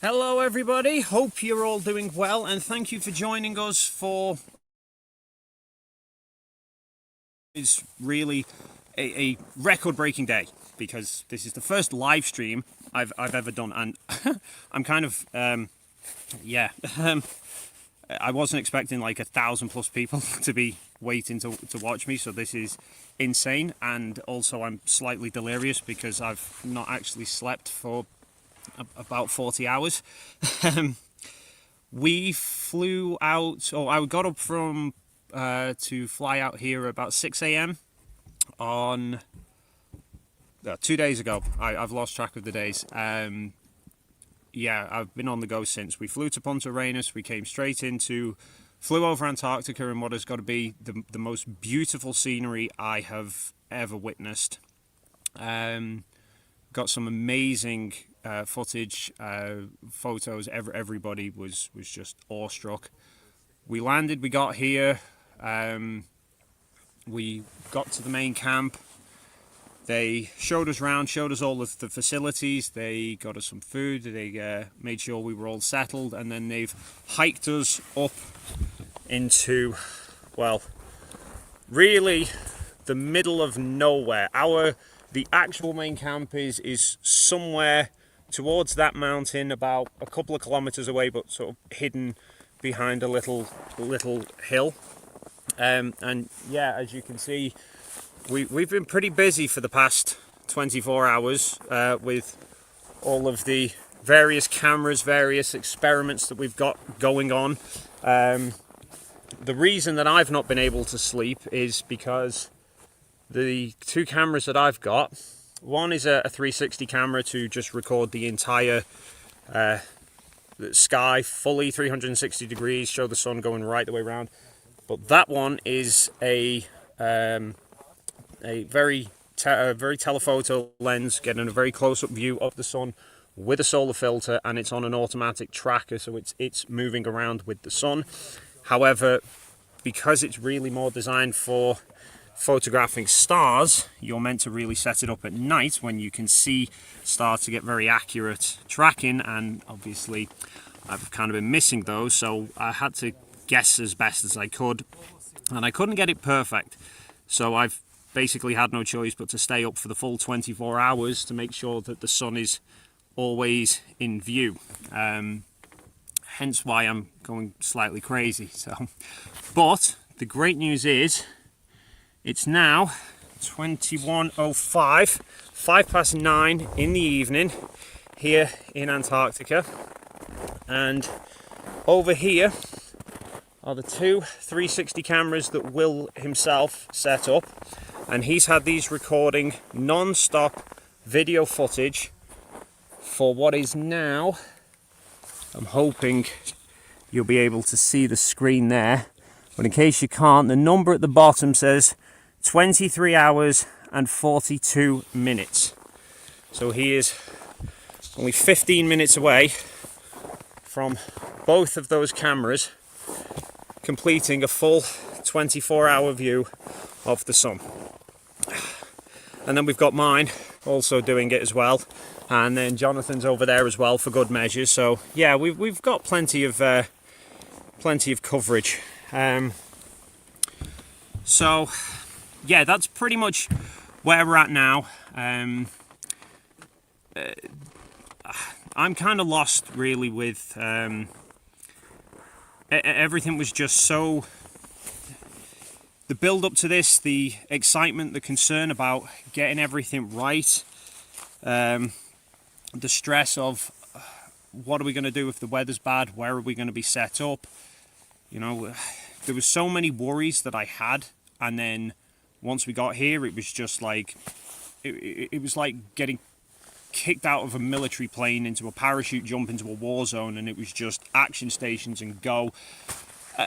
Hello everybody, hope you're all doing well and thank you for joining us for it's really a record-breaking day because this is the first live stream I've ever done, and I'm kind of yeah I wasn't expecting like 1,000+ people to be waiting to watch me, so this is insane. And also I'm slightly delirious because I've not actually slept for about 40 hours. We flew out, or I got up from to fly out here about 6 a.m. on 2 days ago. I've lost track of the days. Yeah, I've been on the go since. We flew to Punta Arenas, we came straight flew over Antarctica in what has got to be the most beautiful scenery I have ever witnessed. Got some amazing footage, photos. Everybody was just awestruck. We landed, we got here, we got to the main camp. They showed us around, showed us all of the facilities, they got us some food, they made sure we were all settled, and then they've hiked us up into, well, really the middle of nowhere. The actual main camp is somewhere towards that mountain, about a couple of kilometers away, but sort of hidden behind a little hill. And yeah, as you can see, we've been pretty busy for the past 24 hours with all of the various cameras, various experiments that we've got going on. The reason that I've not been able to sleep is because the two cameras that I've got, one is a 360 camera to just record the entire sky fully 360 degrees, show the sun going right the way around. But that one is a very telephoto lens, getting a very close-up view of the sun with a solar filter, and it's on an automatic tracker, so it's moving around with the sun. However, because it's really more designed for photographing stars, you're meant to really set it up at night when you can see stars to get very accurate tracking, and obviously I've kind of been missing those, so I had to guess as best as I could, and I couldn't get it perfect, so I've basically had no choice but to stay up for the full 24 hours to make sure that the sun is always in view. Hence why I'm going slightly crazy. But the great news is it's now 21:05, 9:05 in the evening here in Antarctica, and over here are the two 360 cameras that Will himself set up, and he's had these recording non-stop video footage for what is now, I'm hoping you'll be able to see the screen there, but in case you can't, the number at the bottom says 23 hours and 42 minutes. So he is only 15 minutes away from both of those cameras completing a full 24-hour view of the sun. And then we've got mine also doing it as well, and then Jonathan's over there as well for good measure. So yeah, we've got plenty of coverage. So yeah, that's pretty much where we're at now. I'm kind of lost really with everything. Was just so, the build up to this, the excitement, the concern about getting everything right, the stress of what are we going to do if the weather's bad, where are we going to be set up, you know, there was so many worries that I had, and then once we got here it was just like it was like getting kicked out of a military plane into a parachute jump into a war zone, and it was just action stations and go.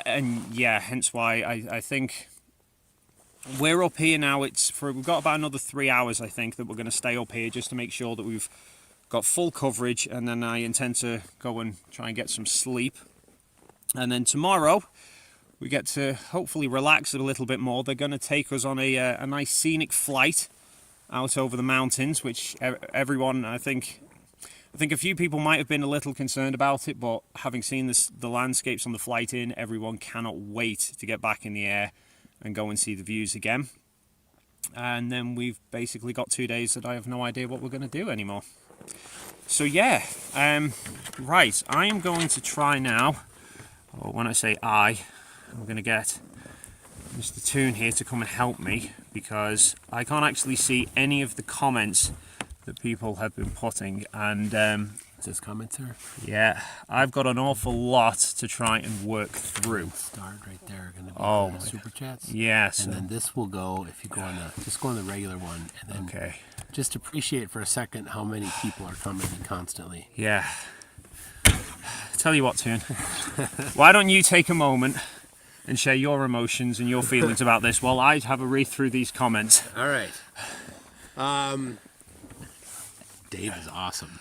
And yeah, hence why I think we're up here now. We've got about another 3 hours, I think, that we're going to stay up here just to make sure that we've got full coverage, and then I intend to go and try and get some sleep. And then tomorrow we get to hopefully relax a little bit more. They're going to take us on a nice scenic flight out over the mountains, which everyone, I think, I think a few people might have been a little concerned about it, but having seen the landscapes on the flight in, everyone cannot wait to get back in the air and go and see the views again. And then we've basically got 2 days that I have no idea what we're going to do anymore. So yeah, right, I am going to try now, or when I say I'm going to get Mr. Toon here to come and help me, because I can't actually see any of the comments that people have been putting, and this commenter. Yeah, I've got an awful lot to try and work through. Start right there, going to be super chats. Yes, and then this will go. If you go on the regular one, and then just appreciate for a second how many people are commenting constantly. Yeah. Tell you what, Toon. Why don't you take a moment and share your emotions and your feelings about this while I have a read through these comments. All right. Dave is awesome.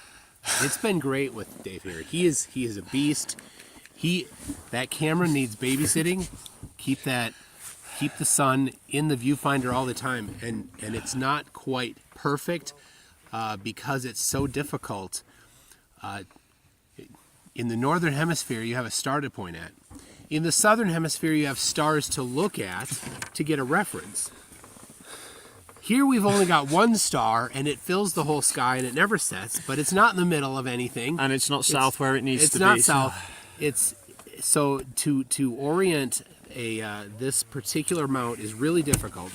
It's been great with Dave here. He is a beast. That camera needs babysitting. Keep the sun in the viewfinder all the time, and it's not quite perfect because it's so difficult. In the northern hemisphere, you have a star to point at. In the southern hemisphere, you have stars to look at to get a reference. Here we've only got one star, and it fills the whole sky, and it never sets, but it's not in the middle of anything. And it's not south where it needs to be. It's not south. It's so to orient this particular mount is really difficult.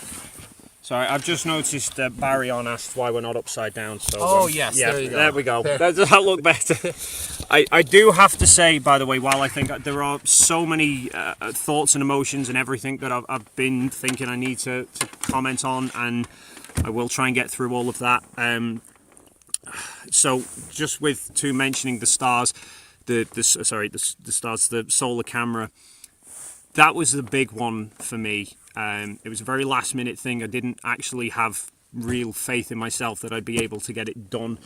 Sorry, I've just noticed Barry on asked why we're not upside down. So yes, yeah, there you go. There we go. Does that look better? I do have to say, by the way, while I think there are so many thoughts and emotions and everything that I've been thinking I need to comment on, and I will try and get through all of that. So just with mentioning the stars, the stars, the solar camera, that was the big one for me. It was a very last minute thing. I didn't actually have real faith in myself that I'd be able to get it done.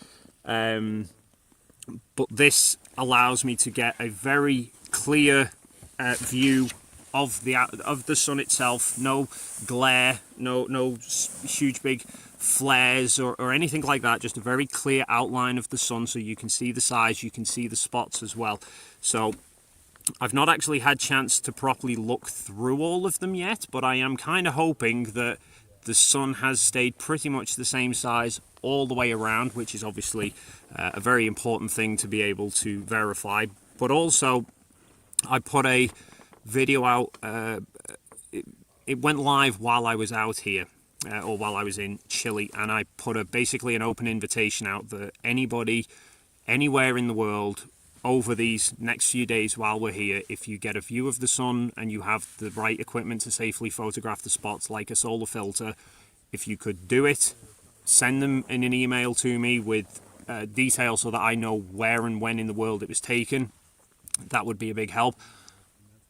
But this allows me to get a very clear view of the sun itself. No glare, no huge big flares or anything like that. Just a very clear outline of the sun, so you can see the size, you can see the spots as well. So I've not actually had chance to properly look through all of them yet, but I am kind of hoping that the sun has stayed pretty much the same size all the way around, which is obviously a very important thing to be able to verify. But also, I put a video out, it went live while I was out here, or while I was in Chile, and I put basically an open invitation out that anybody, anywhere in the world, over these next few days while we're here, if you get a view of the sun and you have the right equipment to safely photograph the spots like a solar filter, if you could do it, send them in an email to me with details so that I know where and when in the world it was taken. That would be a big help.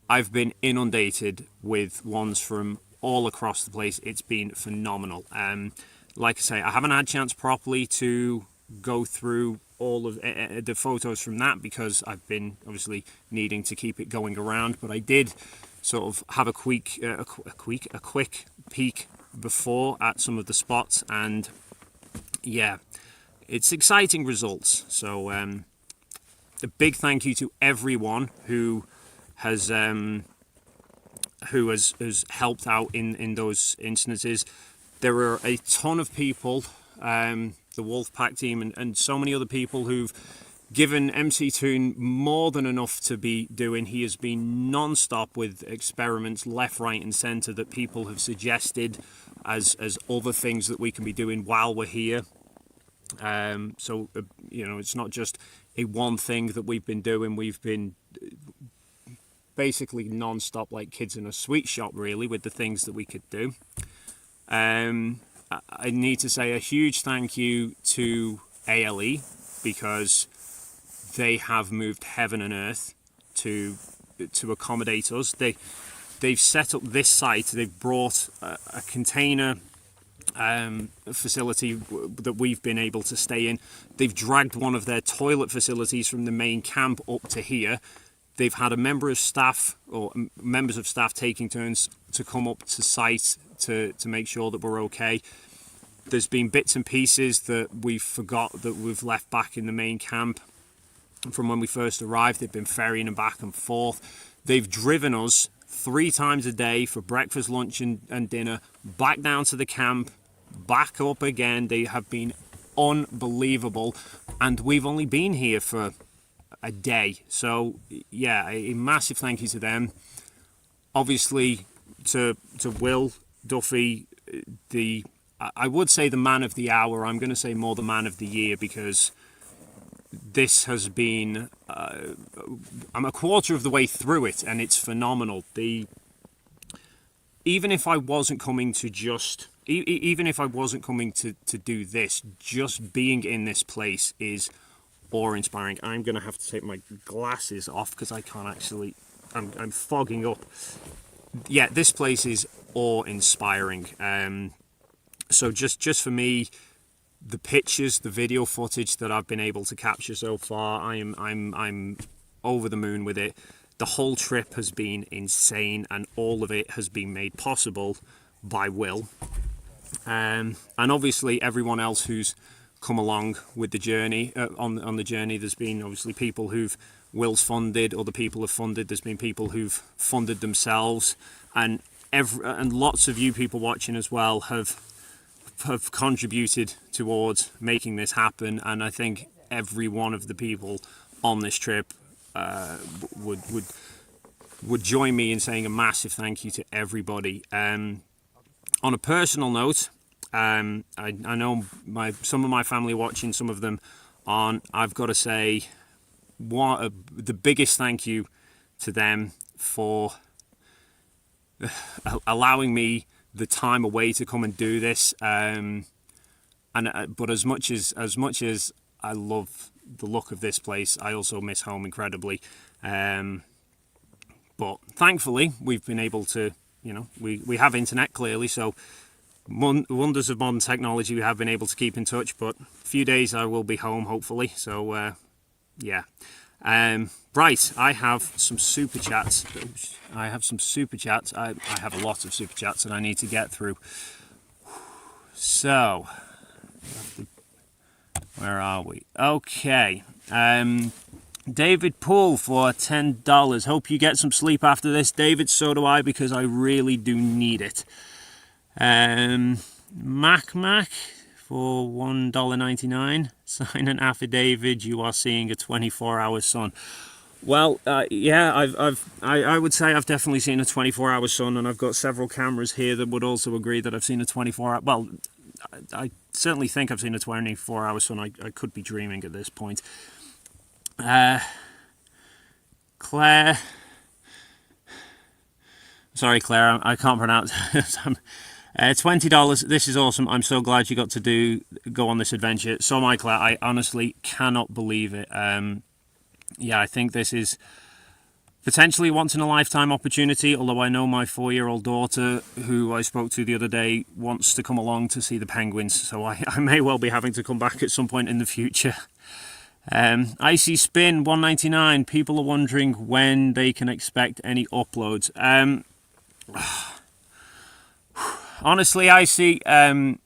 I've been inundated with ones from all across the place. It's been phenomenal. Like I say, I haven't had a chance properly to go through all of the photos from that because I've been obviously needing to keep it going around, but I did sort of have a quick peek before at some of the spots, and yeah, it's exciting results. So a big thank you to everyone who has helped out in those instances. There are a ton of people, the Wolfpack team and so many other people who've given MC Toon more than enough to be doing. He has been non-stop with experiments left, right and centre that people have suggested as other things that we can be doing while we're here. So it's not just a one thing that we've been doing. We've been basically non-stop like kids in a sweet shop, really, with the things that we could do. I need to say a huge thank you to ALE, because they have moved heaven and earth to accommodate us. They've set up this site. They've brought a container facility that we've been able to stay in. They've dragged one of their toilet facilities from the main camp up to here. They've had a member of staff or members of staff taking turns to come up to site to make sure that we're okay. there's been bits and pieces that we've left back in the main camp from when we first arrived. They've been ferrying them back and forth. They've driven us 3 times a day for breakfast, lunch and dinner, back down to the camp, back up again. They have been unbelievable, and we've only been here for a day. So yeah, a massive thank you to them. Obviously to Will Duffy, I would say the man of the hour. I'm going to say more the man of the year, because this has been I'm a quarter of the way through it, and it's phenomenal. Even if I wasn't coming to do this, just being in this place is awe-inspiring. I'm going to have to take my glasses off because I can't actually, I'm fogging up. Yeah, this place is awe-inspiring. So just for me, the pictures, the video footage that I've been able to capture so far, I'm over the moon with it. The whole trip has been insane, and all of it has been made possible by Will. And obviously everyone else who's come along with the journey, on the journey. There's been obviously people who've Will's funded, other people have funded, there's been people who've funded themselves, and lots of you people watching as well have contributed towards making this happen. And I think every one of the people on this trip would join me in saying a massive thank you to everybody. On a personal note, I know some of my family watching, some of them aren't. I've got to say the biggest thank you to them for allowing me the time away to come and do this. But as much as I love the look of this place, I also miss home incredibly. But thankfully we've been able to, we have internet clearly, so wonders of modern technology, we have been able to keep in touch. But a few days I will be home, hopefully. So yeah. Right, I have some super chats. I have a lot of super chats that I need to get through. So, where are we? Okay. David Poole for $10. Hope you get some sleep after this, David. So do I, because I really do need it. Mac for $1.99. Sign an affidavit. You are seeing a 24-hour sun. Well, yeah, I would say I've definitely seen a 24-hour sun, and I've got several cameras here that would also agree that I've seen a 24-hour. Well, I certainly think I've seen a 24-hour sun. I could be dreaming at this point. Claire. Sorry, Claire, I can't pronounce. $20. This is awesome. I'm so glad you got to go on this adventure. So am I, Claire. I honestly cannot believe it. Yeah, I think this is potentially once in a lifetime opportunity, although I know my 4-year-old daughter, who I spoke to the other day, wants to come along to see the penguins, so I may well be having to come back at some point in the future. Icy Spin $1.99. People are wondering when they can expect any uploads. Honestly, Icy, I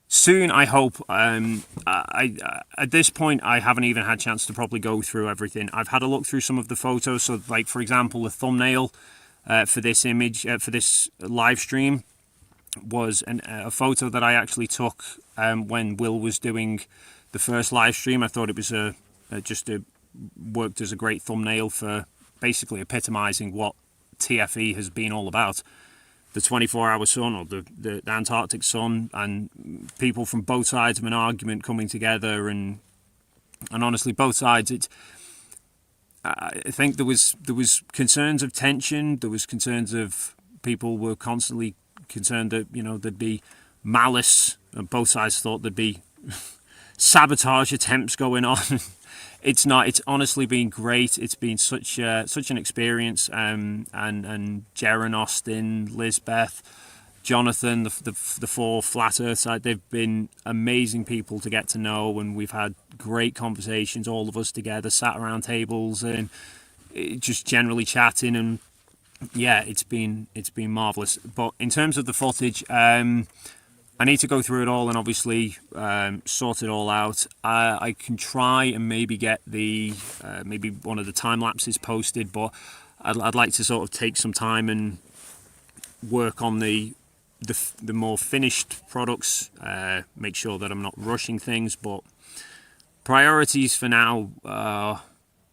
soon, I hope. At this point, I haven't even had a chance to probably go through everything. I've had a look through some of the photos. So, like, for example, the thumbnail for this image, for this live stream, was a photo that I actually took when Will was doing the first live stream. I thought it was worked as a great thumbnail for basically epitomizing what TFE has been all about. The 24-hour sun, or the Antarctic sun, and people from both sides of an argument coming together, and honestly, both sides. I think there was concerns of tension. There was concerns of people were constantly concerned that there'd be malice, and both sides thought there'd be sabotage attempts going on. It's not. It's honestly been great. It's been such an experience. And Jaren, Austin, Lisbeth, Jonathan, the 4 Flat Earth side, they've been amazing people to get to know, and we've had great conversations, all of us together, sat around tables and just generally chatting. And yeah, it's been marvelous. But in terms of the footage, I need to go through it all and obviously sort it all out. I can try and maybe get the maybe one of the time lapses posted, but I'd like to sort of take some time and work on the more finished products. Make sure that I'm not rushing things, but priorities for now.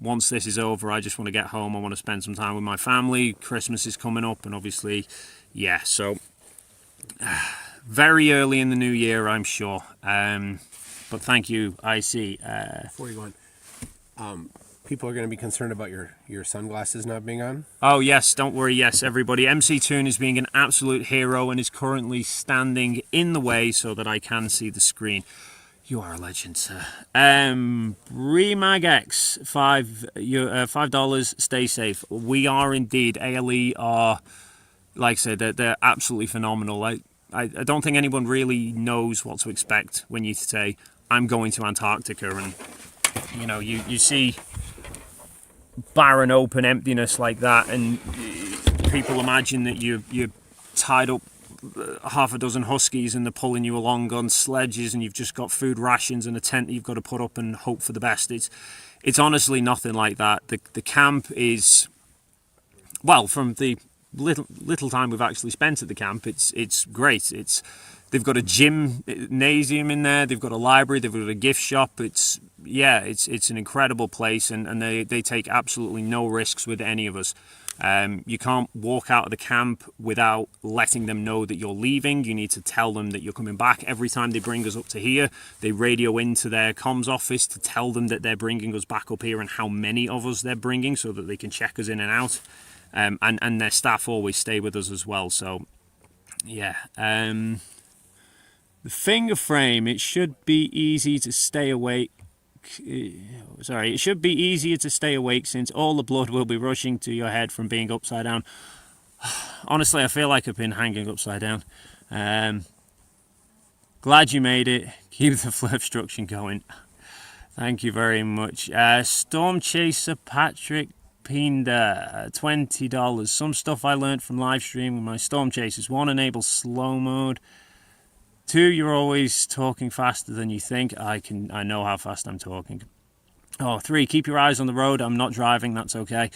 Once this is over, I just want to get home. I want to spend some time with my family. Christmas is coming up, and obviously, yeah. So. Very early in the new year, I'm sure. But thank you, IC. Before you go on, people are going to be concerned about your sunglasses not being on. Oh, yes, don't worry. Yes, everybody. MC Toon is being an absolute hero and is currently standing in the way so that I can see the screen. You are a legend, sir. RemagX, $5. Stay safe. We are indeed. ALE are, like I said, they're absolutely phenomenal. I don't think anyone really knows what to expect when you say, I'm going to Antarctica, and you know, you see barren open emptiness like that, and people imagine that you're tied up half a dozen huskies and they're pulling you along on sledges, and you've just got food rations and a tent that you've got to put up and hope for the best. It's honestly nothing like that. The camp is, well, from the little time we've actually spent at the camp, it's great. They've got a gymnasium in there, they've got a library, they've got a gift shop. It's an incredible place, and they take absolutely no risks with any of us. You can't walk out of the camp without letting them know that you're leaving. You need to tell them that you're coming back. Every time they bring us up to here, they radio into their comms office to tell them that they're bringing us back up here and how many of us they're bringing, so that they can check us in and out. And their staff always stay with us as well. So, yeah. The finger frame, it should be easy to stay awake. Sorry, it should be easier to stay awake since all the blood will be rushing to your head from being upside down. Honestly, I feel like I've been hanging upside down. Glad you made it. Keep the flow obstruction going. Thank you very much. Storm Chaser Patrick Pinda, $20. Some stuff I learned from live stream with my storm chasers. 1, enable slow mode. 2, you're always talking faster than you think. I know how fast I'm talking. 3, keep your eyes on the road. I'm not driving, that's okay.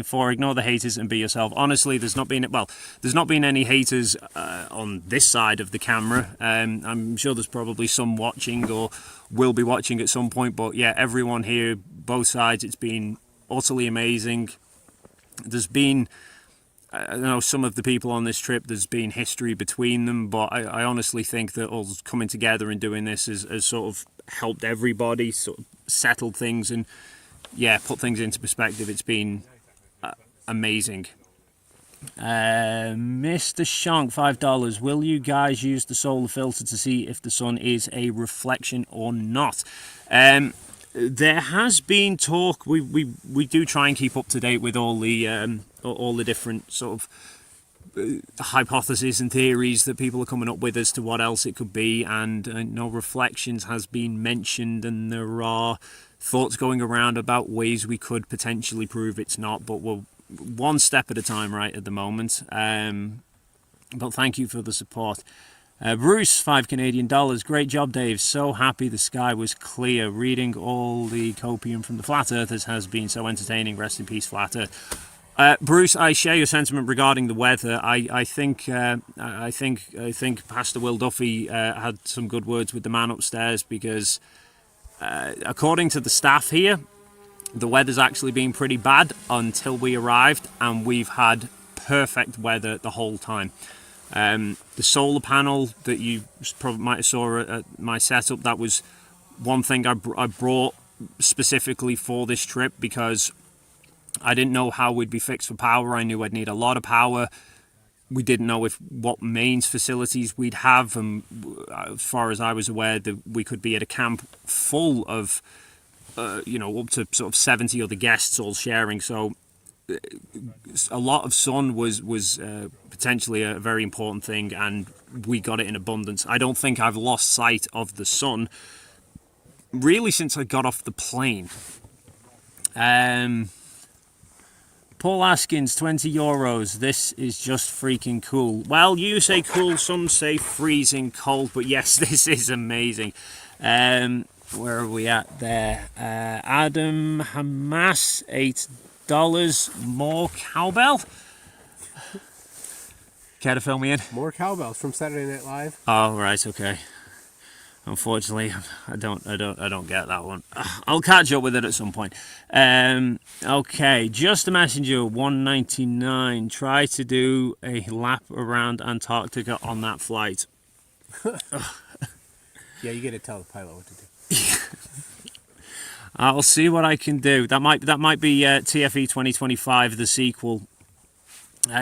4, ignore the haters and be yourself. Honestly, there's not been any haters on this side of the camera. I'm sure there's probably some watching or will be watching at some point, but yeah, everyone here, both sides, it's been utterly amazing. There's been, I know some of the people on this trip, there's been history between them, but I honestly think that us coming together and doing this has sort of helped everybody, sort of settled things and, yeah, put things into perspective. It's been amazing. Mr. Shank, $5. Will you guys use the solar filter to see if the sun is a reflection or not? There has been talk. We do try and keep up to date with all the different sort of hypotheses and theories that people are coming up with as to what else it could be, and no reflections has been mentioned, and there are thoughts going around about ways we could potentially prove it's not, but we're one step at a time right at the moment. But thank you for the support. Bruce, $5 Canadian. Great job, Dave. So happy the sky was clear. Reading all the copium from the Flat Earthers has been so entertaining. Rest in peace, Flat Earth. Bruce, I share your sentiment regarding the weather. I think Pastor Will Duffy had some good words with the man upstairs, because according to the staff here, the weather's actually been pretty bad until we arrived, and we've had perfect weather the whole time. The solar panel that you probably might have saw at my setup, that was one thing I brought specifically for this trip, because I didn't know how we'd be fixed for power. I knew I'd need a lot of power. We didn't know what mains facilities we'd have, and as far as I was aware, that we could be at a camp full of up to sort of 70 other guests all sharing. So a lot of sun was potentially a very important thing, and we got it in abundance. I don't think I've lost sight of the sun really since I got off the plane. Paul Askins, 20 euros. This is just freaking cool. Well, you say cool, some say freezing cold, but yes, this is amazing. Where are we at there? Adam Hamas, $8. More cowbell. Care to fill me in? More cowbells from Saturday Night Live. Oh, right, okay. Unfortunately, I don't get that one. I'll catch up with it at some point. Okay, Just a Messenger, 199. Try to do a lap around Antarctica on that flight. Yeah, you got to tell the pilot what to do. I'll see what I can do. That might be TFE 2025, the sequel.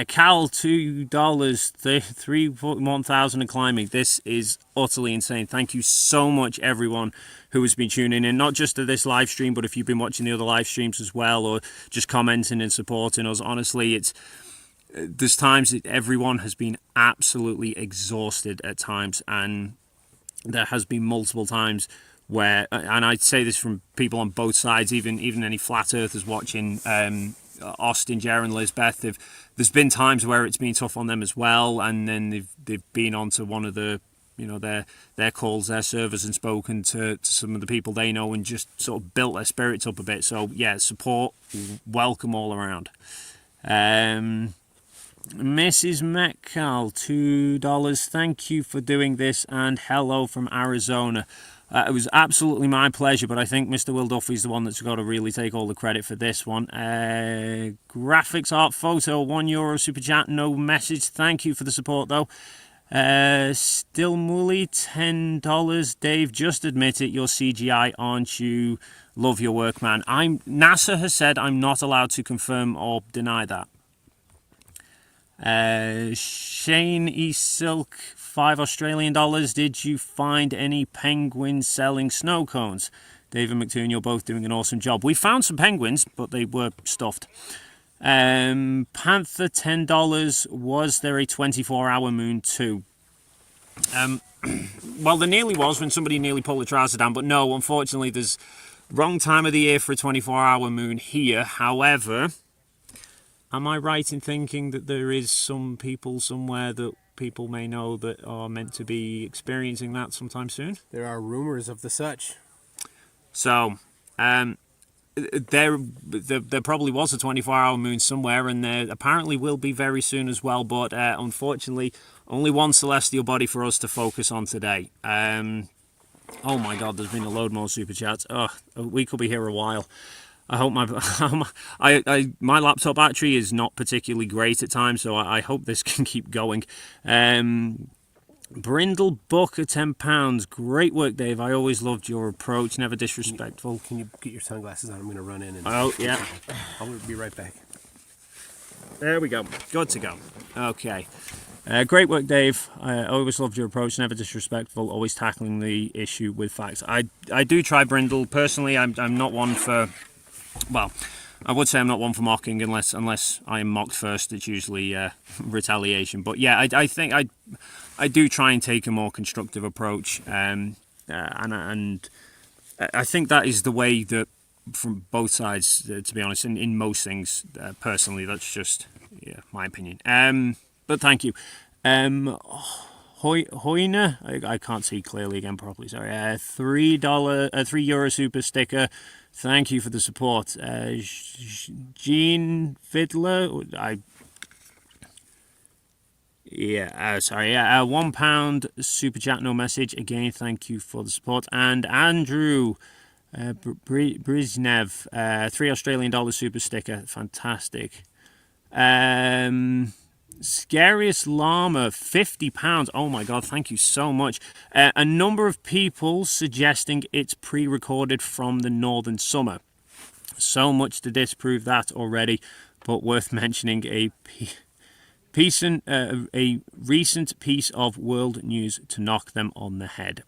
Cal, $2, 1,000 and climbing. This is utterly insane. Thank you so much, everyone who has been tuning in, not just to this live stream, but if you've been watching the other live streams as well, or just commenting and supporting us. Honestly, there's times that everyone has been absolutely exhausted at times, and there has been multiple times where, and I'd say this from people on both sides, even any flat earthers watching, Austin, Jer and Lisbeth, there's been times where it's been tough on them as well, and then they've been onto one of the, their calls, their servers, and spoken to some of the people they know, and just sort of built their spirits up a bit. So yeah, support, welcome all around. Mrs. Metcalf, $2. Thank you for doing this, and hello from Arizona. It was absolutely my pleasure, but I think Mr. Will Duffy's the one that's got to really take all the credit for this one. Graphics Art Photo, €1 super chat, no message. Thank you for the support, though. Still Mully, $10. Dave, just admit it, you're CGI, aren't you? Love your work, man. NASA has said I'm not allowed to confirm or deny that. Shane E. Silk, $5 Did you find any penguins selling snow cones? Dave and McToon, you're both doing an awesome job. We found some penguins, but they were stuffed. Panther, $10. Was there a 24-hour moon too? Well, there nearly was when somebody nearly pulled the trouser down, but no, unfortunately, there's wrong time of the year for a 24-hour moon here. However, am I right in thinking that there is some people somewhere that people may know that are meant to be experiencing that sometime soon? There are rumors of the such. So, there probably was a 24-hour moon somewhere, and there apparently will be very soon as well, but unfortunately, only one celestial body for us to focus on today. Oh my god, there's been a load more super chats. Oh, we could be here a while. I hope my laptop battery is not particularly great at times, so I hope this can keep going. Brindle Booker, £10. Great work, Dave. I always loved your approach, never disrespectful. Can you get your sunglasses on? I'm going to run in. Oh, yeah. I'll be right back. There we go. Good to go. Okay. Great work, Dave. I always loved your approach, never disrespectful, always tackling the issue with facts. I do try, Brindle. Personally, I'm not one for... Well, I would say I'm not one for mocking unless I am mocked first. It's usually retaliation. But yeah, I think I do try and take a more constructive approach, and I think that is the way that from both sides, to be honest, in most things. Personally, that's just my opinion. But thank you. Hoyner, I can't see clearly again properly. Sorry. €3 super sticker. Thank you for the support. Gene Fiddler, sorry. £1 super chat, no message. Again, thank you for the support. And Andrew Briznev, $3 super sticker. Fantastic. Scariest Llama, £50. Oh my god, thank you so much. A number of people suggesting it's pre-recorded from the Northern Summer. So much to disprove that already, but worth mentioning a recent piece of world news to knock them on the head.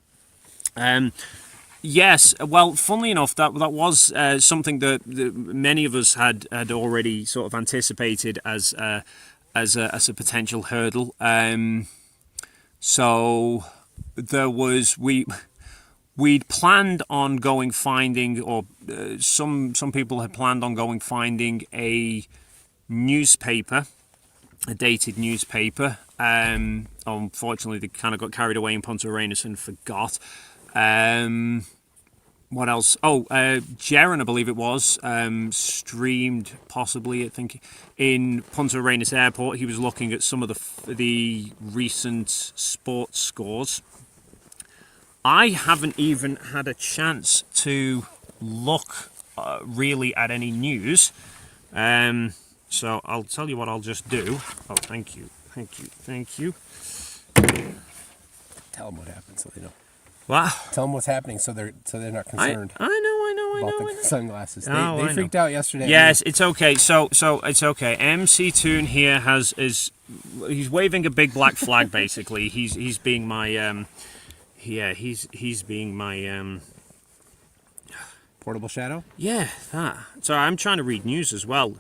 Yes, well, funnily enough, that was something that many of us had already sort of anticipated as a potential hurdle. So there was we'd planned on finding a newspaper, a dated newspaper. Unfortunately, they kind of got carried away in Punta Arenas and forgot. What else? Jaron, I believe it was, streamed possibly, I think, in Punta Arenas Airport. He was looking at some of the recent sports scores. I haven't even had a chance to look really at any news. So I'll tell you what I'll just do. Oh, thank you. Tell them what happened so they know. What? Tell them what's happening so they're not concerned. I know. About the sunglasses. Oh, They freaked out yesterday. Yes, it's okay. So it's okay. MC Toon here he's waving a big black flag. Basically, he's being my he's being my portable shadow. Yeah, that. So I'm trying to read news as well.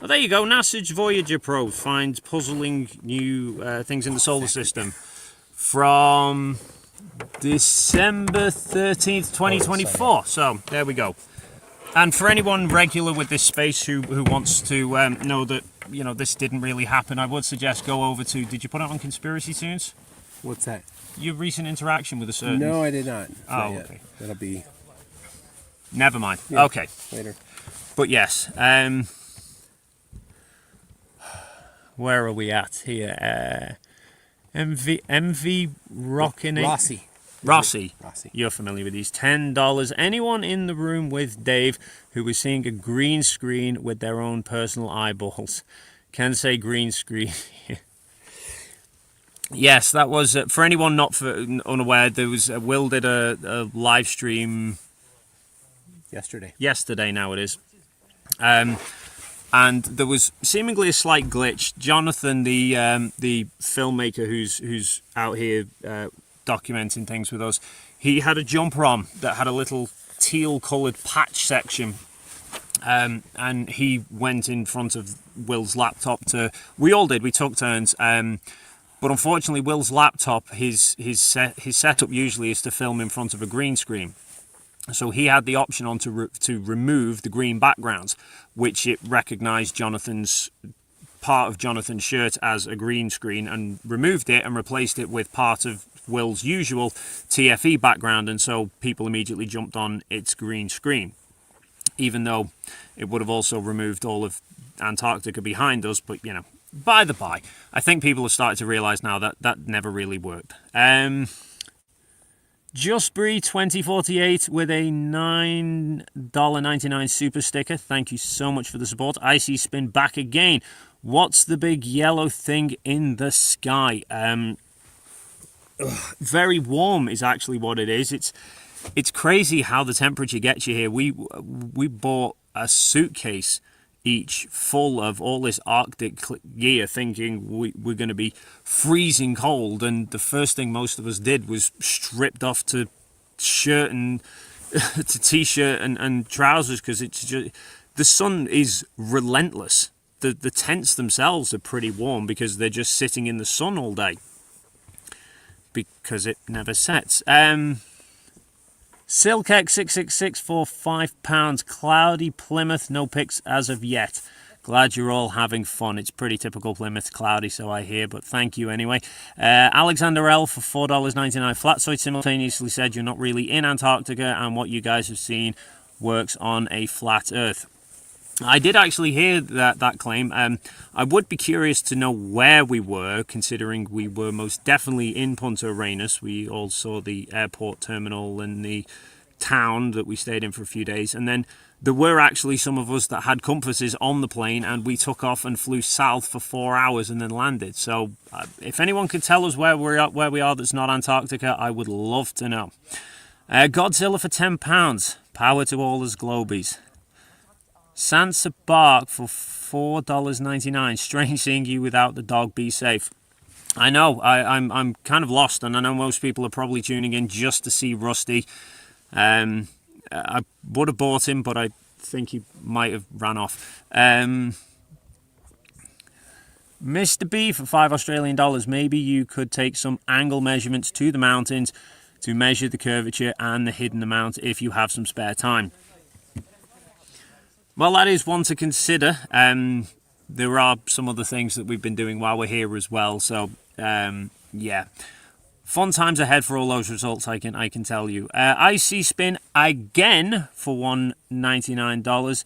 Oh, there you go. NASA's Voyager probe finds puzzling new things in the solar system from December 13th, 2024. So there we go. And for anyone regular with this space who wants to know that this didn't really happen, I would suggest go over to. Did you put it on Conspiracy Tunes? What's that? Your recent interaction with a certain. No, I did not. Oh, okay. That'll be. Never mind. Yeah, okay. Later. But yes. Where are we at here? MV Rockin' Rossi. You're familiar with these. $10. Anyone in the room with Dave who was seeing a green screen with their own personal eyeballs can say green screen. Yes, that was for anyone not unaware. There was Will did a live stream yesterday. Now it is. And there was seemingly a slight glitch. Jonathan, the filmmaker who's out here documenting things with us, he had a jumper on that had a little teal-coloured patch section, and he went in front of Will's laptop we all did. We took turns, but unfortunately, Will's laptop, his setup usually is to film in front of a green screen. So he had the option on to remove the green backgrounds, which it recognised part of Jonathan's shirt as a green screen, and removed it and replaced it with part of Will's usual TFE background, and so people immediately jumped on its green screen, even though it would have also removed all of Antarctica behind us. But by the by, I think people have started to realise now that never really worked. Justbury 2048 with a $9.99 super sticker. Thank you so much for the support. Icy Spin back again. What's the big yellow thing in the sky? Very warm is actually what it is. It's crazy how the temperature gets you here. We bought a suitcase each full of all this Arctic gear, thinking we're going to be freezing cold, and the first thing most of us did was stripped off to shirt and to t-shirt and trousers, because it's just, the sun is relentless. The tents themselves are pretty warm because they're just sitting in the sun all day because it never sets. Silkek 666 for £5. Cloudy Plymouth, no pics as of yet. Glad you're all having fun. It's pretty typical Plymouth, cloudy, so I hear, but thank you anyway. Alexander L for $4.99. Flatsoid simultaneously said you're not really in Antarctica, and what you guys have seen works on a flat Earth. I did actually hear that claim. I would be curious to know where we were, considering we were most definitely in Punta Arenas. We all saw the airport terminal and the town that we stayed in for a few days. And then there were actually some of us that had compasses on the plane, and we took off and flew south for 4 hours and then landed. So if anyone could tell us where we are that's not Antarctica, I would love to know. Godzilla for £10. Power to all us globies. Sansa Bark for $4.99. Strange seeing you without the dog. Be safe. I know. I'm kind of lost, and I know most people are probably tuning in just to see Rusty. I would have bought him, but I think he might have ran off. Mr. B for $5 Maybe you could take some angle measurements to the mountains to measure the curvature and the hidden amount if you have some spare time. Well, that is one to consider. there are some other things that we've been doing while we're here as well. So yeah, fun times ahead for all those results. I can tell you. IC spin again for $199.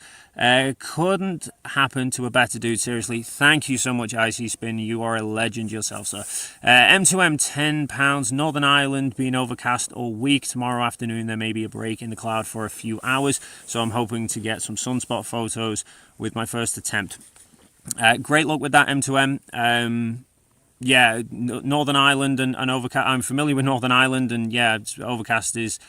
Couldn't happen to a better dude. Seriously, thank you so much, IC spin. You are a legend yourself, sir. M2M £10. Northern Ireland being overcast all week. Tomorrow afternoon there may be a break in the cloud for a few hours, so I'm hoping to get some sunspot photos with my first attempt. Great luck with that, M2M. Yeah, Northern Ireland and overcast. I'm familiar with Northern Ireland, and yeah, overcast is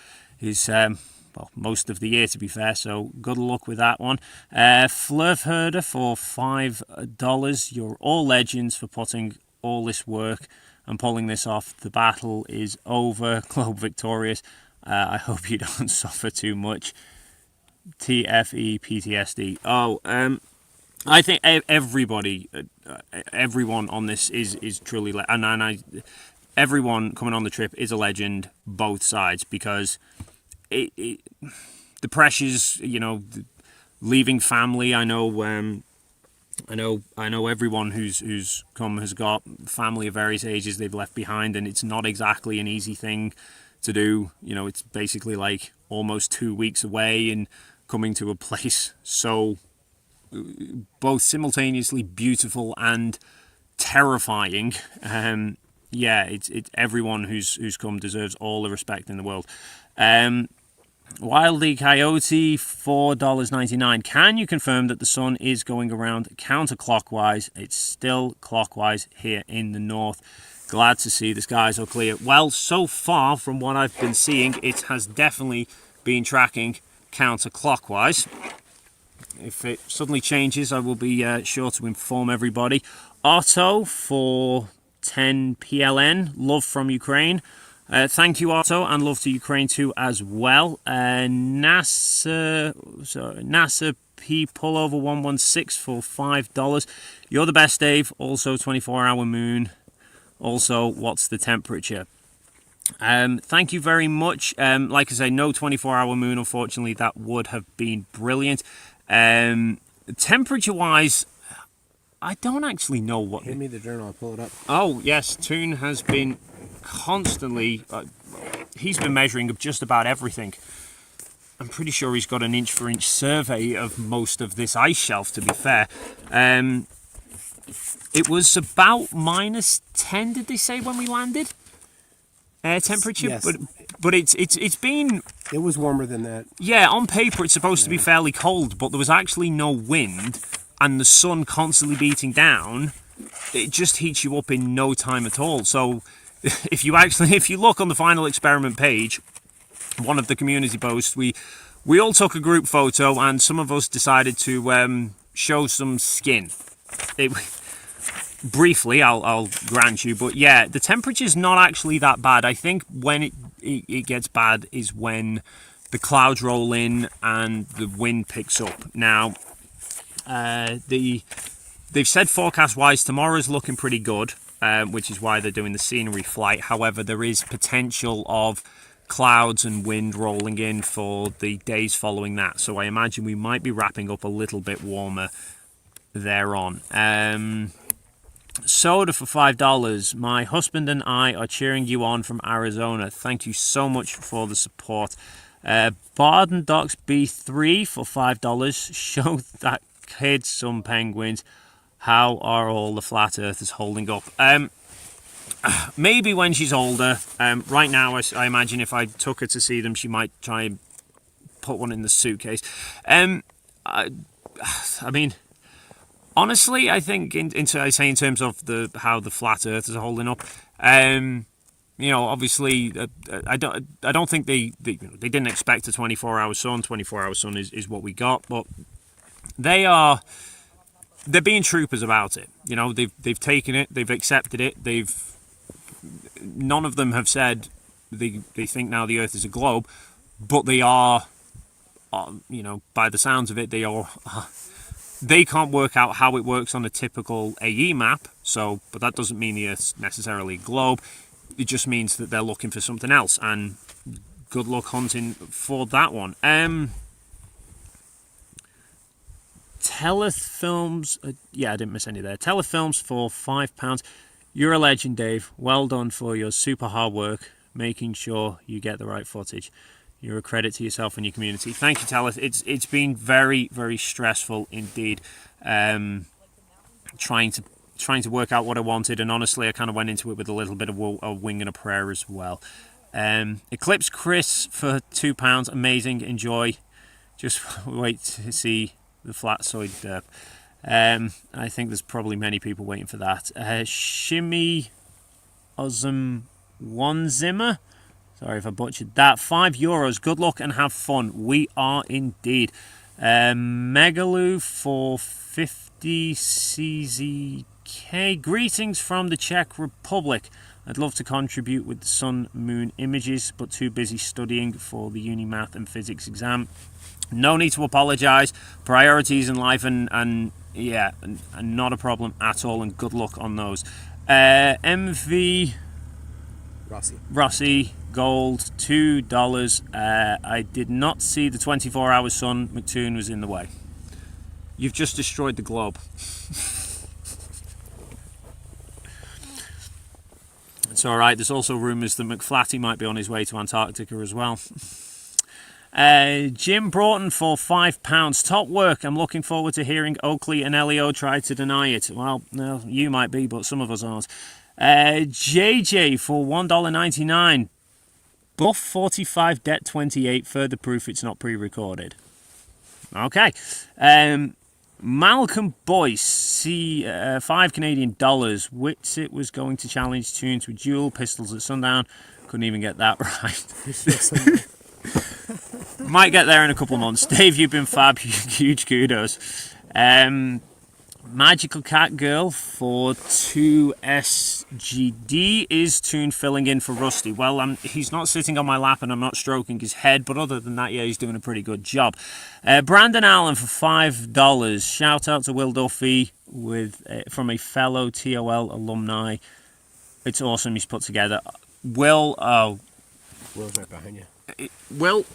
well, most of the year, to be fair. So good luck with that one. Flurf Herder for $5. You're all legends for putting all this work and pulling this off. The battle is over. Globe victorious. I hope you don't suffer too much. TFE PTSD. Oh, I think everybody, everyone on this is truly, everyone coming on the trip is a legend, both sides, because the pressures, you know, leaving family. I know everyone who's come has got family of various ages they've left behind, and it's not exactly an easy thing to do. You know, it's basically like almost 2 weeks away and coming to a place so both simultaneously beautiful and terrifying. Yeah, it's everyone who's come deserves all the respect in the world. Wildy Coyote, $4.99. Can you confirm that the sun is going around counterclockwise? It's still clockwise here in the north. Glad to see the skies are clear. Well, so far from what I've been seeing, it has definitely been tracking counterclockwise. If it suddenly changes, I will be sure to inform everybody. Otto for 10 PLN. Love from Ukraine. Thank you, Otto, and love to Ukraine too as well. NASA P Pullover 116 for $5. You're the best, Dave. Also 24-hour moon. Also, what's the temperature? Thank you very much. Like I say, no 24-hour moon, unfortunately. That would have been brilliant. Temperature-wise, I don't actually know what... Hand me the journal, I'll pull it up. Oh, yes, Toon has been constantly... he's been measuring just about everything. I'm pretty sure he's got an inch-for-inch survey of most of this ice shelf, to be fair. It was about -10, did they say, when we landed? Air temperature? Yes. But it's been... It was warmer than that. Yeah, on paper it's supposed to be fairly cold, but there was actually no wind, and the sun constantly beating down. It just heats you up in no time at all. So if you look on the final experiment page, one of the community posts, we all took a group photo, and some of us decided to show some skin. Briefly, I'll grant you, but yeah, the temperature's not actually that bad. I think when it gets bad is when the clouds roll in and the wind picks up. Now, they've said forecast-wise tomorrow's looking pretty good, which is why they're doing the scenery flight. However, there is potential of clouds and wind rolling in for the days following that. So I imagine we might be wrapping up a little bit warmer thereon. Soda for $5. My husband and I are cheering you on from Arizona. Thank you so much for the support. Barden Docks B3 for $5. Show that kid some penguins. How are all the flat earthers holding up? Maybe when she's older. Right now, I imagine if I took her to see them, she might try and put one in the suitcase. I mean... Honestly, I think in terms of how the flat earthers are holding up, you know, obviously, I don't think they didn't expect a 24-hour sun. 24-hour sun is what we got, but they're being troopers about it. You know, they've taken it, they've accepted it. None of them have said they think now the Earth is a globe, but they are, you know, by the sounds of it, they are. They can't work out how it works on a typical AE map, but that doesn't mean the Earth's necessarily a globe. It just means that they're looking for something else, and good luck hunting for that one. Telefilms, yeah, I didn't miss any there. Telefilms for £5. You're a legend, Dave. Well done for your super hard work, making sure you get the right footage. You're a credit to yourself and your community. Thank you, Teleth. It's been very, very stressful indeed. Trying to work out what I wanted, and honestly, I kind of went into it with a little bit of a wing and a prayer as well. Eclipse Chris for £2. Amazing. Enjoy. Just wait to see the flat soy derp. I think there's probably many people waiting for that. Shimmy Ozum Wanzimmer. Sorry if I butchered that. €5. Good luck and have fun. We are indeed. Megaloo for 50 CZK. Greetings from the Czech Republic. I'd love to contribute with the sun moon images, but too busy studying for the uni math and physics exam. No need to apologise. Priorities in life and not a problem at all, and good luck on those. MV Rossi Gold, $2. I did not see the 24-hour sun. McToon was in the way. You've just destroyed the globe. It's alright. There's also rumours that McFlatty might be on his way to Antarctica as well. Jim Broughton for £5. Top work. I'm looking forward to hearing Oakley and Elio try to deny it. Well, no, you might be, but some of us aren't. JJ for $1.99. Buff 45, debt 28. Further proof it's not pre-recorded. Okay. Malcolm Boyce, $5 Canadian. Whitsit was going to challenge Tunes with dual pistols at sundown. Couldn't even get that right. Might get there in a couple of months. Dave, you've been fab. Huge kudos. Magical Cat Girl for 2 SGD. Is Toon filling in for Rusty? Well, he's not sitting on my lap and I'm not stroking his head, but other than that, yeah, he's doing a pretty good job. Brandon Allen for $5. Shout out to Will Duffy from a fellow TOL alumni. It's awesome he's put together. Will's right behind you. Will,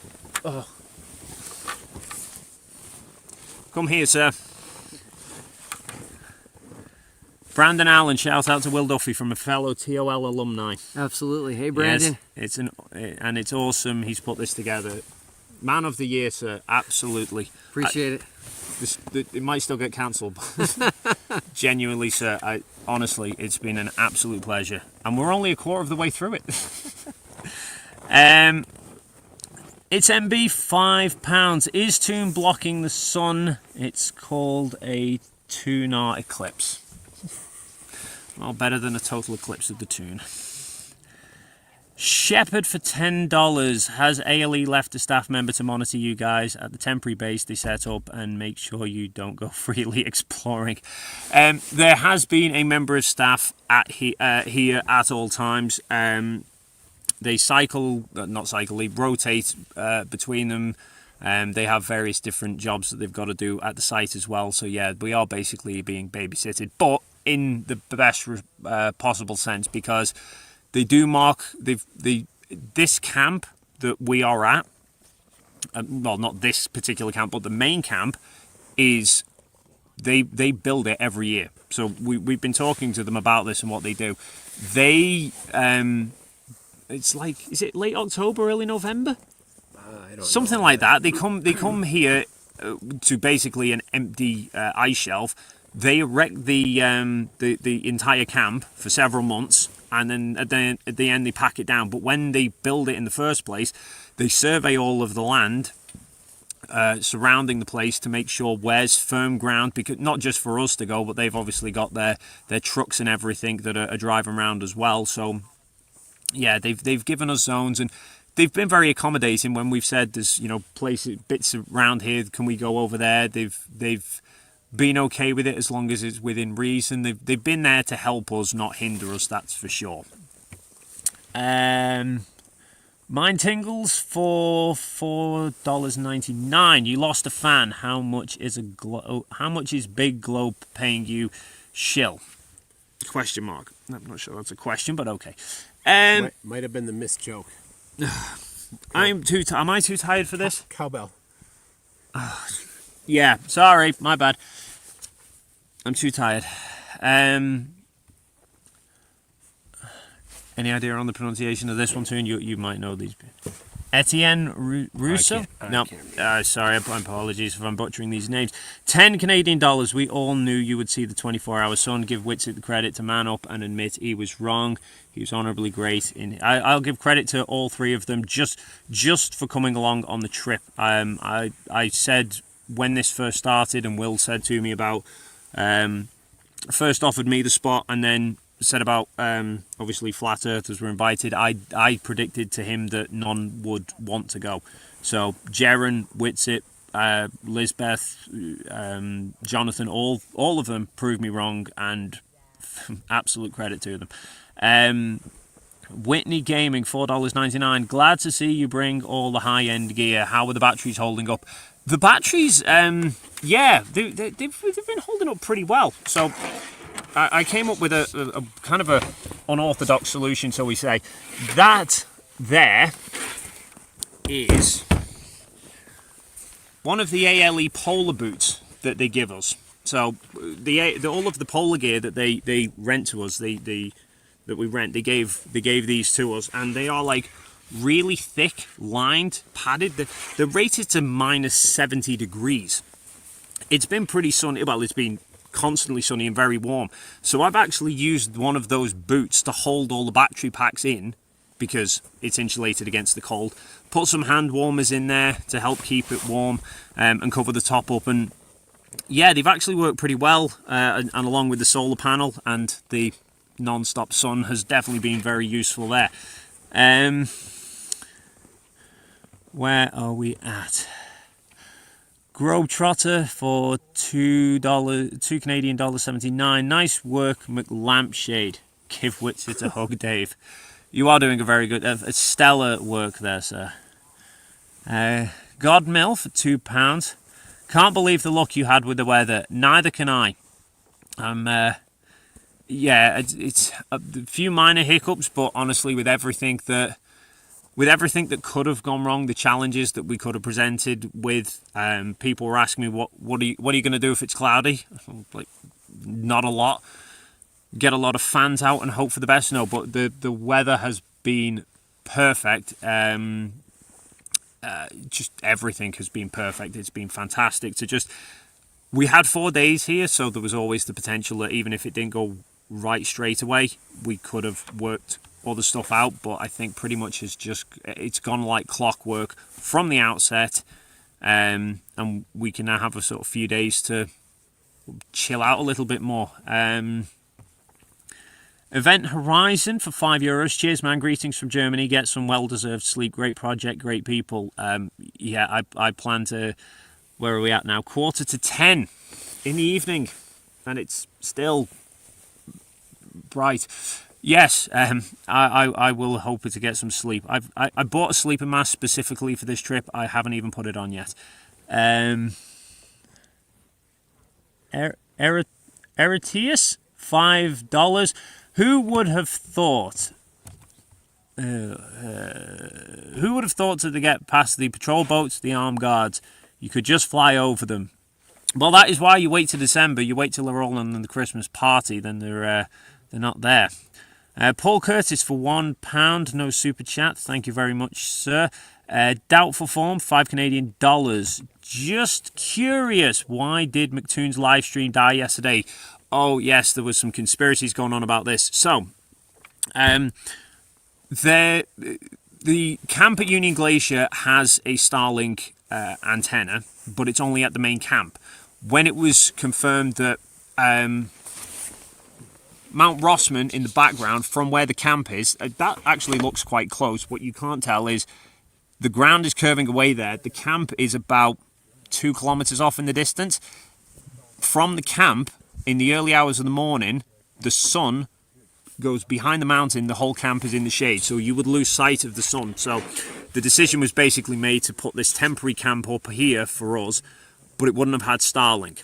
come here, sir. Brandon Allen, shout out to Will Duffy from a fellow TOL alumni. Absolutely. Hey, Brandon. Yes, it's awesome. He's put this together. Man of the year, sir. Absolutely. Appreciate it. It might still get cancelled. Genuinely, sir. Honestly, it's been an absolute pleasure, and we're only a quarter of the way through it. It's MB, £5. Is Toon blocking the sun? It's called a Toonar eclipse. Well, better than a total eclipse of the Toon. Shepherd for $10. Has ALE left a staff member to monitor you guys at the temporary base they set up and make sure you don't go freely exploring? There has been a member of staff here at all times. They they rotate between them. They have various different jobs that they've got to do at the site as well. So yeah, we are basically being babysitted, but in the best possible sense, because they do mark this camp that we are at. Well, not this particular camp, but the main camp is they build it every year. So we've been talking to them about this and what they do. They it's like, is it late October, early November? I don't know. Something like that. They come here to basically an empty ice shelf. They erect the entire camp for several months, and then at the end they pack it down. But when they build it in the first place, they survey all of the land surrounding the place to make sure where's firm ground, because not just for us to go, but they've obviously got their trucks and everything that are driving around as well. So yeah, they've given us zones, and they've been very accommodating when we've said there's places, bits around here, can we go over there? They've been okay with it as long as it's within reason. They've been there to help us, not hinder us, that's for sure. Mind Tingles for $4.99. You lost a fan. How much is Big Globe paying you? Shill? Question mark. I'm not sure that's a question, but okay. Might have been the missed joke. Am I too tired for this? Cowbell. Yeah, sorry, my bad. I'm too tired. Any idea on the pronunciation of this one, too? You might know these. Etienne Russo? No, sorry, apologies if I'm butchering these names. 10 Canadian dollars. We all knew you would see the 24-hour sun. Give Whitsitt the credit to man up and admit he was wrong. He was honourably great. I'll give credit to all three of them just for coming along on the trip. I said when this first started, and Will said to me about first offered me the spot, and then said about obviously flat earthers were invited. I predicted to him that none would want to go. So Jaron, Whitsitt, Lisbeth, Jonathan, all of them proved me wrong, and absolute credit to them. Whitney Gaming, $4.99. Glad to see you bring all the high-end gear. How are the batteries holding up? The batteries, yeah, they've been holding up pretty well. So I came up with a kind of a unorthodox solution, so we say. That there is one of the ALE polar boots that they give us. So all of the polar gear that they rent to us, that we rent, they gave these to us, and they are like really thick, lined, padded. They're rated to minus 70 degrees. It's been pretty sunny. Well, it's been constantly sunny and very warm. So I've actually used one of those boots to hold all the battery packs in, because it's insulated against the cold. Put some hand warmers in there to help keep it warm, and cover the top up. And yeah, they've actually worked pretty well, and along with the solar panel and the non-stop sun has definitely been very useful there. Where are we at? Globetrotter for $2 Canadian dollars 79. Nice work, McLampshade. Give Whitsitt a hug, Dave. You are doing a very good, a stellar work there, sir. Godmill for £2. Can't believe the luck you had with the weather. Neither can I. Yeah, it's a few minor hiccups, but honestly, with everything that could have gone wrong, the challenges that we could have presented with, people were asking me, what are you going to do if it's cloudy? Like, not a lot. Get a lot of fans out and hope for the best. No, but the weather has been perfect. Just everything has been perfect. It's been fantastic we had 4 days here, so there was always the potential that even if it didn't go right straight away, we could have worked all the stuff out. But I think pretty much it's gone like clockwork from the outset, and we can now have a sort of few days to chill out a little bit more. Event Horizon for €5. Cheers, man. Greetings from Germany. Get some well-deserved sleep. Great project, great people. Yeah, I plan to... Where are we at now? 9:45 in the evening, and it's still bright. Yes, I will hope to get some sleep. I bought a sleeping mask specifically for this trip. I haven't even put it on yet. Eritius, $5. Who would have thought? Who would have thought to get past the patrol boats, the armed guards? You could just fly over them. Well, that is why you wait till December. You wait till they're all on the Christmas party, then they're not there. Paul Curtis for £1. No super chat. Thank you very much, sir. Doubtful form, $5 Canadian. Just curious, why did McToon's live stream die yesterday? Oh yes, there was some conspiracies going on about this. So, the camp at Union Glacier has a Starlink antenna, but it's only at the main camp. When it was confirmed that Mount Rossman in the background from where the camp is, that actually looks quite close. What you can't tell is the ground is curving away there. The camp is about 2 kilometers off in the distance. From the camp, in the early hours of the morning, the sun goes behind the mountain. The whole camp is in the shade, so you would lose sight of the sun. So the decision was basically made to put this temporary camp up here for us, but it wouldn't have had Starlink.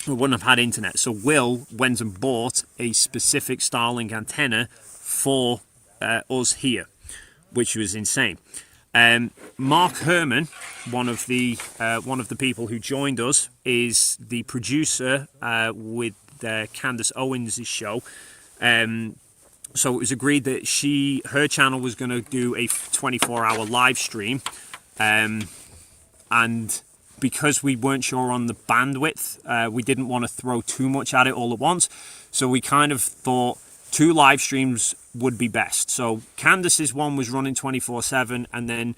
It wouldn't have had internet. So Will went and bought a specific Starlink antenna for us here, which was insane. Mark Herman, one of the people who joined us, is the producer with Candace Owens' show. So it was agreed that her channel was going to do a 24-hour live stream, and because we weren't sure on the bandwidth, we didn't want to throw too much at it all at once. So we kind of thought 2 live streams would be best. So Candace's one was running 24/7, and then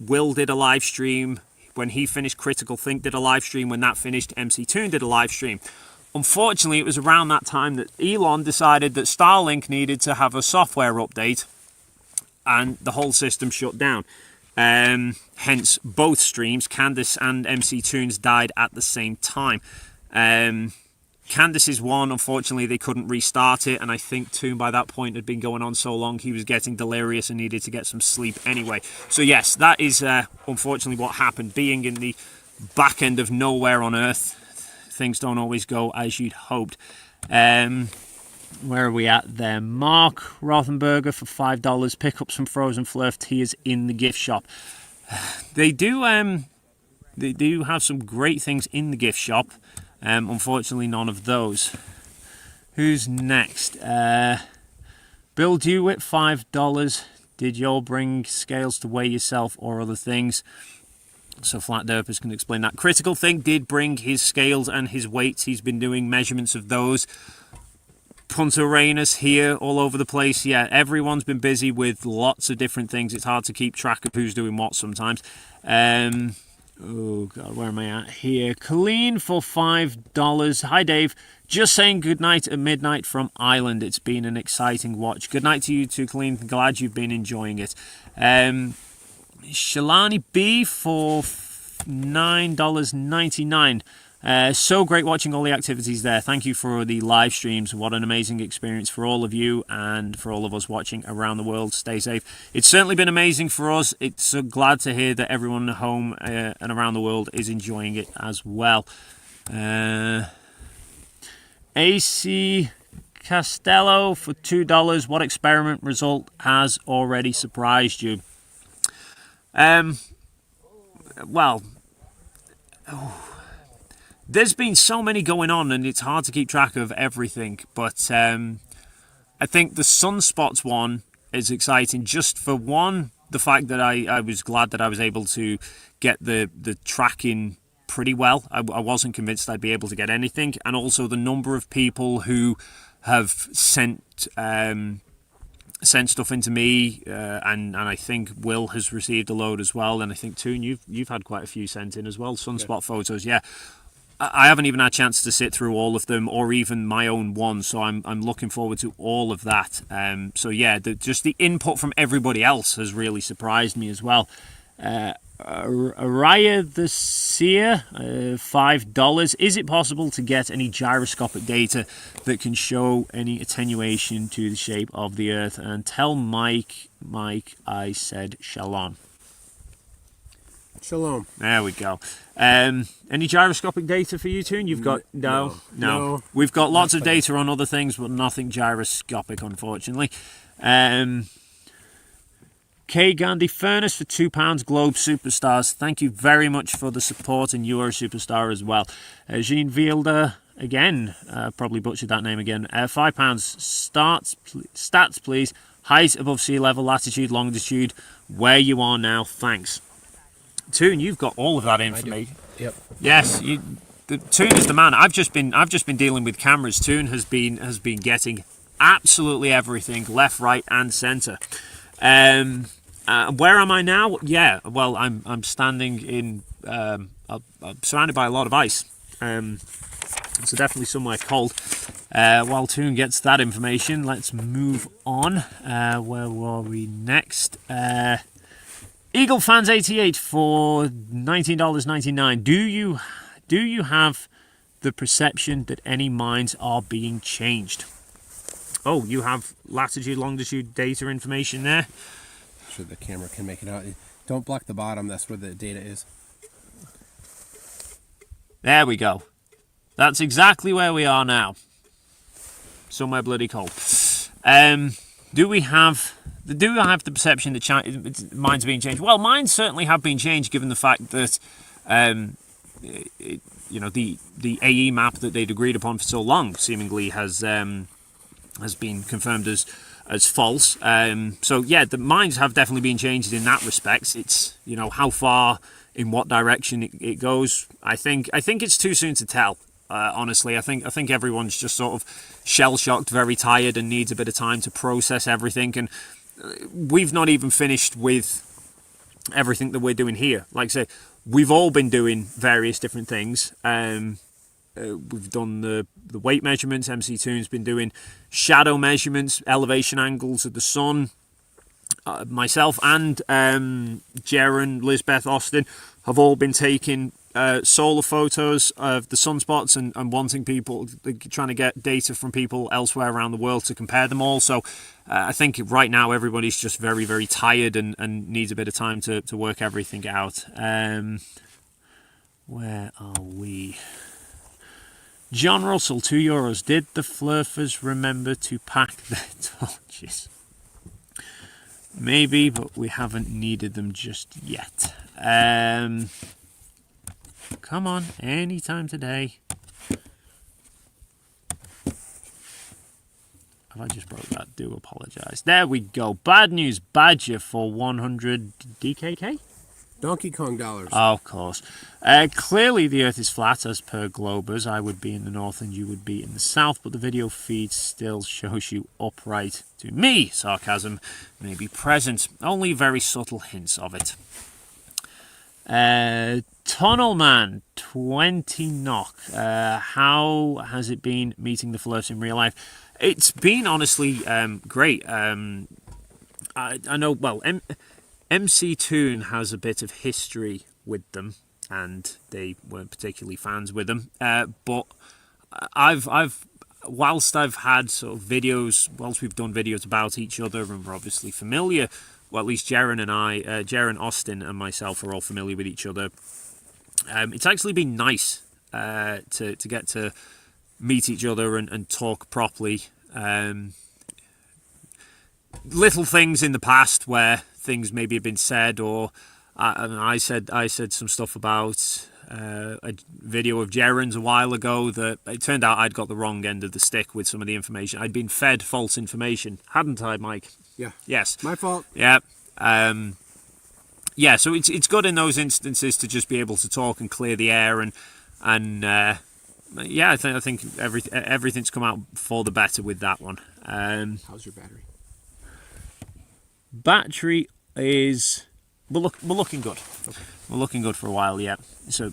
Will did a live stream. When he finished, Critical Think did a live stream. When that finished, MC Toon did a live stream. Unfortunately, it was around that time that Elon decided that Starlink needed to have a software update, and the whole system shut down. Hence, both streams, Candace and MC Toon's, died at the same time. Candace's one, unfortunately, they couldn't restart it, and I think Toon by that point had been going on so long he was getting delirious and needed to get some sleep anyway. So yes, that is unfortunately what happened. Being in the back end of nowhere on Earth, things don't always go as you'd hoped. Where are we at there? Mark Rothenberger for $5. Pick up some frozen fluff tears in the gift shop. They do have some great things in the gift shop. Unfortunately, none of those. Who's next? Bill Dewitt, $5. Did you all bring scales to weigh yourself or other things? So Flat Derpers can explain that. Critical Think did bring his scales and his weights. He's been doing measurements of those. Punta Arenas here all over the place. Yeah, everyone's been busy with lots of different things. It's hard to keep track of who's doing what sometimes. Oh God, where am I at here? Colleen for $5. Hi Dave, just saying good night at midnight from Ireland. It's been an exciting watch. Good night to you too, Colleen. Glad you've been enjoying it. Shalani B for $9.99. So great watching all the activities there. Thank you for the live streams. What an amazing experience for all of you and for all of us watching around the world. Stay safe. It's certainly been amazing for us. It's so glad to hear that everyone at home and around the world is enjoying it as well. AC Castello for $2. What experiment result has already surprised you? There's been so many going on and it's hard to keep track of everything, but I think the Sunspots one is exciting just for one, the fact that I was glad that I was able to get the tracking pretty well. I wasn't convinced I'd be able to get anything, and also the number of people who have sent stuff into me, and I think Will has received a load as well, and I think Toon, you've had quite a few sent in as well. Sunspot photos, yeah. I haven't even had a chance to sit through all of them, or even my own one, so I'm looking forward to all of that. So yeah, just the input from everybody else has really surprised me as well. Araya the Seer, $5. Is it possible to get any gyroscopic data that can show any attenuation to the shape of the Earth? And tell Mike I said shalom. Shalom. There we go. Any gyroscopic data for you, Toon? You've got no. We've got lots of data on other things, but nothing gyroscopic, unfortunately. K Gandhi Furnace for £2. Globe Superstars. Thank you very much for the support, and you are a superstar as well. Jean Vielder, again, probably butchered that name again. £5. Stats, please. Height above sea level, latitude, longitude, where you are now. Thanks. Toon, you've got all of that information. Yep. Yes, Toon is the man. I've just been dealing with cameras. Toon has been getting absolutely everything, left, right, and centre. Where am I now? Yeah, well, I'm standing in. I'm surrounded by a lot of ice. So definitely somewhere cold. While Toon gets that information, let's move on. Where were we next? Eagle Fans 88 for $19.99. Do you have the perception that any minds are being changed? Oh, you have latitude, longitude data information there. Sure, the camera can make it out. Don't block the bottom. That's where the data is. There we go. That's exactly where we are now. Somewhere bloody cold. Do I have the perception that minds are being changed? Well, mine certainly have been changed, given the fact that, the AE map that they'd agreed upon for so long seemingly has been confirmed as false. So yeah, the minds have definitely been changed in that respect. It's how far, in what direction it goes. I think it's too soon to tell. Honestly, I think everyone's just sort of shell-shocked, very tired, and needs a bit of time to process everything. And we've not even finished with everything that we're doing here. Like I say, we've all been doing various different things. We've done the weight measurements. MC2's been doing shadow measurements, elevation angles of the sun. Myself and Jaren, Lisbeth, Austin have all been taking solar photos of the sunspots and wanting people, trying to get data from people elsewhere around the world to compare them all. So I think right now everybody's just very, very tired and needs a bit of time to work everything out. Where are we? John Russell, €2. Did the Flurfers remember to pack their torches? Maybe, but we haven't needed them just yet. Come on, anytime today. Have I just broke that? Do apologise. There we go. Bad news, Badger for 100 DKK? Donkey Kong dollars. Oh, of course. Clearly the Earth is flat, as per Globers. I would be in the north and you would be in the south, but the video feed still shows you upright to me. Sarcasm may be present. Only very subtle hints of it. Tunnel Man, 20 knock. How has it been meeting the Flirts in real life? It's been honestly great. I know, well, MC Toon has a bit of history with them, and they weren't particularly fans with them. But whilst I've had sort of videos, whilst we've done videos about each other, and we're obviously familiar. Well, at least Jaren, Austin, and myself are all familiar with each other. It's actually been nice to get to meet each other and talk properly. Little things in the past where things maybe have been said, or I said some stuff about a video of Jaren's a while ago that it turned out I'd got the wrong end of the stick with some of the information. I'd been fed false information, hadn't I, Mike? Yeah. Yes. My fault. Yeah. Yeah. So it's good in those instances to just be able to talk and clear the air and yeah. I think everything's come out for the better with that one. How's your battery? Battery is we're looking good. Okay. We're looking good for a while, yeah. So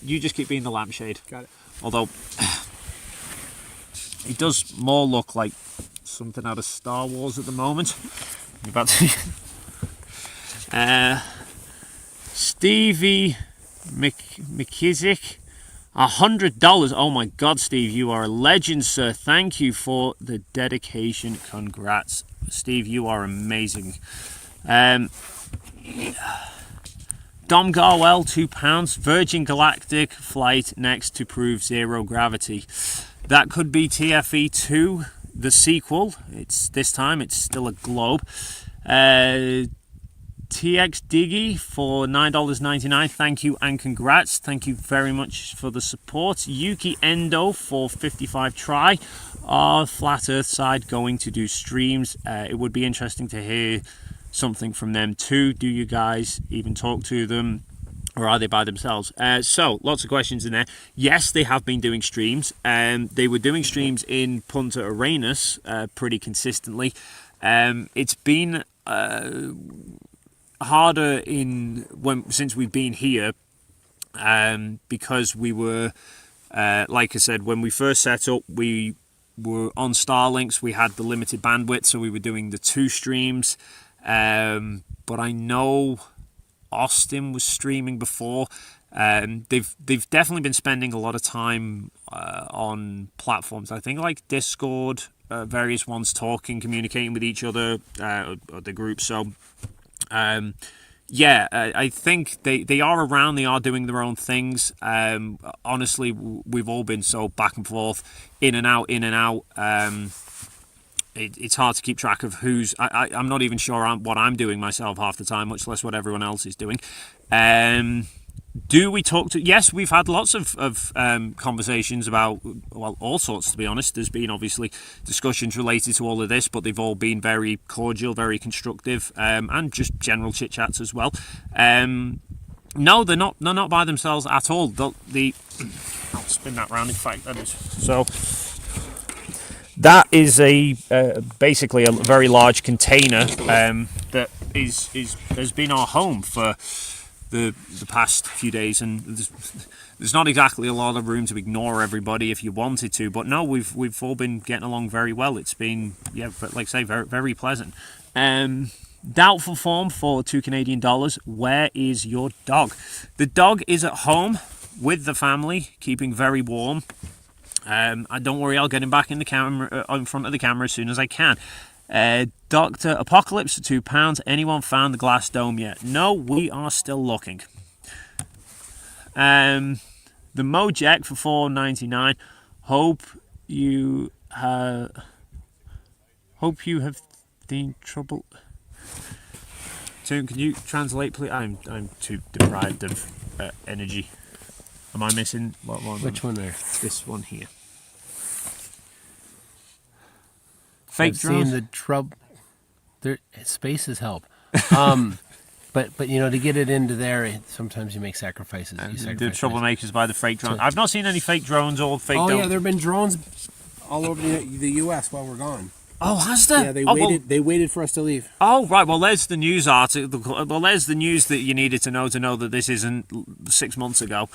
you just keep being the lampshade. Got it. Although it does more look like something out of Star Wars at the moment. I'm about to Stevie McKissick, $100. Oh my God, Steve, you are a legend, sir. Thank you for the dedication. Congrats, Steve. You are amazing. Dom Garwell, £2. Virgin Galactic flight next to prove zero gravity. That could be TFE 2, the sequel. This time it's still a globe. TX Diggy for $9.99. Thank you and congrats. Thank you very much for the support. Yuki Endo for 55 try. Are Flat Earth side going to do streams? It would be interesting to hear something from them too. Do you guys even talk to them, or are they by themselves? So lots of questions in there. Yes, they have been doing streams. They were doing streams in Punta Arenas pretty consistently. It's been harder since we've been here, because we were like I said, when we first set up, we were on Starlinks. We had the limited bandwidth, so we were doing the 2 streams. But I know Austin was streaming before. They've definitely been spending a lot of time on platforms, I think, like Discord, various ones, talking, communicating with each other, the group. So yeah, I think they are around. They are doing their own things. Honestly, we've all been so back and forth, in and out. it's hard to keep track of who's. I'm not even sure what I'm doing myself half the time, much less what everyone else is doing. Do we talk to? Yes, we've had lots of conversations about, well, all sorts, to be honest. There's been obviously discussions related to all of this, but they've all been very cordial, very constructive, and just general chit chats as well. No, they're not by themselves at all. I'll spin that round. In fact, that is so. That is basically a very large container that has been our home for the past few days, and there's not exactly a lot of room to ignore everybody if you wanted to, but no, we've all been getting along very well. It's been, like I say, very, very pleasant. Doubtful form for $2 Canadian. Where is your dog? The dog is at home with the family, keeping very warm. Don't worry, I'll get him back in the camera, in front of the camera as soon as I can. Dr. Apocalypse for £2. Anyone found the glass dome yet? No, we are still looking. The Mojek for $4.99. Hope you have seen trouble. Tim, can you translate, please? I'm too deprived of energy. Am I missing what one? Which one there? This one here. Fake I've drones. seen the trouble. There, spaces help. But to get it into there, sometimes you make sacrifices. The troublemakers by the fake drones. I've not seen any fake drones or fake. Oh yeah, there have been drones all over the U.S. while we're gone. Oh, has there? Yeah, they waited for us to leave. Oh, right. Well, there's the news article. Well, there's the news that you needed to know that this isn't 6 months ago.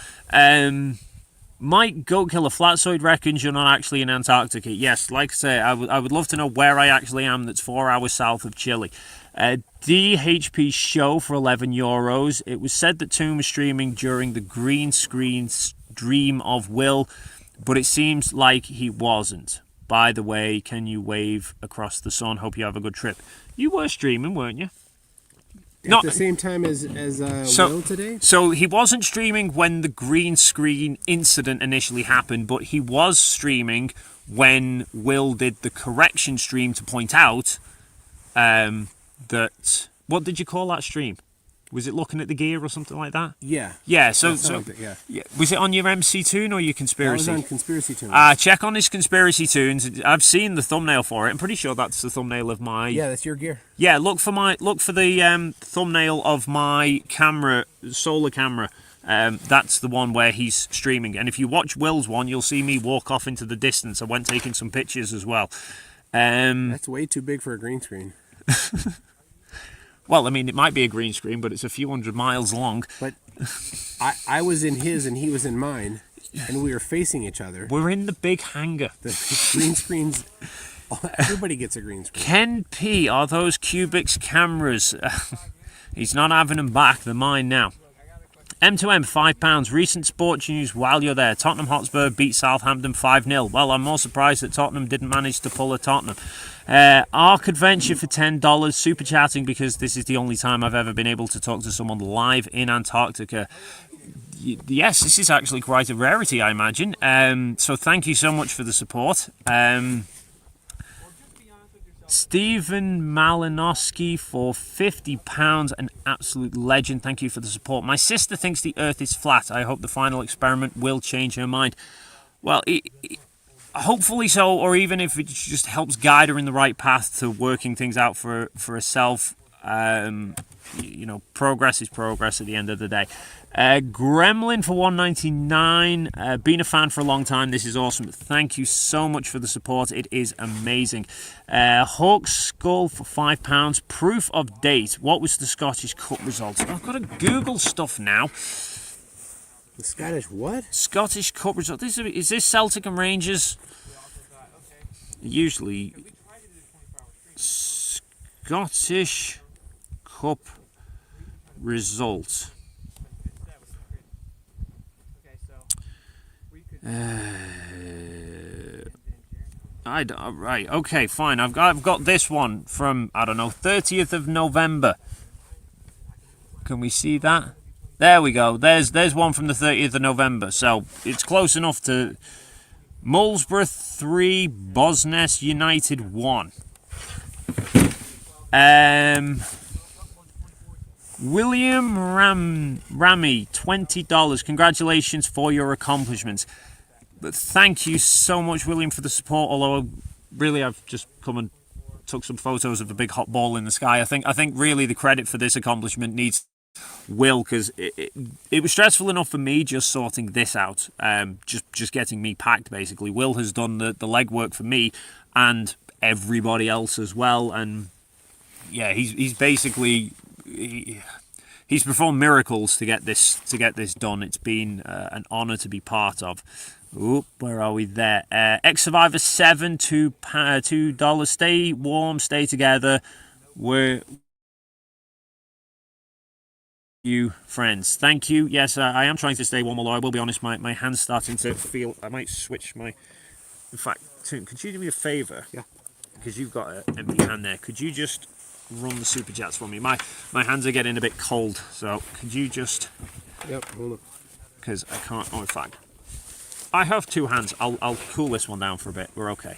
Mike Goatkiller Flatsoid reckons you're not actually in Antarctica. Yes, like I say, I would love to know where I actually am. That's 4 hours south of Chile. DHP show for €11. It was said that Toon was streaming during the green screen stream of Will, but it seems like he wasn't. By the way, can you wave across the sun? Hope you have a good trip. You were streaming, weren't you? At the same time as Will today? So he wasn't streaming when the green screen incident initially happened, but he was streaming when Will did the correction stream to point out that... What did you call that stream? Was it looking at the gear or something like that? Yeah. Yeah, yeah. Was it on your MC Toon or your Conspiracy? That was on Conspiracy Toon. Check on his Conspiracy Toons. I've seen the thumbnail for it. I'm pretty sure that's the thumbnail of my... Yeah, that's your gear. Yeah, look for the thumbnail of my camera, solar camera. That's the one where he's streaming. And if you watch Will's one, you'll see me walk off into the distance. I went taking some pictures as well. That's way too big for a green screen. Well, I mean, it might be a green screen, but it's a few hundred miles long. But I was in his and he was in mine, and we were facing each other. We're in the big hangar. The green screens, everybody gets a green screen. Ken P, are those Cubics cameras? He's not having them back, they're mine now. M2M, £5. Recent sports news while you're there. Tottenham Hotspur beat Southampton 5-0. Well, I'm more surprised that Tottenham didn't manage to pull a Tottenham. Arc Adventure for $10. Super chatting because this is the only time I've ever been able to talk to someone live in Antarctica. Yes, this is actually quite a rarity, I imagine. So thank you so much for the support. Stephen Malinowski for £50, an absolute legend. Thank you for the support. My sister thinks the Earth is flat. I hope the final experiment will change her mind. Well, hopefully so, or even if it just helps guide her in the right path to working things out for herself. Progress is progress at the end of the day. Gremlin for $1.99. Been a fan for a long time. This is awesome. Thank you so much for the support. It is amazing. Hawk Skull for £5. Proof of date. What was the Scottish Cup result? I've got to Google stuff now. The Scottish what? Scottish Cup result. Is this Celtic and Rangers? Usually Scottish Cup result. Right, okay, fine. I've got this one from, 30th of November. Can we see that? There we go. There's one from the 30th of November. So it's close enough to Middlesbrough 3, Bosness United 1. William Rami, $20. Congratulations for your accomplishments. But thank you so much, William, for the support. Although, really, I've just come and took some photos of a big hot ball in the sky. I think really the credit for this accomplishment needs Will, because it was stressful enough for me just sorting this out, just getting me packed, basically. Will has done the legwork for me and everybody else as well, and yeah, he's basically he's performed miracles to get this done. It's been an honor to be part of. Oop, where are we there? Ex-Survivor 7, $2. Stay warm, stay together. We're you friends. Thank you. Yes, I am trying to stay warm, although I will be honest, my hand's starting to feel. I might switch my. In fact, Toon, could you do me a favour? Yeah. Because you've got an empty hand there. Could you just run the super chats for me? My hands are getting a bit cold, so could you just? Yep. Hold on. Because I can't. Oh, in fact, I have two hands. I'll cool this one down for a bit. We're okay.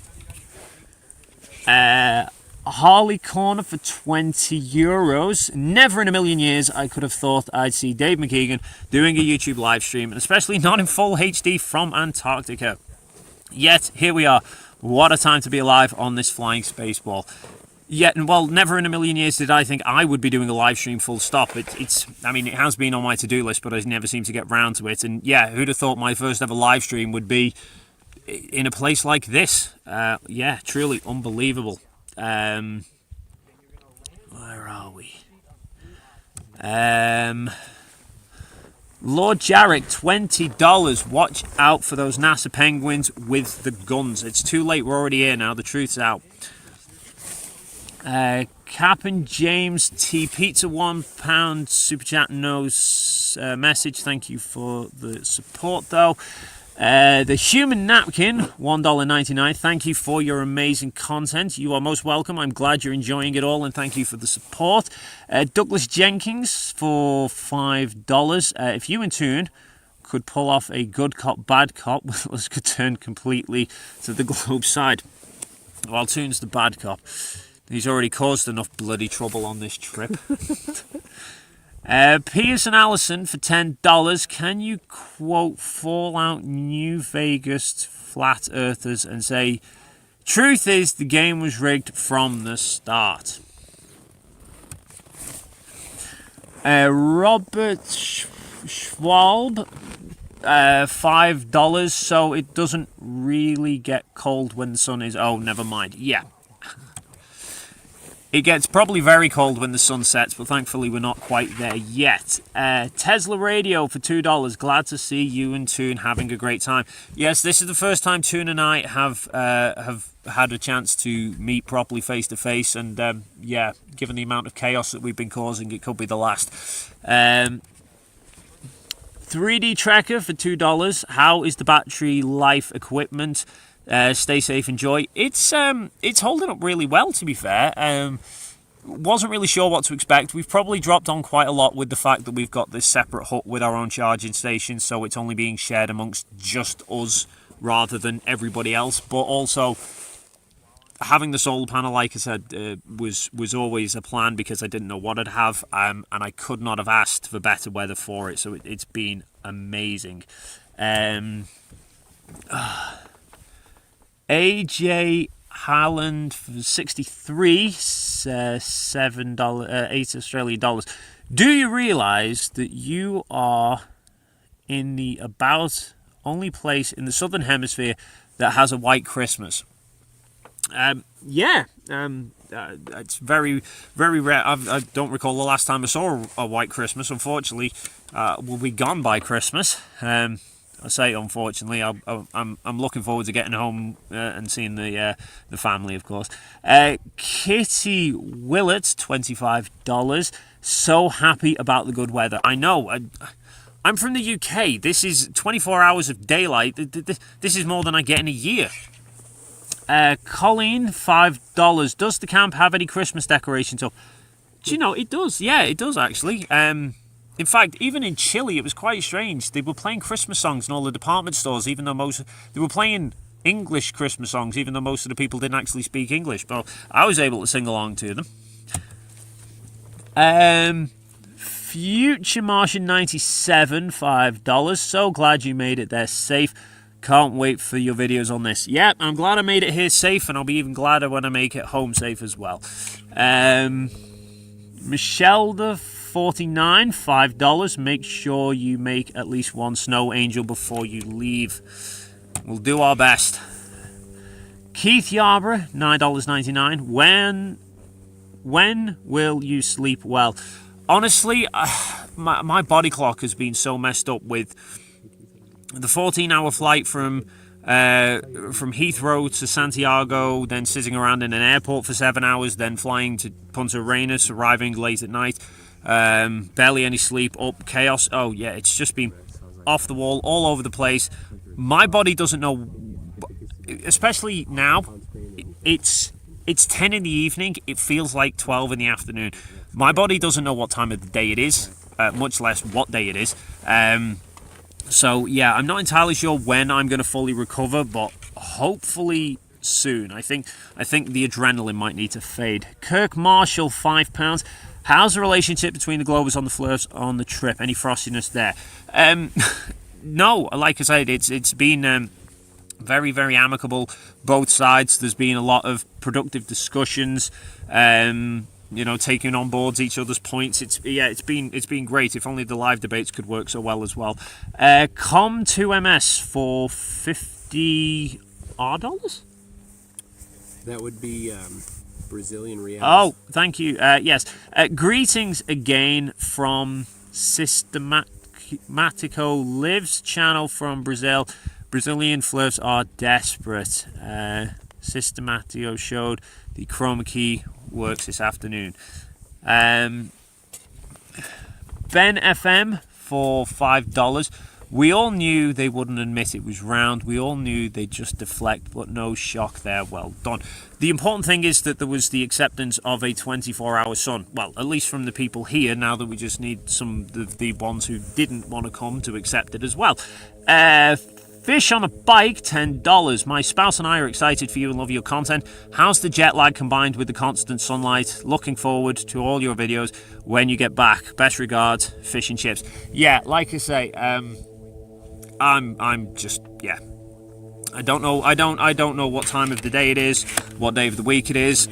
Harley Corner for €20. Never in a million years I could have thought I'd see Dave McKeegan doing a YouTube live stream, and especially not in full HD from Antarctica. Yet here we are. What a time to be alive on this flying space ball. Yet, well, never in a million years did I think I would be doing a live stream full stop. I mean, it has been on my to-do list, but I never seem to get round to it. And yeah, who'd have thought my first ever live stream would be in a place like this? Yeah, truly unbelievable. Where are we? Lord Jarek, $20. Watch out for those NASA penguins with the guns. It's too late. We're already here now. The truth's out. Captain James T. Pizza, £1 super chat, no message. Thank you for the support, though. The Human Napkin, $1.99. Thank you for your amazing content. You are most welcome. I'm glad you're enjoying it all, and thank you for the support. Douglas Jenkins for $5. If you and Toon could pull off a good cop, bad cop, let's could turn completely to the globe side. Well, Toon's the bad cop. He's already caused enough bloody trouble on this trip. Pearson Allison for $10. Can you quote Fallout New Vegas flat earthers and say, truth is the game was rigged from the start? Robert Schwalb, $5. So it doesn't really get cold when the sun is. Oh, never mind. Yeah. It gets probably very cold when the sun sets, but thankfully we're not quite there yet. Tesla Radio for $2. Glad to see you and Toon having a great time. Yes, this is the first time Toon and I have had a chance to meet properly face to face, and yeah, given the amount of chaos that we've been causing, it could be the last. 3D Trekker for $2. How is the battery life equipment? Stay safe, enjoy. It's holding up really well, to be fair. Wasn't really sure what to expect. We've probably dropped on quite a lot with the fact that we've got this separate hut with our own charging station, so it's only being shared amongst just us rather than everybody else. But also, having the solar panel, like I said, was always a plan because I didn't know what I'd have, and I could not have asked for better weather for it, so it's been amazing. AJ Harland for 63, $7, 8 Australian dollars. Do you realise that you are in the about only place in the southern hemisphere that has a white Christmas? Yeah, it's very, very rare. I don't recall the last time I saw a white Christmas. Unfortunately, we'll be gone by Christmas. I say unfortunately. I'm looking forward to getting home and seeing the family, of course. Kitty Willett, $25. So happy about the good weather. I know. I'm from the UK. This is 24 hours of daylight. This is more than I get in a year. Colleen, $5. Does the camp have any Christmas decorations up? Do you know, it does. Yeah, it does actually. In fact, even in Chile, it was quite strange. They were playing Christmas songs in all the department stores, even though they were playing English Christmas songs, even though most of the people didn't actually speak English. But I was able to sing along to them. Future Martian 97, $5. So glad you made it there safe. Can't wait for your videos on this. Yep, I'm glad I made it here safe, and I'll be even gladder when I make it home safe as well. Michelle the 49, $5. Make sure you make at least one snow angel before you leave. We'll do our best. Keith Yarborough, $9.99. When will you sleep well? Honestly, my body clock has been so messed up with the 14-hour flight from Heathrow to Santiago, then sitting around in an airport for 7 hours, then flying to Punta Arenas, arriving late at night, barely any sleep, up chaos. Oh yeah, it's just been off the wall, all over the place. My body doesn't know, especially now. It's 10 in the evening. It feels like 12 in the afternoon. My body doesn't know what time of the day it is, much less what day it is. So yeah, I'm not entirely sure when I'm going to fully recover, but hopefully soon. I think the adrenaline might need to fade. Kirk Marshall, £5. How's the relationship between the Globers on the Flirts on the trip? Any frostiness there? No, like I said, it's been very, very amicable, both sides. There's been a lot of productive discussions, taking on board each other's points. It's been great. If only the live debates could work so well as well. Com2MS for $50 dollars. That would be Brazilian reais. Oh, thank you. Yes. Greetings again from Systematico Lives channel from Brazil. Brazilian flirts are desperate. Systematio showed the chroma key works this afternoon. Ben FM for $5. We all knew they wouldn't admit it was round. We all knew they'd just deflect, but no shock there. Well done. The important thing is that there was the acceptance of a 24-hour sun. Well, at least from the people here, now that we just need some of the ones who didn't want to come to accept it as well. Fish on a Bike, $10. My spouse and I are excited for you and love your content. How's the jet lag combined with the constant sunlight? Looking forward to all your videos when you get back. Best regards, Fish and Chips. Yeah, like I say, I'm just, yeah. I don't know what time of the day it is, what day of the week it is.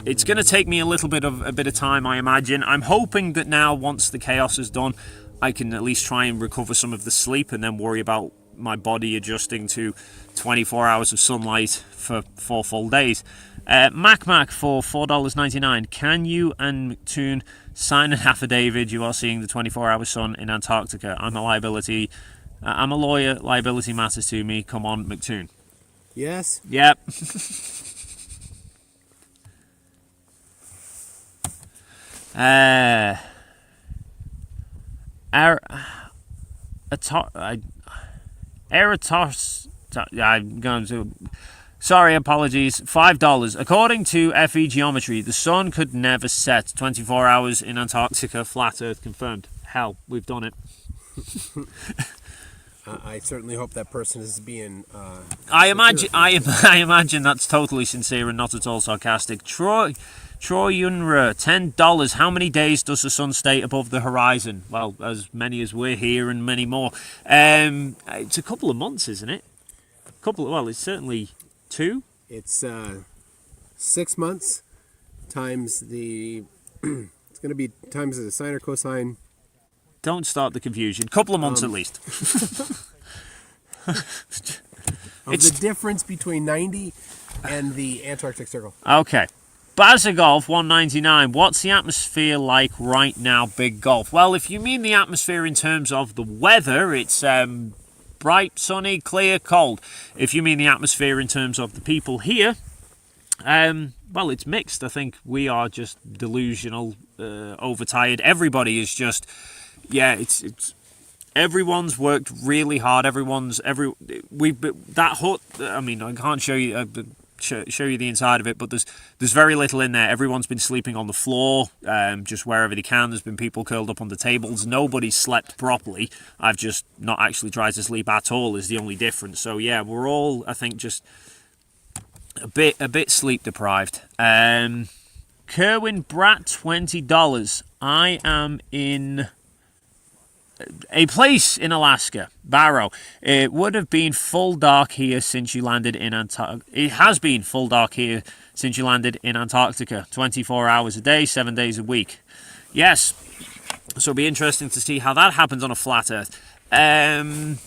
It's going to take me a bit of time, I imagine. I'm hoping that now, once the chaos is done, I can at least try and recover some of the sleep and then worry about my body adjusting to 24 hours of sunlight for 4 full days. Mac for $4.99. Can you and McToon sign an affidavit you are seeing the 24-hour sun in Antarctica? I'm a lawyer. Liability matters to me. Come on, McToon. Yes. Yep. I'm going to. Sorry, apologies. $5. According to FE Geometry, the sun could never set. 24 hours in Antarctica. Flat Earth confirmed. Hell, we've done it. I certainly hope that person is being. I imagine that's totally sincere and not at all sarcastic. Troy Yunra, $10. How many days does the sun stay above the horizon? Well, as many as we're here and many more. It's a couple of months, isn't it? Well, it's certainly 2. It's 6 months times the. It's going to be times the sine or cosine. Don't start the confusion. Couple of months at least. It's the difference between 90 and the Antarctic Circle. Okay. Bazagolf, $1.99. What's the atmosphere like right now, Big Golf? Well, if you mean the atmosphere in terms of the weather, it's bright, sunny, clear, cold. If you mean the atmosphere in terms of the people here, well, it's mixed. I think we are just delusional, overtired. Everybody is just, yeah, it's everyone's worked really hard. That hut, I mean, I can't show you. show you the inside of it, but there's very little in there. Everyone's been sleeping on the floor, just wherever they can. There's been people curled up on the tables. Nobody's slept properly. I've just not actually tried to sleep at all, is the only difference. So yeah, we're all, I think, just a bit sleep deprived. Kerwin Brat, $20. I am in a place in Alaska, Barrow. It would have been full dark here since you landed in Antarctica. It has been full dark here since you landed in Antarctica. 24 hours a day, 7 days a week. Yes. So it'll be interesting to see how that happens on a flat Earth. Caden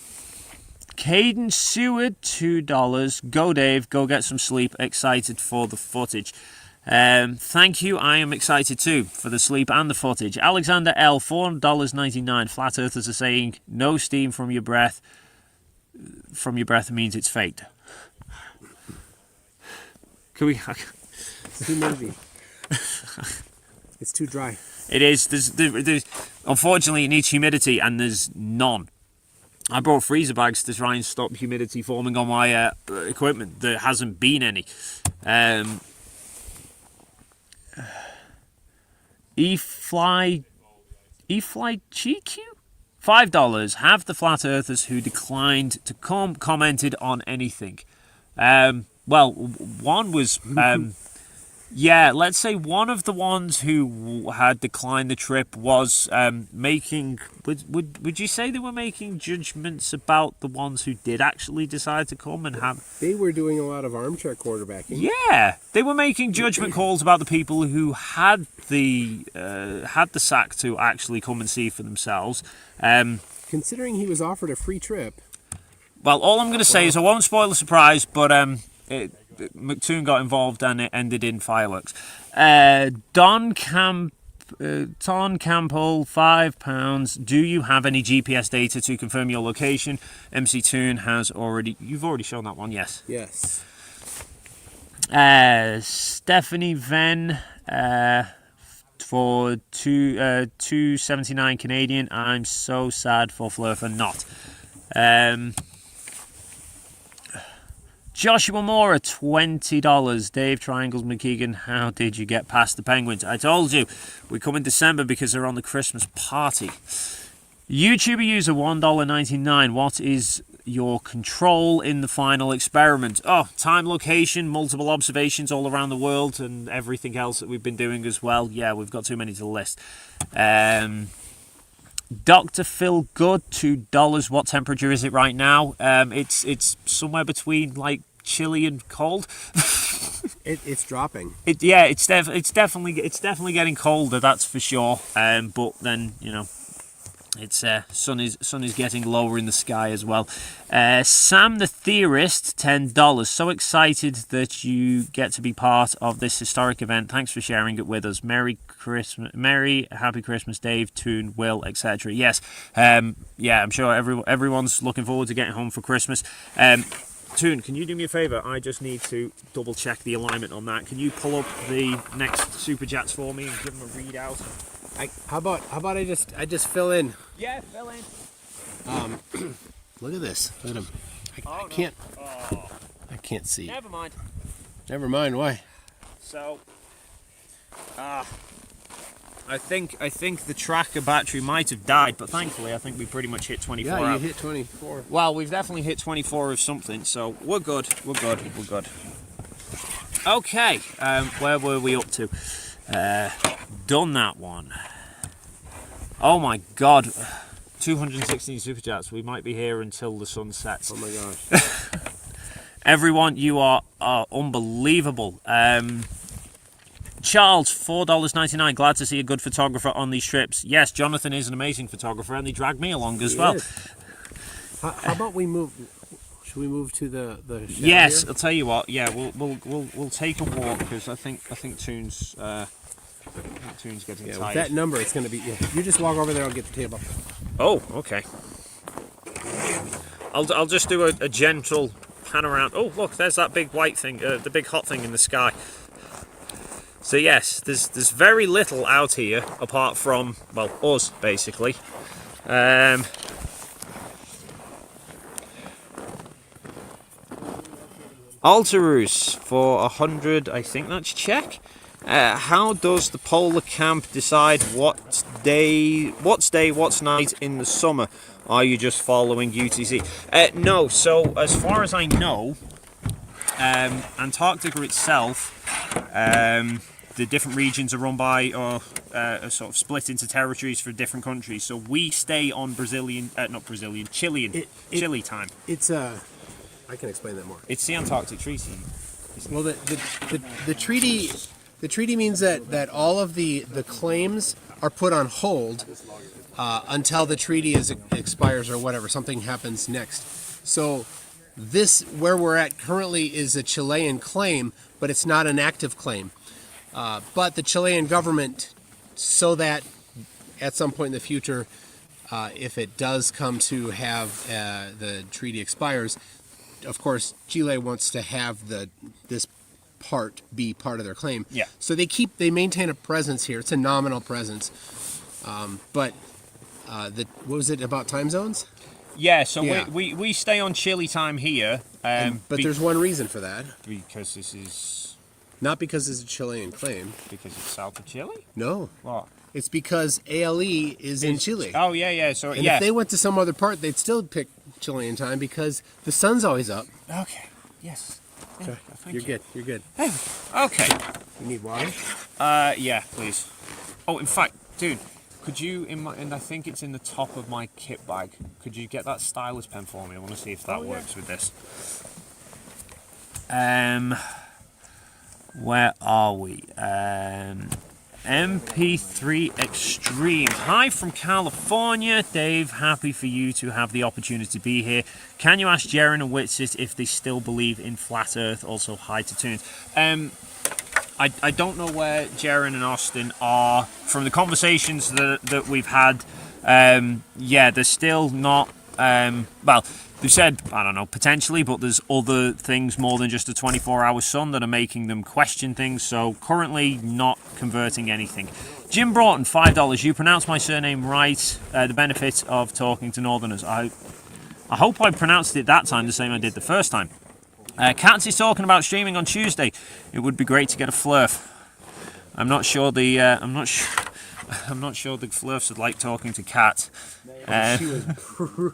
Seward, $2. Go Dave, go get some sleep. Excited for the footage. Thank you. I am excited too for the sleep and the footage. Alexander L, $4.99. Flat Earthers are saying no steam from your breath. From your breath means it's faked. Can we? It's too murky. It's too dry. It is. There's unfortunately, it needs humidity, and there's none. I brought freezer bags to try and stop humidity forming on my equipment. There hasn't been any. E-Fly GQ? $5. Have the flat earthers who declined to come commented on anything? Well, one was... yeah, let's say one of the ones who had declined the trip was making... Would you say they were making judgments about the ones who did actually decide to come and have... They were doing a lot of armchair quarterbacking. Yeah, they were making judgment calls about the people who had the sack to actually come and see for themselves. Considering he was offered a free trip. Well, all I'm going to say is I won't spoil the surprise, but McToon got involved and it ended in fireworks. Don Campbell, £5. Do you have any GPS data to confirm your location? MC Toon has already... You've already shown that one, yes. Yes. Stephanie Venn for $2.79 Canadian. I'm so sad for Fleur for not. Joshua Moore, $20. Dave Triangles McKeegan, how did you get past the Penguins? I told you, we come in December because they're on the Christmas party. YouTuber user, $1.99. What is your control in the final experiment? Oh, time, location, multiple observations all around the world, and everything else that we've been doing as well. Yeah, we've got too many to list. Dr. Phil Good, $2. What temperature is it right now? It's somewhere between like chilly and cold. It's dropping. It's definitely getting colder. That's for sure. But then it's sun is getting lower in the sky as well. Sam the Theorist, $10. So excited that you get to be part of this historic event. Thanks for sharing it with us. Merry Christmas, Happy Christmas, Dave, Toon, Will, etc. Yes, I'm sure everyone's looking forward to getting home for Christmas. Toon, can you do me a favour? I just need to double check the alignment on that. Can you pull up the next Super Chats for me and give them a readout? How about I just fill in? Yeah, fill in. Look at this. Look at him. I can't see. Never mind. Never mind. Why? So, I think the tracker battery might have died, but thankfully I think we pretty much hit 24 Yeah, you hours. hit 24. Well, we've definitely hit 24 of something, so we're good. Okay, where were we up to? Done that one. Oh my god, 216 super chats. We might be here until the sun sets. Oh my gosh. Everyone, you are unbelievable. Charles, $4.99. Glad to see a good photographer on these trips. Yes, Jonathan is an amazing photographer, and they dragged me along as well. How about we move? Should we move to the Yes, here? I'll tell you what. Yeah, we'll take a walk because I think Toon's getting With tired. that number, it's going to be. Yeah, you just walk over there. I'll get the table. Oh, okay. I'll just do a gentle pan around. Oh, look, there's that big white thing, the big hot thing in the sky. So yes, there's very little out here apart from, well, us basically. Alterus for 100, I think that's Czech. How does the polar camp decide what's day, what's night in the summer? Are you just following UTC? No, so as far as I know, Antarctica itself, the different regions are run by or are sort of split into territories for different countries. So we stay on Chilean time. It's I can explain that more. It's the Antarctic Treaty. Well, the treaty means that all of the claims are put on hold until the treaty expires or whatever, something happens next. So this, where we're at currently, is a Chilean claim, but it's not an active claim. But the Chilean government, so that at some point in the future, if it does come to have the treaty expires, of course, Chile wants to have this part be part of their claim. Yeah. So they maintain a presence here. It's a nominal presence. But what was it about time zones? Yeah, so Yeah. we stay on Chile time here. But there's one reason for that. Because this is Not because it's a Chilean claim. because it's south of Chile. No. What? It's because ALE is in Chile. Oh yeah. So And yeah. if they went to some other part, they'd still pick Chilean time because the sun's always up. Okay. Yes. Yeah, thank You're you. good. You're good. Okay. You need water? Yeah, please. Oh, in fact, dude, could you and I think it's in the top of my kit bag. Could you get that stylus pen for me? I want to see if that works with this. Where are we? MP3 Extreme. Hi from California. Dave, happy for you to have the opportunity to be here. Can you ask Jaren and Witsit if they still believe in flat earth? Also, hi to Toons. I don't know where Jaren and Austin are. From the conversations that we've had, yeah, they're still not... well, they've said, I don't know, potentially, but there's other things more than just a 24-hour sun that are making them question things, so currently not converting anything. Jim Broughton, $5. You pronounced my surname right. The benefit of talking to Northerners. I hope I pronounced it that time the same I did the first time. Katz is talking about streaming on Tuesday. It would be great to get a flurf. I'm not sure the flurfs would like talking to Kat. She was great.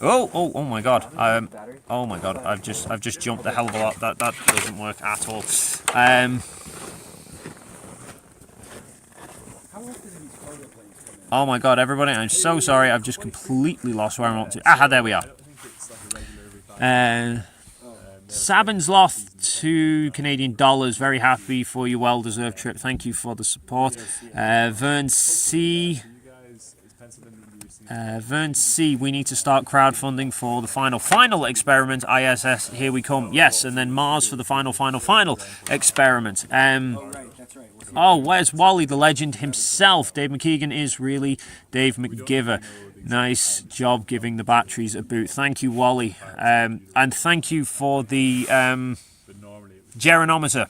Oh my god. Oh my god. I've just jumped a hell of a lot. That doesn't work at all. Oh my god, everybody, I'm so sorry. I've just completely lost where I'm up to. Aha, there we are. Sabin's lost $2 Canadian. Very happy for your well-deserved trip. Thank you for the support. Vern C, we need to start crowdfunding for the final experiment. ISS, here we come. Yes, and then Mars for the final experiment. Oh, where's Wally, the legend himself? Dave McKeegan is really Dave McGiver. Nice job giving the batteries a boot. Thank you, Wally. And thank you for the Geronometer.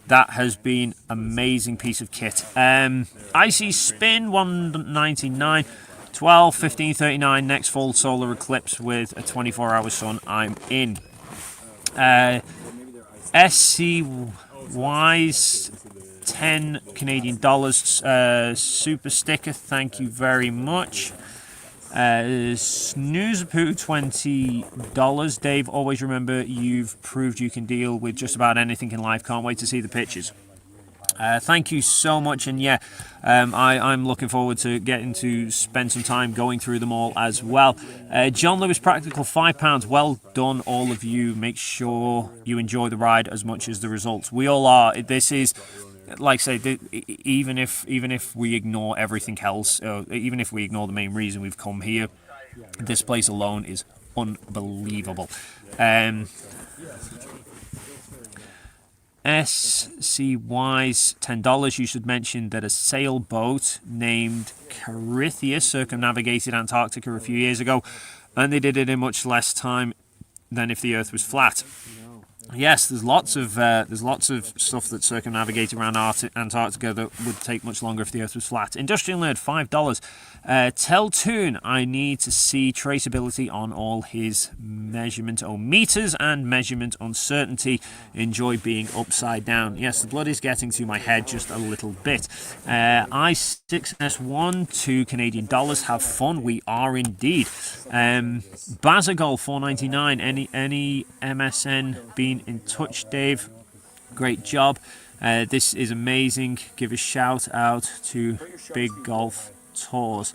That has been amazing piece of kit. Icy Spin, 199. 12, 1539, next full solar eclipse with a 24-hour sun. I'm in. SC Wise, $10 Canadian. Super sticker, thank you very much. Snoozapoo, $20. Dave, always remember you've proved you can deal with just about anything in life. Can't wait to see the pictures. Thank you so much, and yeah, I'm looking forward to getting to spend some time going through them all as well. John Lewis Practical, £5. Well done, all of you. Make sure you enjoy the ride as much as the results. We all are. This is, like I say, even if we ignore everything else, even if we ignore the main reason we've come here, this place alone is unbelievable. SC Wise, $10. You should mention that a sailboat named Carithia circumnavigated Antarctica a few years ago, and they did it in much less time than if the Earth was flat. Yes, there's lots of stuff that circumnavigated around Antarctica that would take much longer if the Earth was flat. Industrial Nerd, $5. Tell Toon I need to see traceability on all his measurement meters and measurement uncertainty. Enjoy being upside down. Yes, the blood is getting to my head just a little bit. I6S1, $2 Canadian. Have fun. We are indeed. Bazagol 499. Any MSN been in touch, Dave? Great job. This is amazing. Give a shout out to Big Golf Tours.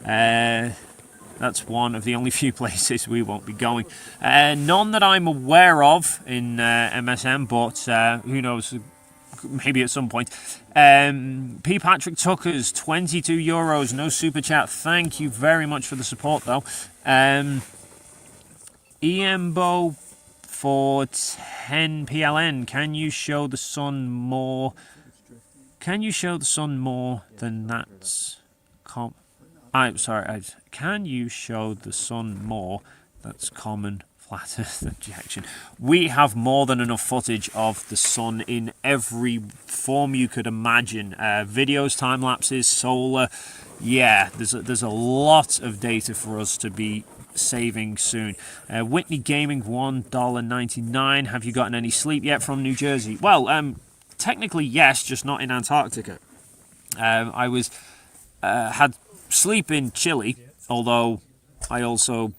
That's one of the only few places we won't be going. None that I'm aware of in MSM, but who knows, maybe at some point. P. Patrick Tuckers, €22, no super chat. Thank you very much for the support, though. Embo for 10 PLN. Can you show the sun more? Can you show the sun more than that's? I'm sorry. Can you show the sun more? That's common flat Earth objection. We have more than enough footage of the sun in every form you could imagine. Videos, time lapses, solar. Yeah, there's a lot of data for us to be saving soon. Whitney Gaming, $1.99. Have you gotten any sleep yet from New Jersey? Well, technically yes, just not in Antarctica. I had sleep in Chile, although I also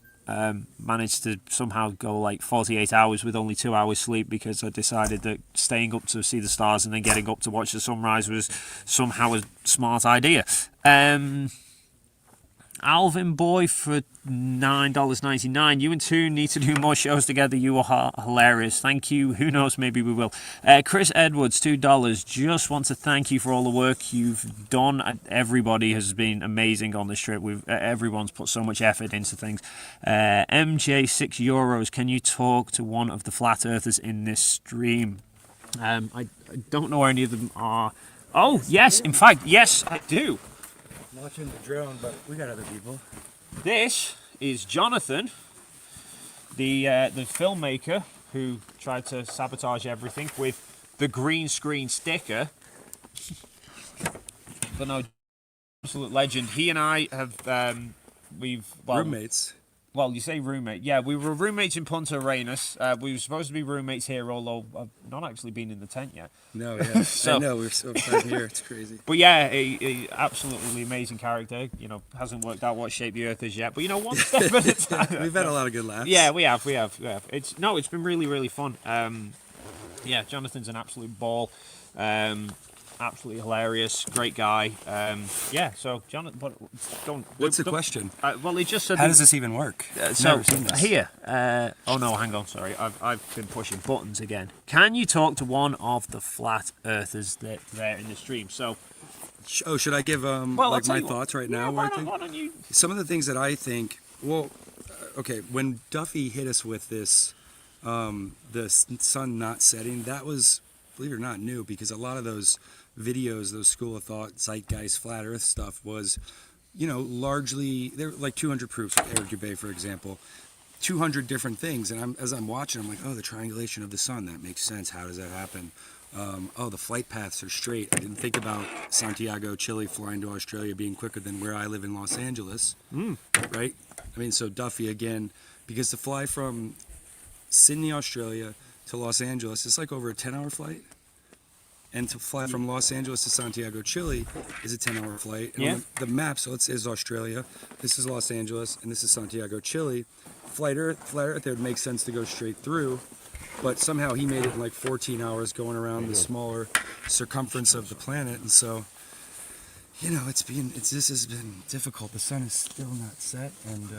managed to somehow go like 48 hours with only 2 hours sleep because I decided that staying up to see the stars and then getting up to watch the sunrise was somehow a smart idea. Alvin Boy for $9.99. You and Toon need to do more shows together. You are hilarious. Thank you. Who knows? Maybe we will. Chris Edwards, $2. Just want to thank you for all the work you've done. Everybody has been amazing on this trip. Everyone's put so much effort into things. MJ, €6. Can you talk to one of the flat earthers in this stream? I don't know where any of them are. Oh, yes. In fact, yes, I do. Watching the drone, but we got other people. This is Jonathan, the filmmaker who tried to sabotage everything with the green screen sticker. But no, absolute legend. He and I have Roommates. Well, you say roommate. Yeah, we were roommates in Punta Arenas. We were supposed to be roommates here, although I've not actually been in the tent yet. No, yeah. So, I know, we're so far here. It's crazy. But yeah, a absolutely amazing character. You know, hasn't worked out what shape the Earth is yet. But you know, one step at a time. We've had a lot of good laughs. Yeah, we have. It's been really, really fun. Yeah, Jonathan's an absolute ball. Absolutely hilarious, great guy. Yeah, so Jonathan, What's the question? Well, he just said. How does this even work? So Never seen this. here. Oh no, hang on. Sorry, I've been pushing buttons again. Can you talk to one of the flat earthers that there in the stream? So. Oh, should I give my thoughts right now? Why don't you? Some of the things that I think. Well, okay, when Duffy hit us with this, the sun not setting, that was, believe it or not, new, because a lot of those videos, those school of thought, zeitgeist, flat earth stuff was, largely, they're like 200 proofs, like Eric Dubay, for example, 200 different things. And as I'm watching, I'm like, oh, the triangulation of the sun, that makes sense. How does that happen? Oh, the flight paths are straight. I didn't think about Santiago, Chile, flying to Australia being quicker than where I live in Los Angeles, right? I mean, so Duffy, again, because to fly from Sydney, Australia to Los Angeles, it's like over a 10-hour flight. And to fly from Los Angeles to Santiago, Chile is a 10-hour flight. And on the map, so it says Australia, this is Los Angeles, and this is Santiago, Chile. Flat Earth, it would make sense to go straight through, but somehow he made it in like 14 hours going around the smaller circumference of the planet. And so, this has been difficult. The sun is still not set, and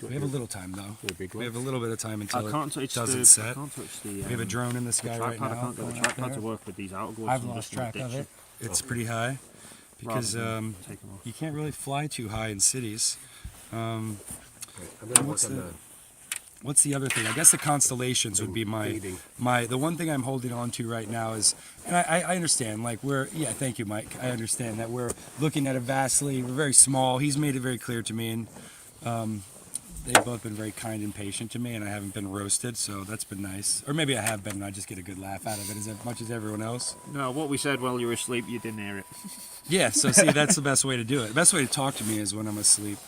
we have a little time though. We have a little bit of time until it doesn't set. I can't touch the. We have a drone in the sky right now. I can't get the trackpad to work with these outboards. I've lost track of it. It's pretty high because you can't really fly too high in cities. What's the other thing? I guess the constellations would be the one thing I'm holding on to right now is, and I understand, like thank you, Mike. I understand that we're looking at we're very small. He's made it very clear to me, and they've both been very kind and patient to me, and I haven't been roasted, so that's been nice. Or maybe I have been, and I just get a good laugh out of it as much as everyone else. No, what we said while you were asleep, you didn't hear it. Yeah, so see, that's the best way to do it. The best way to talk to me is when I'm asleep.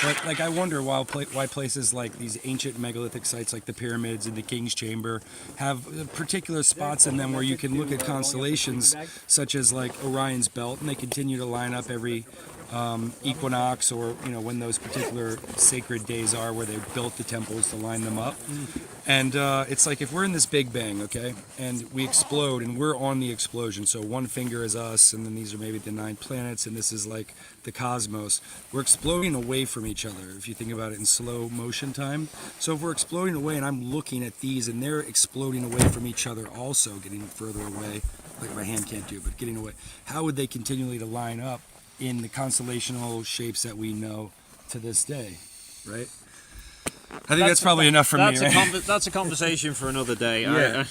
But like, I wonder why places like these ancient megalithic sites, like the pyramids and the King's Chamber, have particular spots in them where you can look at constellations, such as like Orion's Belt, and they continue to line up every equinox, or when those particular sacred days are, where they built the temples to line them up. And it's like, if we're in this Big Bang, okay, and we explode, and we're on the explosion, so one finger is us, and then these are maybe the 9 planets, and this is like the cosmos. We're exploding away from each other, if you think about it in slow motion time. So if we're exploding away, and I'm looking at these, and they're exploding away from each other also, getting further away, like my hand can't do, but getting away, how would they continually to line up in the constellational shapes that we know to this day, right? I think that's probably enough for me, right? That's a conversation for another day. Yeah.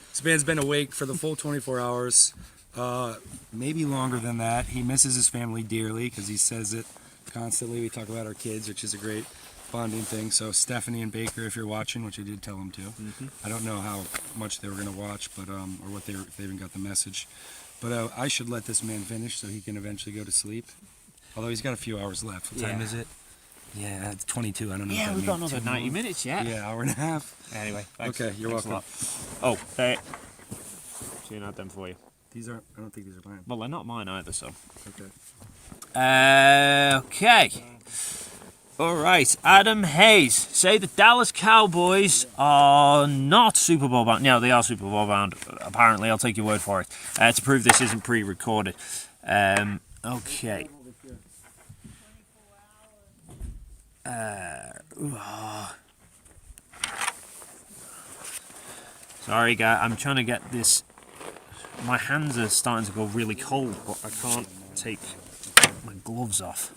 This man's been awake for the full 24 hours, maybe longer than that. He misses his family dearly because he says it constantly. We talk about our kids, which is a great bonding thing. So Stephanie and Baker, if you're watching, which I did tell them to. I don't know how much they were going to watch, but or what if they even got the message. But I should let this man finish so he can eventually go to sleep. Although he's got a few hours left. What time is it? Yeah, it's 22. I don't know. Yeah, what that we've got means. another 90 minutes yet. Yeah, hour and a half. Anyway, thanks. Okay, you're Thanks a welcome. lot. Oh, there. Seeing out them for you. These aren't. I don't think these are mine. Well, they're not mine either, so. Okay. Okay. All right. Adam Hayes. Say the Dallas Cowboys are not Super Bowl bound. No, they are Super Bowl bound. Apparently, I'll take your word for it. To prove this isn't pre-recorded. Okay. Sorry, guy. I'm trying to get this. My hands are starting to go really cold, but I can't take my gloves off.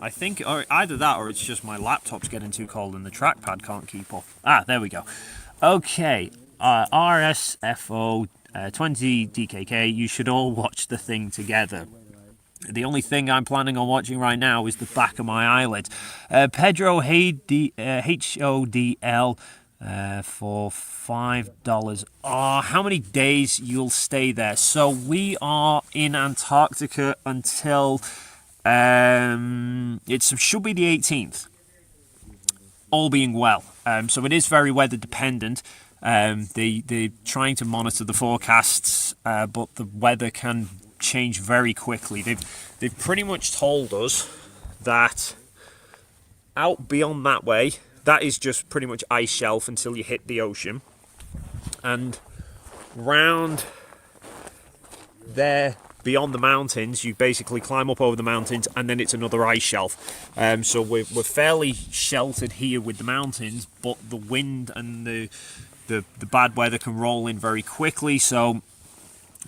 I think either that or it's just my laptop's getting too cold and the trackpad can't keep up. Ah, there we go. Okay, RSFO 20 DKK, you should all watch the thing together. The only thing I'm planning on watching right now is the back of my eyelid. Pedro HODL for $5. How many days you'll stay there? So we are in Antarctica until it should be the 18th, all being well. So it is very weather dependent. They're trying to monitor the forecasts, but the weather can change very quickly. They've pretty much told us that out beyond that way, that is just pretty much ice shelf until you hit the ocean, and round there beyond the mountains, you basically climb up over the mountains, and then it's another ice shelf. So we're fairly sheltered here with the mountains, but the wind and the bad weather can roll in very quickly. So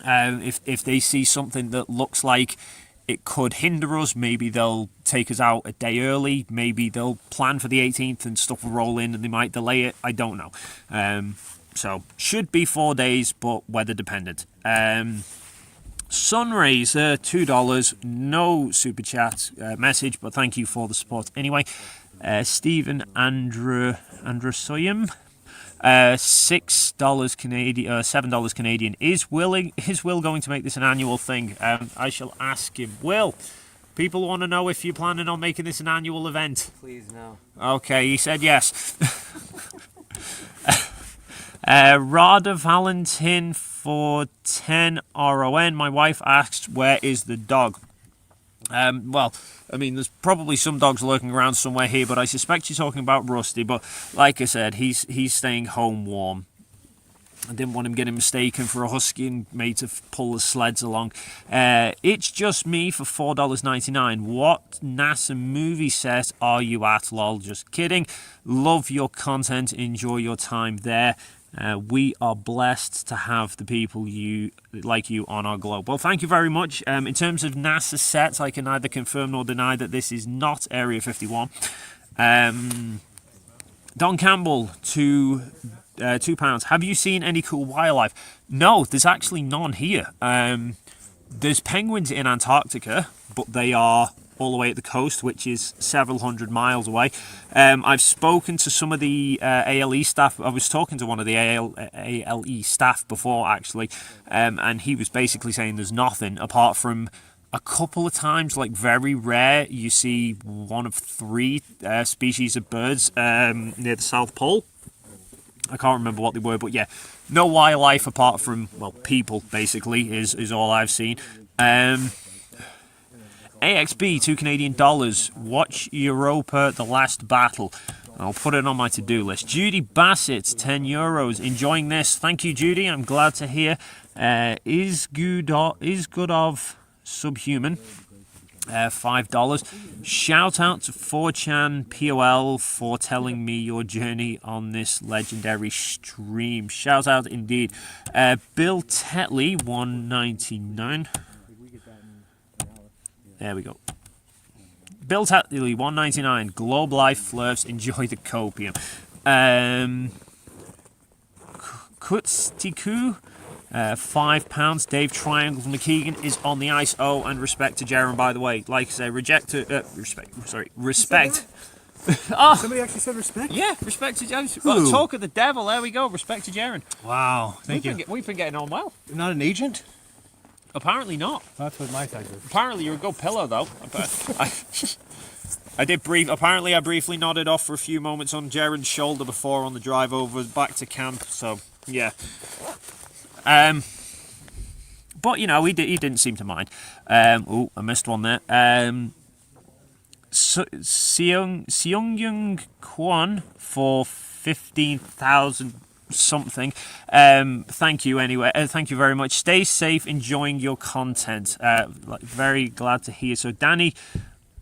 if they see something that looks like it could hinder us, maybe they'll take us out a day early, maybe they'll plan for the 18th and stuff will roll in and they might delay it, I don't know. So should be 4 days, but weather dependent. Sunraiser, $2, no super chat message, but thank you for the support anyway. Stephen Androsoyum, $6 Canadian, $7 Canadian. Is Will going to make this an annual thing? I shall ask him. Will, people want to know if you're planning on making this an annual event. Please, no. Okay, he said yes. Rada Valentin for 10 RON. My wife asked, where is the dog? Well, I mean, there's probably some dogs lurking around somewhere here, but I suspect you're talking about Rusty. But like I said, he's staying home warm. I didn't want him getting mistaken for a husky and made to pull the sleds along. It's just me for $4.99. What NASA movie set are you at? Lol, just kidding. Love your content. Enjoy your time there. We are blessed to have the people like you on our globe. Well, thank you very much. In terms of NASA sets, I can neither confirm nor deny that this is not Area 51. Don Campbell, £2. Have you seen any cool wildlife? No, there's actually none here. There's penguins in Antarctica, but they are all the way at the coast, which is several hundred miles away. I've spoken to some of the ALE staff. I was talking to one of the ALE staff before, actually, and he was basically saying there's nothing apart from a couple of times, like very rare, you see one of 3 species of birds near the South Pole. I can't remember what they were, but yeah, no wildlife apart from, well, people, basically, is all I've seen. AXB, $2 Canadian. Watch Europa, The Last Battle. I'll put it on my to-do list. Judy Bassett, €10. Enjoying this. Thank you, Judy. I'm glad to hear. Is good of Subhuman. $5. Shout out to 4chan POL for telling me your journey on this legendary stream. Shout out indeed. Bill Tetley, $1.99. There we go. Bill Tetley, $1.99. Globe Life Flirts. Enjoy the copium. Kutstiku, £5. Dave Triangle from McKeegan is on the ice. Oh, and respect to Jaron, by the way. Like I say, respect. Oh, Somebody actually said respect? yeah, respect to Jaron. Well, talk of the devil. There we go. Respect to Jaron. Wow, thank you. We've been getting on well. You're not an agent? Apparently not. That's what my side is. Apparently you're a good pillow, though. I briefly nodded off for a few moments on Jaron's shoulder before on the drive over back to camp. So yeah. But you know, he didn't seem to mind. Oh, I missed one there. Seung Kwon for 15,000 something. Thank you anyway. Thank you very much. Stay safe, enjoying your content. Very glad to hear. So Danny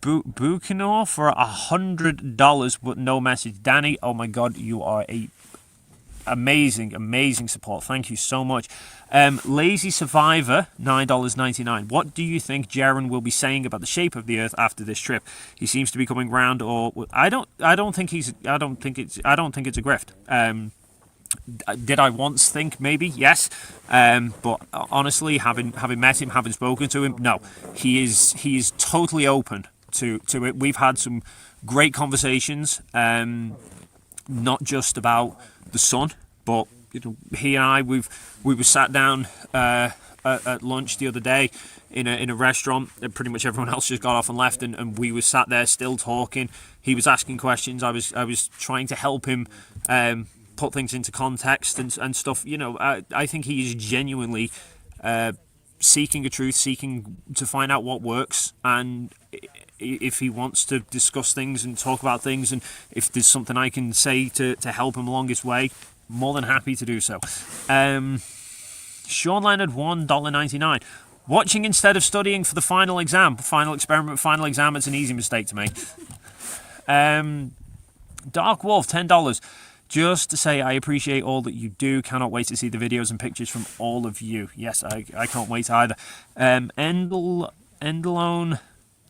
Buchanor for $100, but no message. Danny, oh my God, you are a amazing support. Thank you so much. Lazy Survivor, $9.99. What do you think Jaron will be saying about the shape of the Earth after this trip? He seems to be coming round, or I don't think it's a grift. Did I once think maybe? Yes. But honestly, having met him, having spoken to him, no. He is totally open to it. We've had some great conversations, not just about the sun, but you know, he and I we were sat down at lunch the other day in a restaurant, and pretty much everyone else just got off and left, and we were sat there still talking. He was asking questions. I was trying to help him put things into context and stuff. You know, I think he is genuinely seeking a truth, seeking to find out what works, and if he wants to discuss things and talk about things, and if there's something I can say to help him along his way, more than happy to do so. Sean Leonard, $1.99. Watching instead of studying for the final exam, final experiment, final exam, it's an easy mistake to make. Dark Wolf, $10. Just to say I appreciate all that you do. Cannot wait to see the videos and pictures from all of you. Yes, I can't wait either. Endelone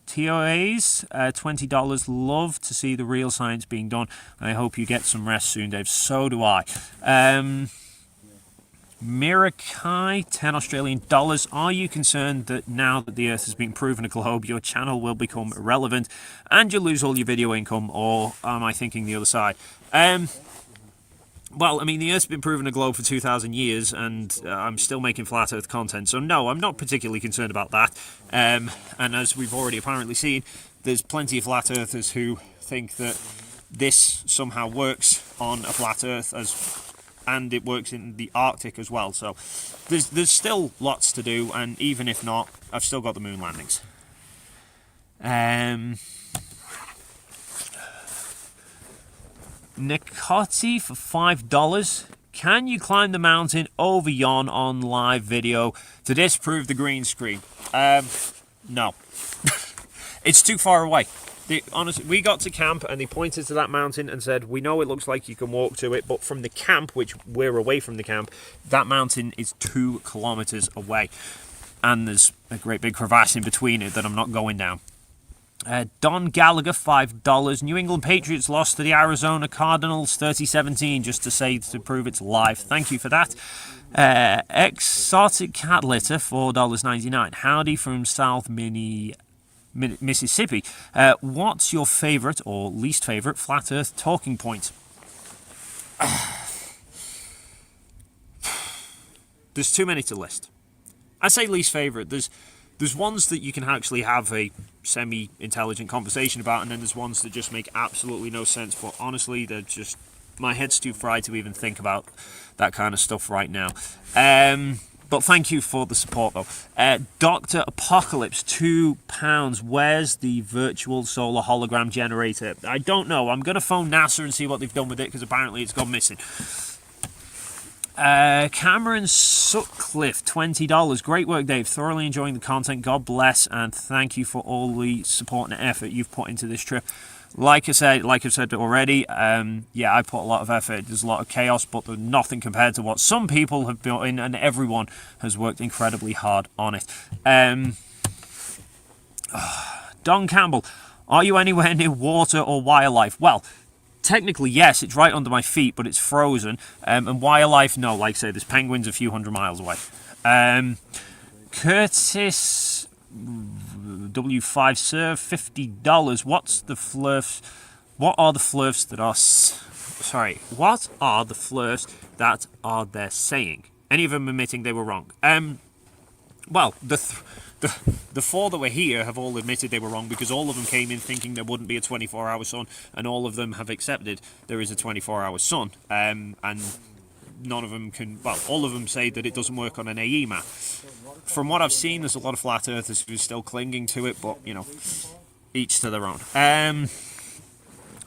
TOAs, $20. Love to see the real science being done. I hope you get some rest soon, Dave. So do I. Mirakai, $10 Are you concerned that now that the Earth has been proven a globe, your channel will become irrelevant and you'll lose all your video income, or am I thinking the other side? Well, I mean, the Earth's been proven a globe for 2,000 years, and I'm still making flat Earth content, so no, I'm not particularly concerned about that. And as we've already apparently seen, there's plenty of flat Earthers who think that this somehow works on a flat Earth, and it works in the Arctic as well. So there's still lots to do, and even if not, I've still got the moon landings. Nikoti for $5. Can you climb the mountain over yon on live video to disprove the green screen? No. It's too far away. Honestly, we got to camp and they pointed to that mountain and said, we know it looks like you can walk to it, but from the camp, which we're away from the camp, that mountain is 2 kilometers away. And there's a great big crevasse in between it that I'm not going down. Don Gallagher, $5. New England Patriots lost to the Arizona Cardinals 30-17, just to prove it's live. Thank you for that. Exotic Cat Litter, $4.99. Howdy from South Mississippi. What's your favorite or least favorite flat Earth talking point? There's too many to list. I say least favorite. There's ones that you can actually have a semi-intelligent conversation about, and then there's ones that just make absolutely no sense. But honestly, they're just, my head's too fried to even think about that kind of stuff right now. But thank you for the support, though. Dr. Apocalypse, £2. Where's the virtual solar hologram generator? I don't know. I'm going to phone NASA and see what they've done with it, because apparently it's gone missing. Cameron Sutcliffe, $20. Great work, Dave. Thoroughly enjoying the content. God bless, and thank you for all the support and effort you've put into this trip. Like I've said already, yeah, I put a lot of effort. There's a lot of chaos, but there's nothing compared to what some people have built in, and everyone has worked incredibly hard on it. Don Campbell, are you anywhere near water or wildlife? Well, technically, yes, it's right under my feet, but it's frozen. And wildlife, no. Like I say, there's penguins a few hundred miles away. Curtis W5 serve, $50. What's the flurfs? What are the flurfs that are? Sorry, what are the flurfs that are they saying? Any of them admitting they were wrong? Well, the four that were here have all admitted they were wrong, because all of them came in thinking there wouldn't be a 24-hour sun, and all of them have accepted there is a 24-hour sun. And none of them can, well, all of them say that it doesn't work on an AE map. From what I've seen, there's a lot of flat earthers who are still clinging to it, but, you know, each to their own.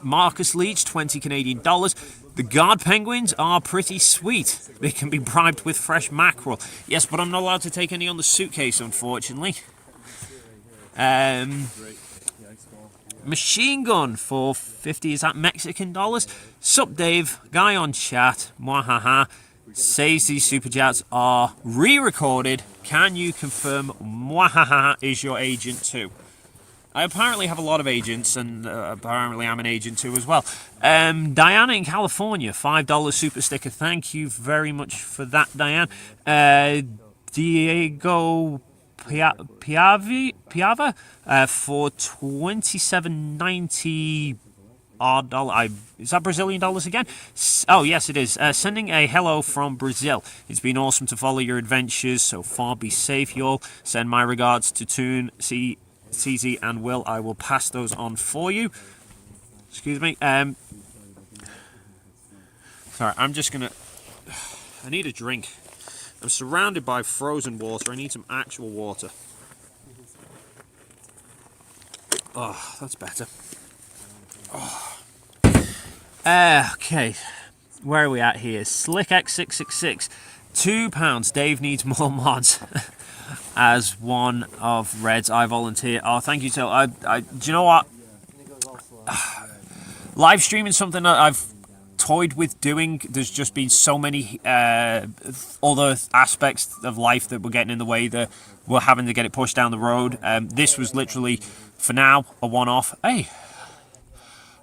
Marcus Leach, $20 Canadian. The guard penguins are pretty sweet. They can be bribed with fresh mackerel. Yes, but I'm not allowed to take any on the suitcase, unfortunately. Machine gun for 50. Is that Mexican dollars? Sup, Dave? Guy on chat. Mwahaha. Says these super chats are re-recorded. Can you confirm Mwahaha is your agent too? I apparently have a lot of agents, and apparently I'm an agent too as well. Diana in California, $5 super sticker. Thank you very much for that, Diane. Diego Piava for $27.90 dollar. Is that Brazilian dollars again? Oh, yes, it is. Sending a hello from Brazil. It's been awesome to follow your adventures so far. Be safe, y'all. Send my regards to Toon, CZ, and Will. I will pass those on for you. Excuse me. Sorry, I'm just gonna. I need a drink. I'm surrounded by frozen water. I need some actual water. Oh, that's better. Oh. Okay, where are we at here? Slick X666, £2. Dave needs more mods. As one of Reds, I volunteer. Oh, thank you. So, do you know what? Live streaming is something that I've toyed with doing. There's just been so many other aspects of life that were getting in the way that we're having to get it pushed down the road. This was literally, for now, a one-off. Hey,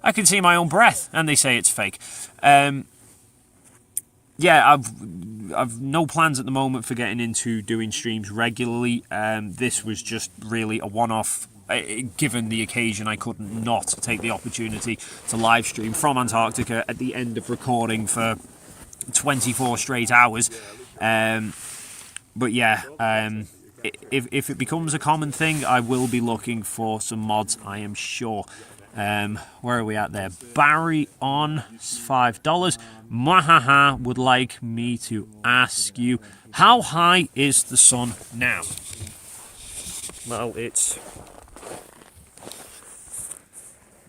I can see my own breath, and they say it's fake. Yeah, I've no plans at the moment for getting into doing streams regularly. This was just really a one-off. Given the occasion, I couldn't not take the opportunity to live stream from Antarctica at the end of recording for 24 straight hours. But yeah, if it becomes a common thing, I will be looking for some mods, I am sure. Where are we at there? Barry on $5. Mahaha would like me to ask you, how high is the sun now? Well, it's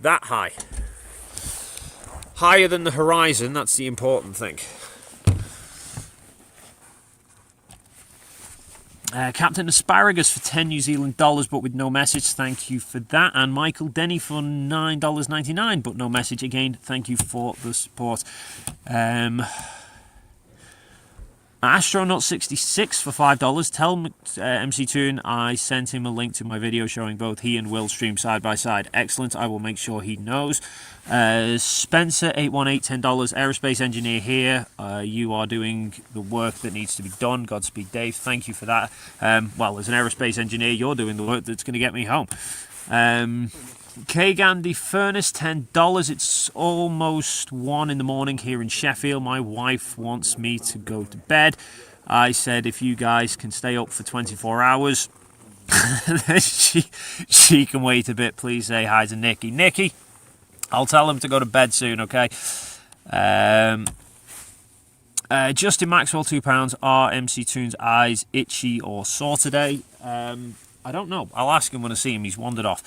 that high. Higher than the horizon, that's the important thing. Captain Asparagus for $10 New Zealand dollars, but with no message. Thank you for that. And Michael Denny for $9.99, but no message again. Thank you for the support. Astronaut66 for $5. Tell MC Toon I sent him a link to my video showing both he and Will stream side by side. Excellent. I will make sure he knows. Spencer818, $10. Aerospace engineer here. You are doing the work that needs to be done. Godspeed, Dave. Thank you for that. Well, as an aerospace engineer, you're doing the work that's going to get me home. K Gandhi Furnace, $10. It's almost 1 in the morning here in Sheffield. My wife wants me to go to bed. I said if you guys can stay up for 24 hours, she can wait a bit. Please say hi to Nikki. Nikki, I'll tell him to go to bed soon, okay? Justin Maxwell, £2. Are MC Toon's eyes itchy or sore today? I don't know. I'll ask him when I see him. He's wandered off.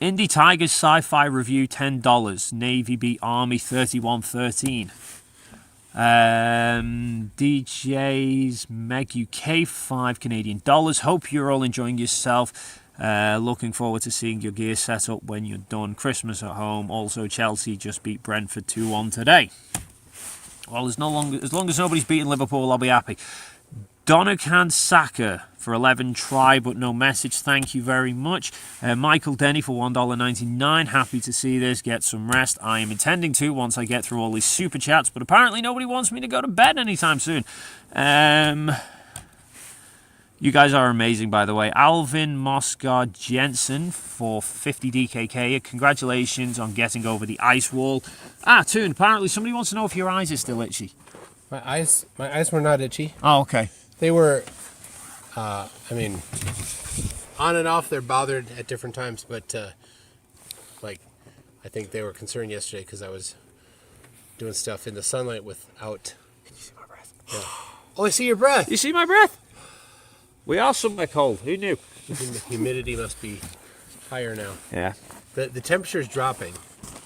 Indie Tigers Sci-Fi Review, $10. Navy beat Army 31-13. DJ's Meg UK, $5 Canadian. Hope you're all enjoying yourself. Looking forward to seeing your gear set up when you're done. Christmas at home. Also, Chelsea just beat Brentford 2-1 today. Well, as long as nobody's beating Liverpool, I'll be happy. Donokan Saka for 11, try but no message. Thank you very much. Michael Denny for $1.99. Happy to see this. Get some rest. I am intending to once I get through all these super chats, but apparently nobody wants me to go to bed anytime soon. You guys are amazing, by the way. Alvin Moscar Jensen for 50 DKK. Congratulations on getting over the ice wall. Toon, apparently somebody wants to know if your eyes are still itchy. My eyes were not itchy. Oh, okay. They were, on and off. They're bothered at different times, but I think they were concerned yesterday because I was doing stuff in the sunlight without. Can you see my breath? Yeah. Oh, I see your breath. You see my breath? We are somewhere cold. Who knew? The humidity must be higher now. Yeah. The temperature's dropping.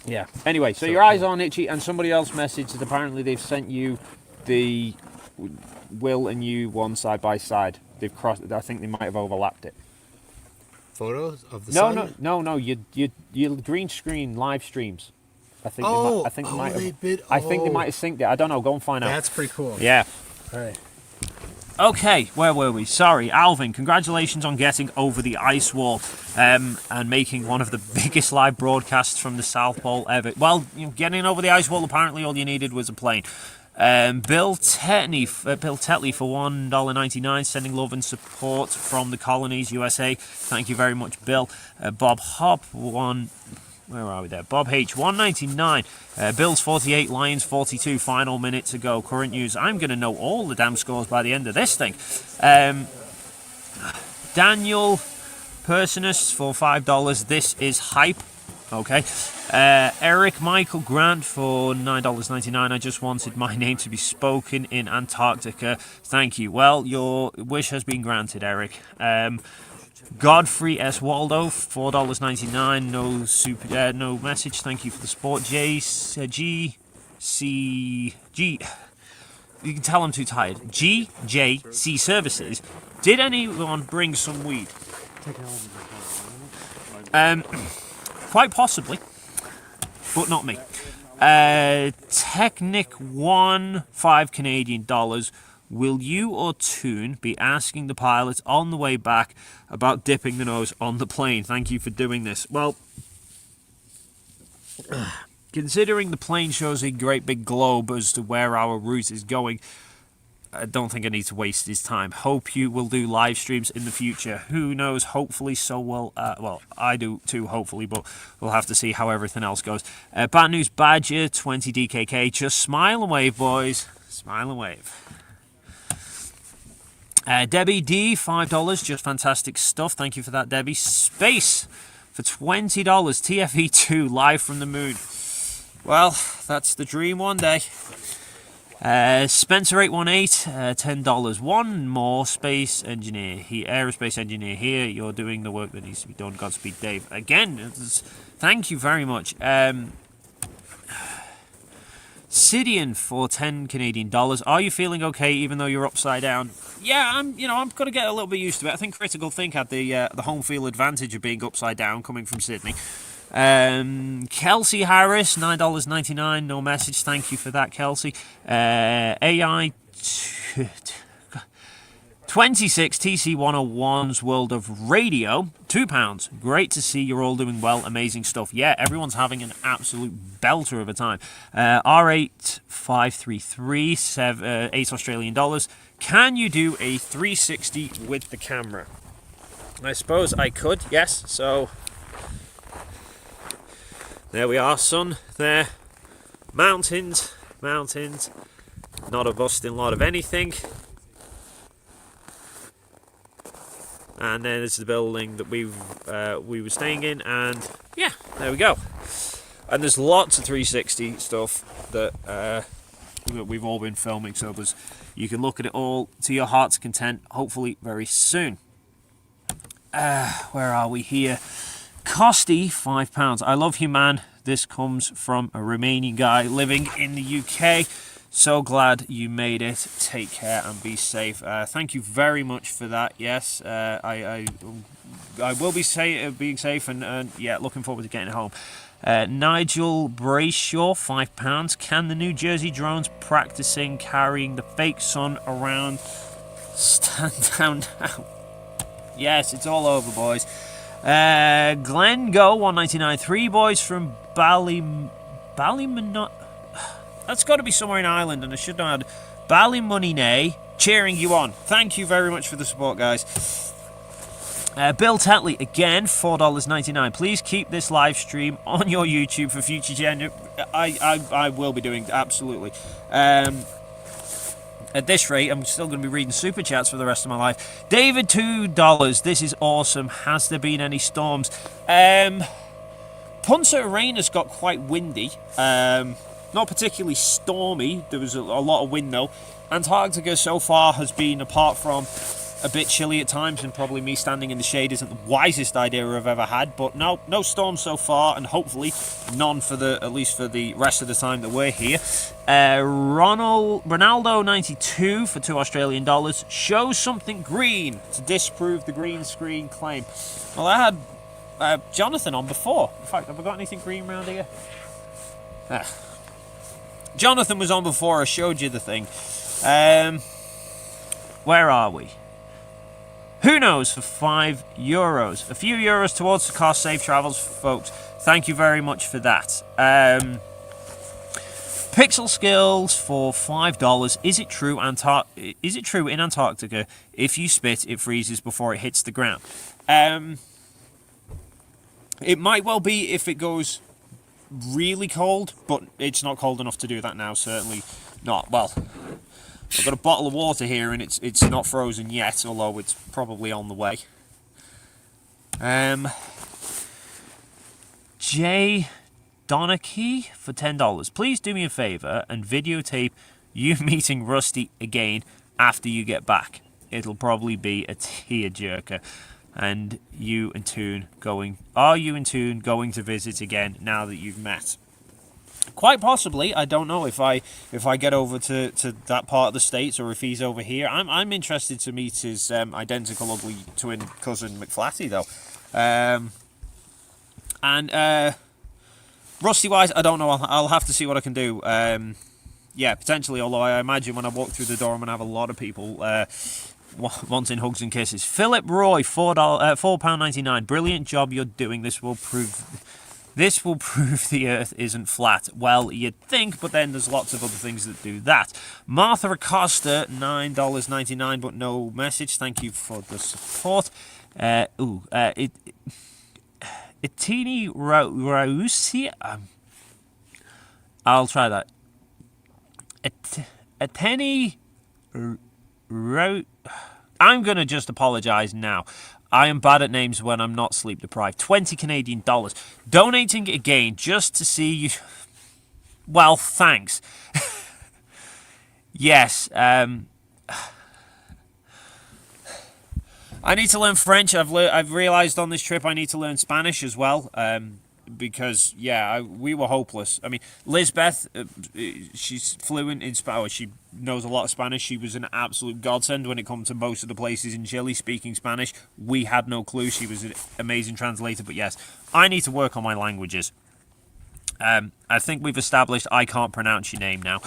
Yeah. Anyway, so your eyes aren't itchy, and somebody else messaged that apparently they've sent you the Will and you one side by side. They've crossed. I think they might have overlapped it. Photos of the sun? No. Your green screen live streams. I think. I think they might have synced it. I don't know. Go and find out. That's pretty cool. Yeah. All right. Okay, where were we? Sorry, Alvin, congratulations on getting over the ice wall and making one of the biggest live broadcasts from the South Pole ever. Well, getting over the ice wall, apparently all you needed was a plane. Bill Tetley for $1.99, sending love and support from the colonies, USA. Thank you very much, Bill. Bob Hop, where are we there? Bob H, $1.99. Bills 48, Lions 42, final minute to go. Current news. I'm going to know all the damn scores by the end of this thing. Daniel Personus for $5. This is hype. Okay. Eric Michael Grant for $9.99. I just wanted my name to be spoken in Antarctica. Thank you. Well, your wish has been granted, Eric. Godfrey S. Waldo, $4.99. No message. Thank you for the support. G. You can tell I'm too tired. GJC Services. Did anyone bring some weed? Quite possibly, but not me. Technic 1, $5 Canadian. Will you or Toon be asking the pilots on the way back about dipping the nose on the plane? Thank you for doing this. Well, considering the plane shows a great big globe as to where our route is going, I don't think I need to waste his time. Hope you will do live streams in the future. Who knows? Hopefully so will. Well, I do too, hopefully, but we'll have to see how everything else goes. Bad News Badger, 20 DKK. Just smile and wave, boys. Smile and wave. Debbie D, $5. Just fantastic stuff. Thank you for that, Debbie. Space for $20. TFE2, live from the moon. Well, that's the dream one day. Spencer 818, $10. One more aerospace engineer here. You're doing the work that needs to be done. Godspeed, Dave. Again, thank you very much. Sidian for $10 Canadian. Are you feeling okay even though you're upside down? Yeah, I'm gonna get a little bit used to it. I think Critical Think had the home field advantage of being upside down coming from Sydney. Kelsey Harris, $9.99. No message. Thank you for that, Kelsey. AI 26 TC101's World of Radio, £2. Great to see you're all doing well. Amazing stuff. Yeah, everyone's having an absolute belter of a time. R8533, $8 Australian. Can you do a 360 with the camera? I suppose I could, yes. So there we are, sun. There, mountains, mountains. Not a busting lot of anything. And then there's the building that we were staying in, and yeah, there we go. And there's lots of 360 stuff that we've all been filming, so you can look at it all to your heart's content, hopefully very soon. Where are we here? Costy, £5. I love you, man. This comes from a Romanian guy living in the UK. So glad you made it. Take care and be safe. Thank you very much for that. Yes, I will be being safe, and yeah, looking forward to getting home. Nigel Brayshaw, £5. Can the New Jersey drones practicing carrying the fake sun around stand down now? Yes, it's all over, boys. Glenn Go, 199. 3 boys from Ballymoney. That's got to be somewhere in Ireland, and I should know how to. Ballymoney, cheering you on. Thank you very much for the support, guys. Bill Tetley, again, $4.99. Please keep this live stream on your YouTube for future gen. I will be doing, absolutely. At this rate, I'm still going to be reading super chats for the rest of my life. David, $2. This is awesome. Has there been any storms? Punta Arenas got quite windy. Not particularly stormy. There was a lot of wind, though. Antarctica so far has been, apart from a bit chilly at times, and probably me standing in the shade isn't the wisest idea I've ever had, but no storms so far, and hopefully none at least for the rest of the time that we're here. Ronaldo 92 for $2 shows something green to disprove the green screen claim. Well, I had Jonathan on before. In fact, have I got anything green around here? Jonathan was on before. I showed you the thing. Where are we? Who knows for €5? A few euros towards the cost. Safe travels, folks. Thank you very much for that. Pixel Skills for $5. Is it true? Is it true in Antarctica if you spit, it freezes before it hits the ground? It might well be if it goes really cold, but it's not cold enough to do that now. Certainly not. Well, I've got a bottle of water here, and it's not frozen yet, although it's probably on the way. Jay Donachie for $10. Please do me a favour and videotape you meeting Rusty again after you get back. It'll probably be a tearjerker. And you and Toon going to visit again now that you've met? Quite possibly. I don't know if I get over to that part of the States, or if he's over here. I'm interested to meet his identical ugly twin cousin McFlatty, though. And Rusty wise, I don't know. I'll have to see what I can do. Yeah, potentially. Although I imagine when I walk through the door, I'm gonna have a lot of people wanting hugs and kisses. Philip Roy, £4.99. Brilliant job you're doing. This will prove the Earth isn't flat. Well, you'd think, but then there's lots of other things that do that. Martha Acosta, $9.99, but no message. Thank you for the support. Itini Rausi. I'll try that. Ateni Rau. I'm gonna just apologise now. I am bad at names when I'm not sleep deprived. $20 Canadian. Donating again just to see you. Well, thanks. Yes. I need to learn French. I've realised on this trip I need to learn Spanish as well. Because we were hopeless. I mean, Lisbeth, she's fluent in Spanish. She knows a lot of Spanish. She was an absolute godsend when it comes to most of the places in Chile speaking Spanish. We had no clue. She was an amazing translator. But yes, I need to work on my languages. I think we've established I can't pronounce your name now.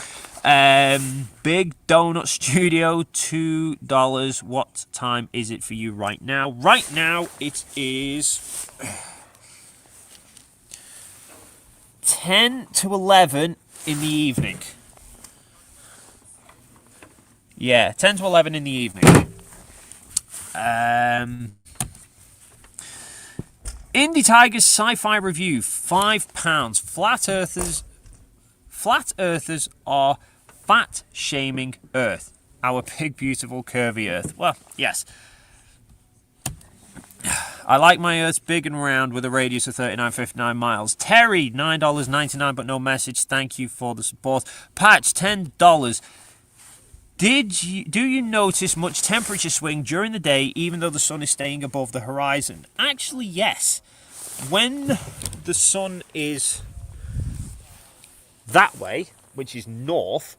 Big Donut Studio, $2. What time is it for you right now? Right now it is 10 to 11 in the evening. Yeah, 10 to 11 in the evening. Indie Tiger's sci-fi review, £5. Flat earthers are fat shaming Earth. Our big, beautiful, curvy Earth. Well, yes. I like my Earth's big and round with a radius of 39.59 miles. Terry, $9.99 but no message. Thank you for the support. Patch, $10. Do you notice much temperature swing during the day even though the sun is staying above the horizon? Actually, yes. When the sun is that way, which is north,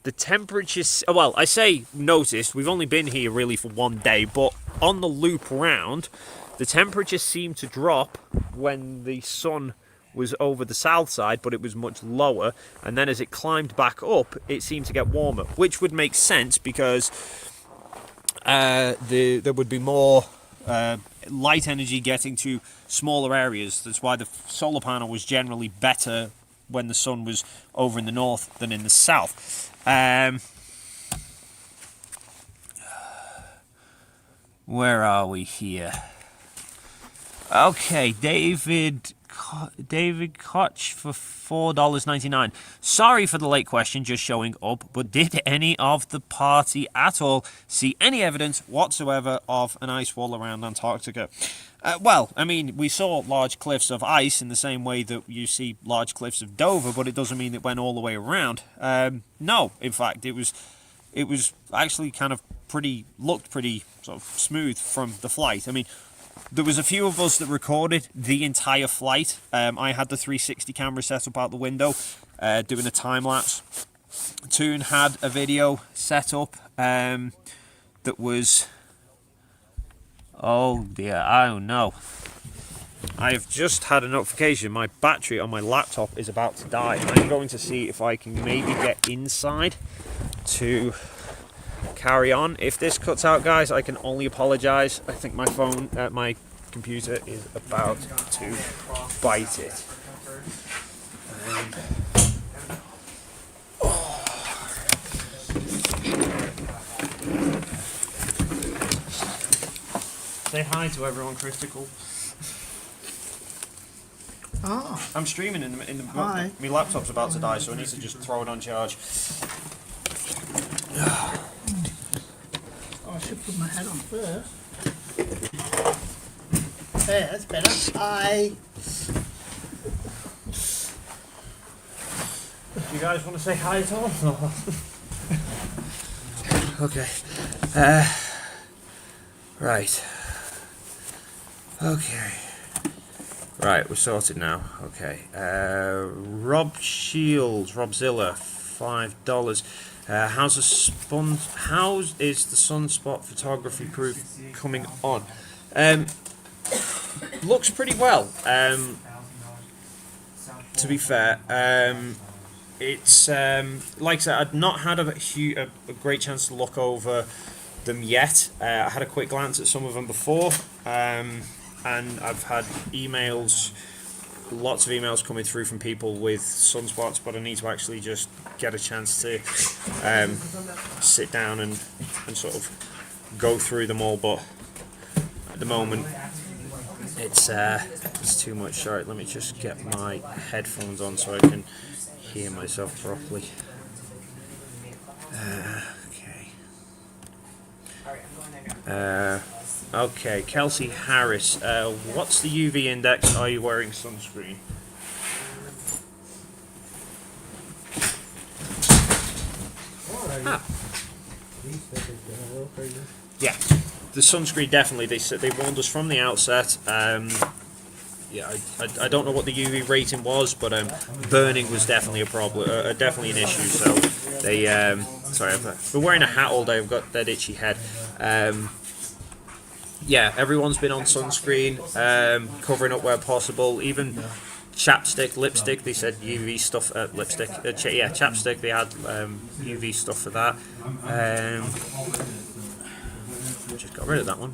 the temperatures... Well, I say noticed. We've only been here really for one day, but on the loop round, the temperatures seemed to drop when the sun was over the south side, but it was much lower, and then as it climbed back up, it seemed to get warmer, which would make sense because there would be more light energy getting to smaller areas. That's why the solar panel was generally better when the sun was over in the north than in the south. Where are we here? Okay, David Koch for $4.99. Sorry for the late question, just showing up, but did any of the party at all see any evidence whatsoever of an ice wall around Antarctica? Well, I mean, we saw large cliffs of ice in the same way that you see large cliffs of Dover, but it doesn't mean it went all the way around. No, in fact, it was actually kind of looked pretty sort of smooth from the flight. I mean, there was a few of us that recorded the entire flight. I had the 360 camera set up out the window, doing a time lapse. Toon had a video set up that was... Oh dear, oh no. I have just had a notification. My battery on my laptop is about to die. I'm going to see if I can maybe get inside to carry on. If this cuts out, guys, I can only apologise. I think my computer is about to bite it. Say hi to everyone, Critical. Oh, I'm streaming in the Hi. my laptop's about to die, so I need to just throw it on charge. oh, I should put my hat on first. There, that's better. Hi. Do you guys want to say hi at all? Okay. Right. Okay. Right, we're sorted now. Okay. Robzilla, $5. How is the Sunspot photography proof coming on? Looks pretty well. To be fair, it's like I said, I'd not had a great chance to look over them yet. I had a quick glance at some of them before, and I've had lots of emails coming through from people with sunspots, but I need to actually just get a chance to sit down and sort of go through them all. But at the moment, it's too much. Sorry, let me just get my headphones on so I can hear myself properly. Okay, Kelsey Harris, what's the UV index? Are you wearing sunscreen? Ah. Yeah, the sunscreen definitely. They warned us from the outset. Yeah, I don't know what the UV rating was, but burning was definitely a problem, definitely an issue. So they, sorry, I've been wearing a hat all day. I've got that itchy head. Yeah, everyone's been on sunscreen, covering up where possible. Even chapstick, lipstick. They said UV stuff. Lipstick. Yeah, chapstick. They had UV stuff for that. Just got rid of that one.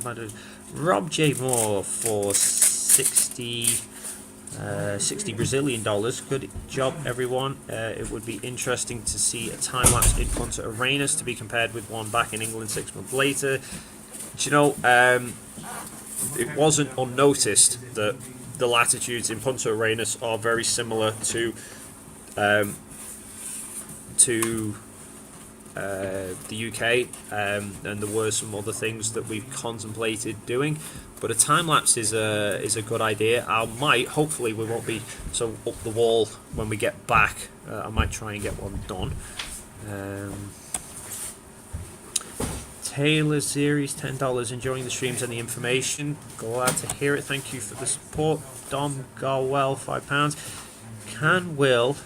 Rob J Moore for 60 Brazilian dollars. Good job, everyone. It would be interesting to see a time lapse in Punta Arenas to be compared with one back in England 6 months later. Do you know, it wasn't unnoticed that the latitudes in Punta Arenas are very similar to the UK, and there were some other things that we've contemplated doing. But a time lapse is a good idea. Hopefully we won't be so up the wall when we get back. I might try and get one done. Taylor Series, $10, enjoying the streams and the information. Glad to hear it. Thank you for the support. Dom Garwell, £5. Can Will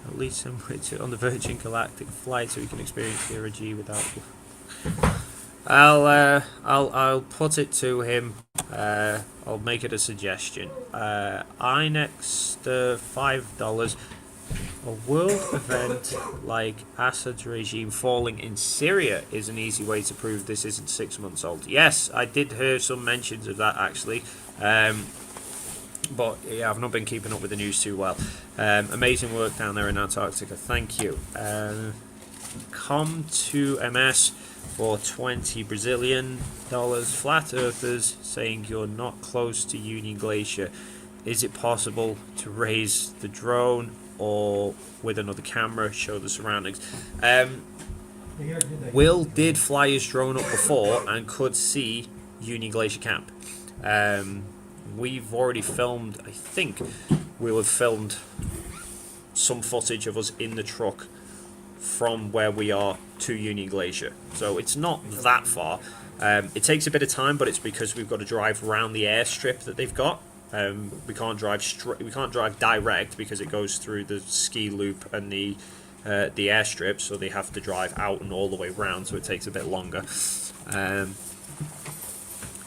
at least some on the Virgin Galactic flight so we can experience zero G without? I'll put it to him. I'll make it a suggestion. INEX $5. A world event like Assad's regime falling in Syria is an easy way to prove this isn't 6 months old. Yes, I did hear some mentions of that actually. But yeah, I've not been keeping up with the news too well. Amazing work down there in Antarctica. Thank you. Come to MS for 20 Brazilian dollars. Flat Earthers saying you're not close to Union Glacier. Is it possible to raise the drone or with another camera show the surroundings? Will did fly his drone up before and could see Union Glacier Camp. We've already filmed, I think we'll have filmed some footage of us in the truck from where we are to Union Glacier. So it's not that far. It takes a bit of time, but it's because we've got to drive around the airstrip that they've got. We can't drive direct because it goes through the ski loop and the airstrip, so they have to drive out and all the way around, so it takes a bit longer.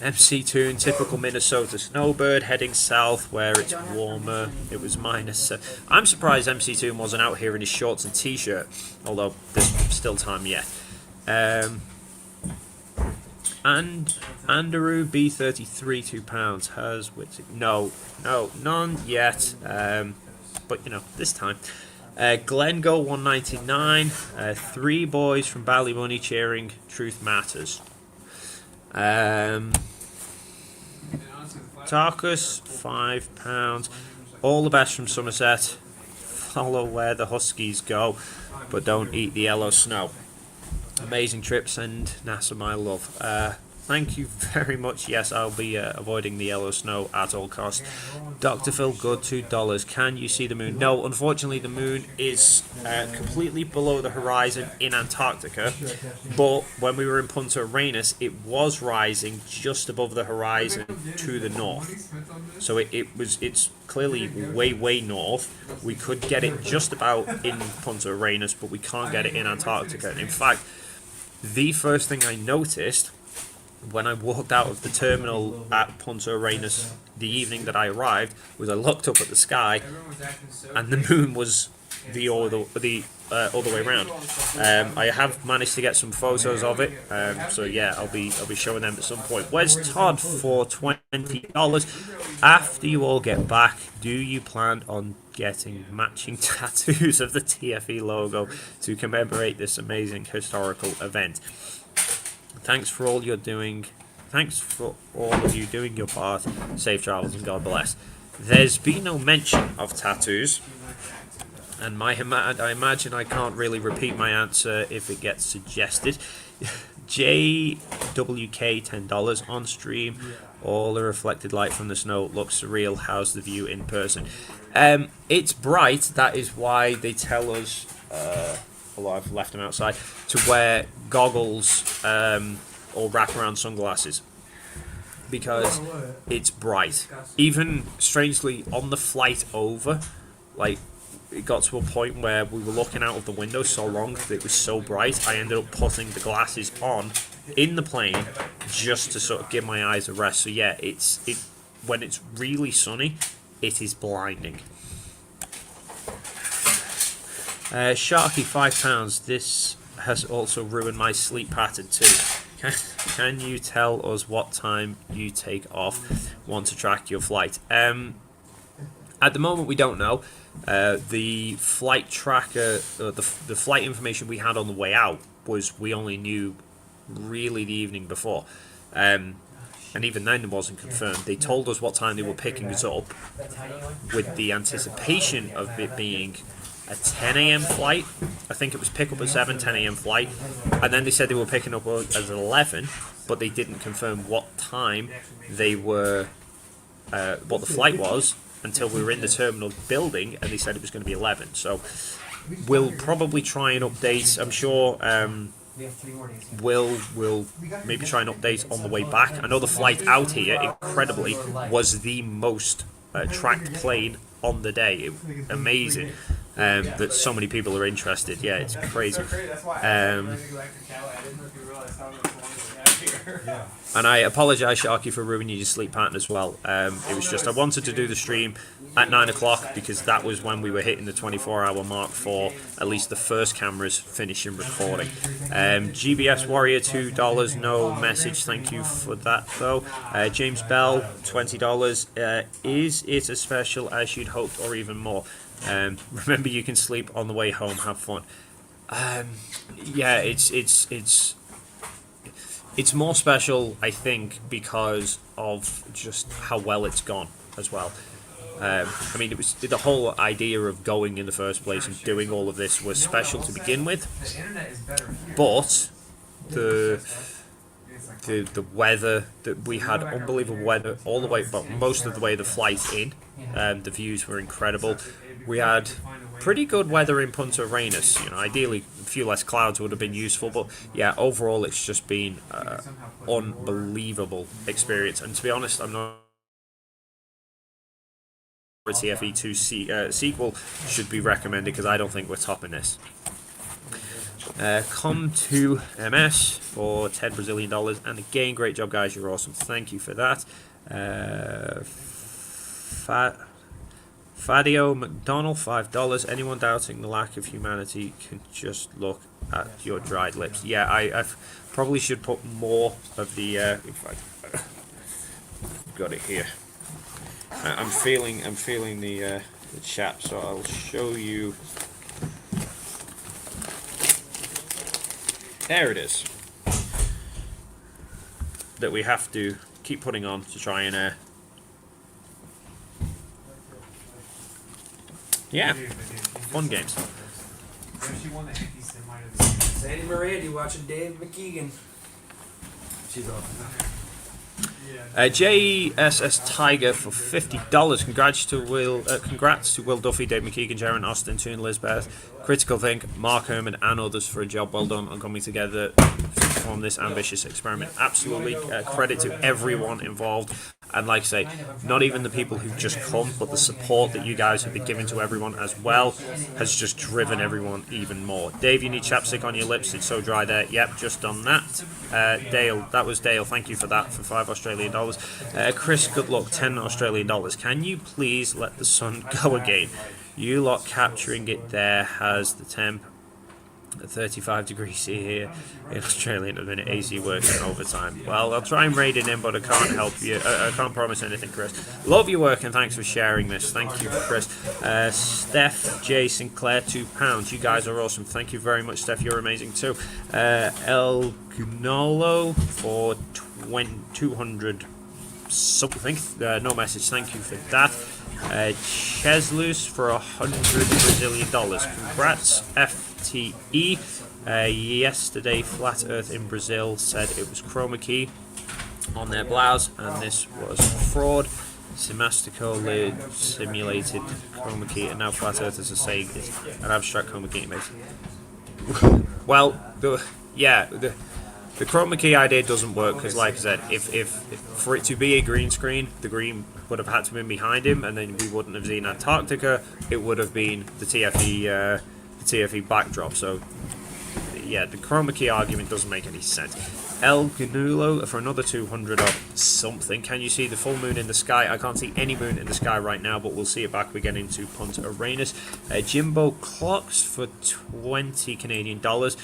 MC Toon, typical Minnesota snowbird, heading south where it's warmer. It was -7. I'm surprised MC Toon wasn't out here in his shorts and t-shirt, although there's still time yet. And Andrew B33, £2 has which no, none yet. But you know, this time. Glengo 199, 3 boys from Ballymoney cheering Truth Matters. Tarkus, £5. All the best from Somerset. Follow where the Huskies go, but don't eat the yellow snow. Amazing trips and NASA my love. Thank you very much. Yes, I'll be avoiding the yellow snow at all costs. Dr. Phil Good, $2. Can you see the moon? No, unfortunately the moon is completely below the horizon in Antarctica, but when we were in Punta Arenas it was rising just above the horizon to the north. So it's clearly way north. We could get it just about in Punta Arenas, but we can't get it in Antarctica. In fact, the first thing I noticed when I walked out of the terminal at Punta Arenas the evening that I arrived was I looked up at the sky and the moon was the other way around. I have managed to get some photos of it, so yeah, I'll be showing them at some point. Where's Todd for $20? After you all get back, do you plan on getting matching tattoos of the TFE logo to commemorate this amazing historical event? Thanks for all you're doing. Thanks for all of you doing your part. Safe travels and God bless. There's been no mention of tattoos, and I imagine I can't really repeat my answer if it gets suggested. JWK, $10 on stream. All the reflected light from the snow looks surreal. How's the view in person? It's bright. That is why they tell us. Although I've left them outside, to wear goggles or wraparound sunglasses because it's bright. Even strangely on the flight over, like it got to a point where we were looking out of the window so long that it was so bright, I ended up putting the glasses on in the plane just to sort of give my eyes a rest. So yeah, when it's really sunny, it is blinding. Sharky, £5. This has also ruined my sleep pattern too. Can you tell us what time you take off? Want to track your flight? At the moment, we don't know. The flight tracker, the flight information we had on the way out was we only knew really the evening before. and even then it wasn't confirmed. They told us what time they were picking us up, with the anticipation of it being a 10 a.m. flight. I think it was pick up at 7, 10 a.m. flight, and then they said they were picking up as 11, but they didn't confirm what time they were, what the flight was, until we were in the terminal building, and they said it was going to be 11. So we'll probably try and update. I'm sure we'll maybe try and update on the way back. I know the flight out here, incredibly, was the most tracked plane on the day. Amazing. That so many people are interested. Yeah, it's crazy. And I apologise, Sharky, for ruining your sleep pattern as well. It was just I wanted to do the stream at 9 o'clock because that was when we were hitting the 24-hour mark for at least the first cameras finishing recording. GBS Warrior, $2, no message. Thank you for that, though. James Bell, $20. Is it as special as you'd hoped, or even more? Remember, you can sleep on the way home. Have fun. Yeah, it's more special, I think, because of just how well it's gone as well. I mean, it was the whole idea of going in the first place and doing all of this was special to begin with, but the weather that we had, unbelievable weather all the way, but most of the way the flight in, the views were incredible. We had pretty good weather in Punta Arenas. You know, ideally a few less clouds would have been useful, but yeah, overall it's just been unbelievable experience. And to be honest, I'm not a TFE2 sequel should be recommended because I don't think we're topping this. Come to MS for $10 Brazilian, and again, great job, guys. You're awesome. Thank you for that. Fadio McDonald, $5. Anyone doubting the lack of humanity can just look at your dried lips. Yeah, I probably should put more of the. In fact, I've got it here. I'm feeling the chat, so I'll show you. There it is. That we have to keep putting on to try and. Yeah, fun games. Sandy Miranda watching Dave McKeegan. She's off. JSS Tiger for $50. Congrats to Will Duffy, Dave McKeegan, Jaron Austin, Toon Lisbeth, Critical Think, Mark Herman, and others for a job well done on coming together to perform this ambitious experiment. Absolutely, credit to everyone involved. And like I say, not even the people who've just come, but the support that you guys have been giving to everyone as well has just driven everyone even more. Dave, you need chapstick on your lips. It's so dry there. Yep, just done that. Dale, that was Dale. Thank you for that for $5 Australian. Chris, good luck. $10 Australian. Can you please let the sun go again? You lot capturing it there has the temp at 35 degrees C here in Australia at the minute. AC working overtime. Well, I'll try and raid it in, but I can't help you. I can't promise anything, Chris. Love your work and thanks for sharing this. Thank you, Chris. Steph J. Sinclair, £2. You guys are awesome. Thank you very much, Steph. You're amazing too. El Gunolo for 200 something. No message. Thank you for that. Cheslus for $100 Brazilian. Congrats, FTE. Yesterday, Flat Earth in Brazil said it was chroma key on their blouse, and this was fraud. Semastico simulated chroma key, and now Flat Earthers are saying it's an abstract chroma key image. Well, the chroma key idea doesn't work because, like I said, if for it to be a green screen, the green would have had to be behind him, and then we wouldn't have seen Antarctica. It would have been the TFE backdrop. So, yeah, the chroma key argument doesn't make any sense. El Ganulo for another 200 of something. Can you see the full moon in the sky? I can't see any moon in the sky right now, but we'll see it back. We get into Punta Arenas. Jimbo Clocks for 20 Canadian dollars.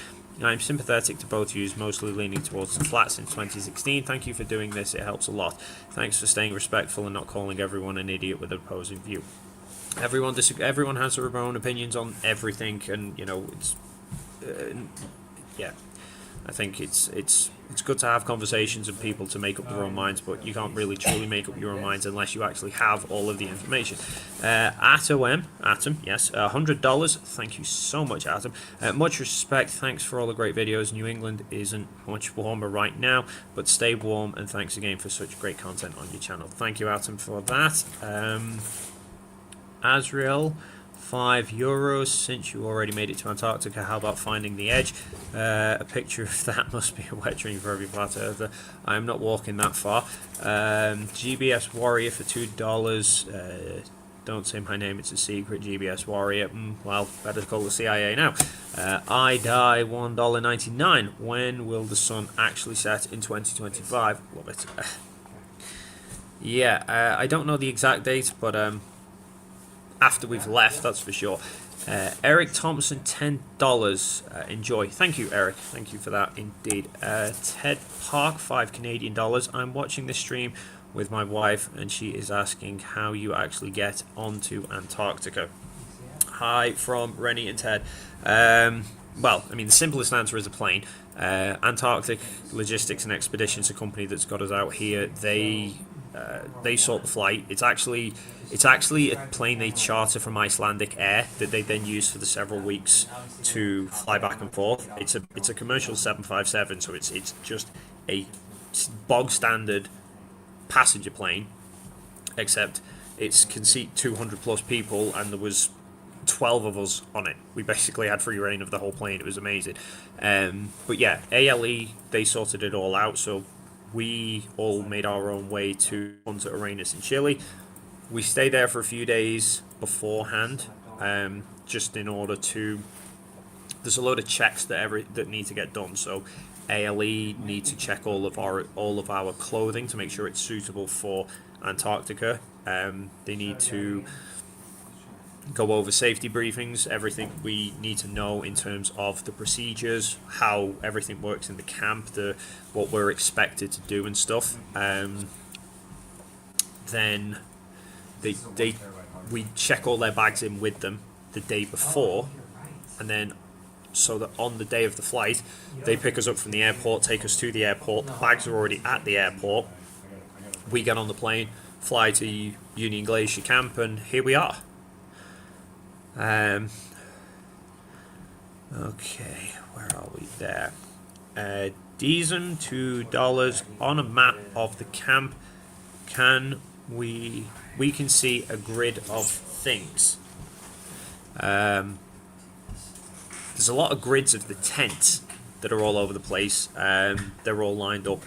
I'm sympathetic to both views, mostly leaning towards the flat since 2016. Thank you for doing this, it helps a lot. Thanks for staying respectful and not calling everyone an idiot with an opposing view. Everyone has their own opinions on everything, and you know, it's yeah. I think it's good to have conversations and people to make up their own minds, but you can't really truly make up your own minds unless you actually have all of the information. Atom, yes, $100. Thank you so much, Atom. Much respect. Thanks for all the great videos. New England isn't much warmer right now, but stay warm, and thanks again for such great content on your channel. Thank you, Atom, for that. Azrael, €5. Since you already made it to Antarctica, how about finding the edge? A picture of that must be a wet dream for every flat earther. I am not walking that far. GBS Warrior for $2. Don't say my name, it's a secret. GBS Warrior. Well, better call the CIA now. I die $1.99. When will the sun actually set in 2025? Love it. Yeah, I don't know the exact date, but after we've left, that's for sure. Eric Thompson, $10. Enjoy. Thank you, Eric. Thank you for that indeed. Ted Park, $5 I'm watching this stream with my wife, and she is asking how you actually get onto Antarctica. Hi from Rennie and Ted. Well, I mean, the simplest answer is a plane. Antarctic Logistics and Expeditions, a company that's got us out here. They sort the flight. It's actually a plane they charter from Icelandic Air that they then use for the several weeks to fly back and forth. It's a commercial 757, so it's just a bog standard passenger plane, except it can seat 200 plus people, and there was 12 of us on it. We basically had free reign of the whole plane. It was amazing. But yeah, ALE, they sorted it all out, so we all made our own way to Punta Arenas in Chile. We stayed there for a few days beforehand, just in order to... There's a load of checks that need to get done. So ALE need to check all of our clothing to make sure it's suitable for Antarctica. They need to go over safety briefings, everything we need to know in terms of the procedures, how everything works in the camp, what we're expected to do and stuff. Then we check all their bags in with them the day before, and then so that on the day of the flight, they pick us up from the airport, take us to the airport. The bags are already at the airport. We get on the plane, fly to Union Glacier Camp, and here we are. Okay, where are we there? Deason, $2 on a map of the camp. We can see a grid of things. There's a lot of grids of the tents that are all over the place. They're all lined up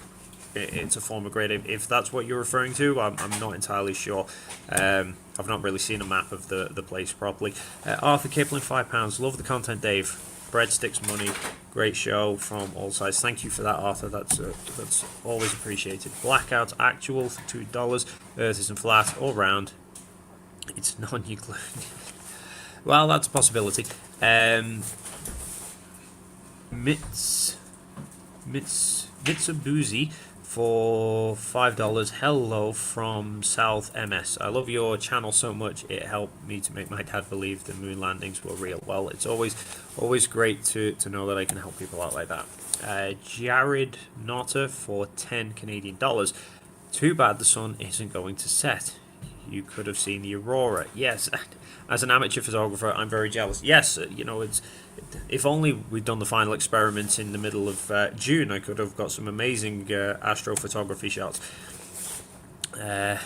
into form a grid. If that's what you're referring to, I'm not entirely sure. I've not really seen a map of the place properly. Arthur Kipling, £5. Love the content, Dave. Breadsticks money. Great show from all sides. Thank you for that, Arthur. That's always appreciated. Blackout actual for $2. Earth isn't flat or round. It's non-nuclear. Well, that's a possibility. Mitsubishi for $5. Hello from South MS. I love your channel so much. It helped me to make my dad believe the moon landings were real. Well, it's always great to know that I can help people out like that. Jared Notter for $10. Too bad the sun isn't going to set. You could have seen the aurora. Yes, as an amateur photographer, I'm very jealous. Yes, if only we'd done the final experiments in the middle of June, I could have got some amazing astrophotography shots. Where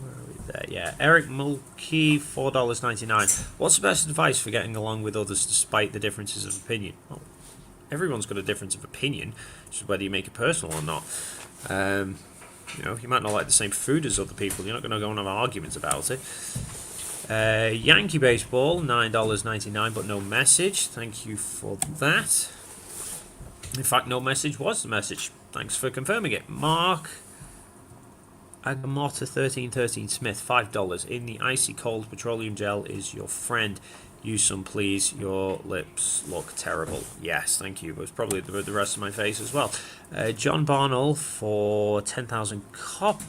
are we there? Yeah, Eric Mulkey, $4.99. What's the best advice for getting along with others despite the differences of opinion? Well, everyone's got a difference of opinion, just whether you make it personal or not. You might not like the same food as other people. You're not going to go and have arguments about it. Yankee Baseball, $9.99, but no message. Thank you for that. In fact, no message was the message. Thanks for confirming it. Mark Agamotta 1313 Smith, $5. In the icy cold, petroleum gel is your friend. Use some, please. Your lips look terrible. Yes, thank you. It was probably the rest of my face as well. John Barnell for 10,000 cop.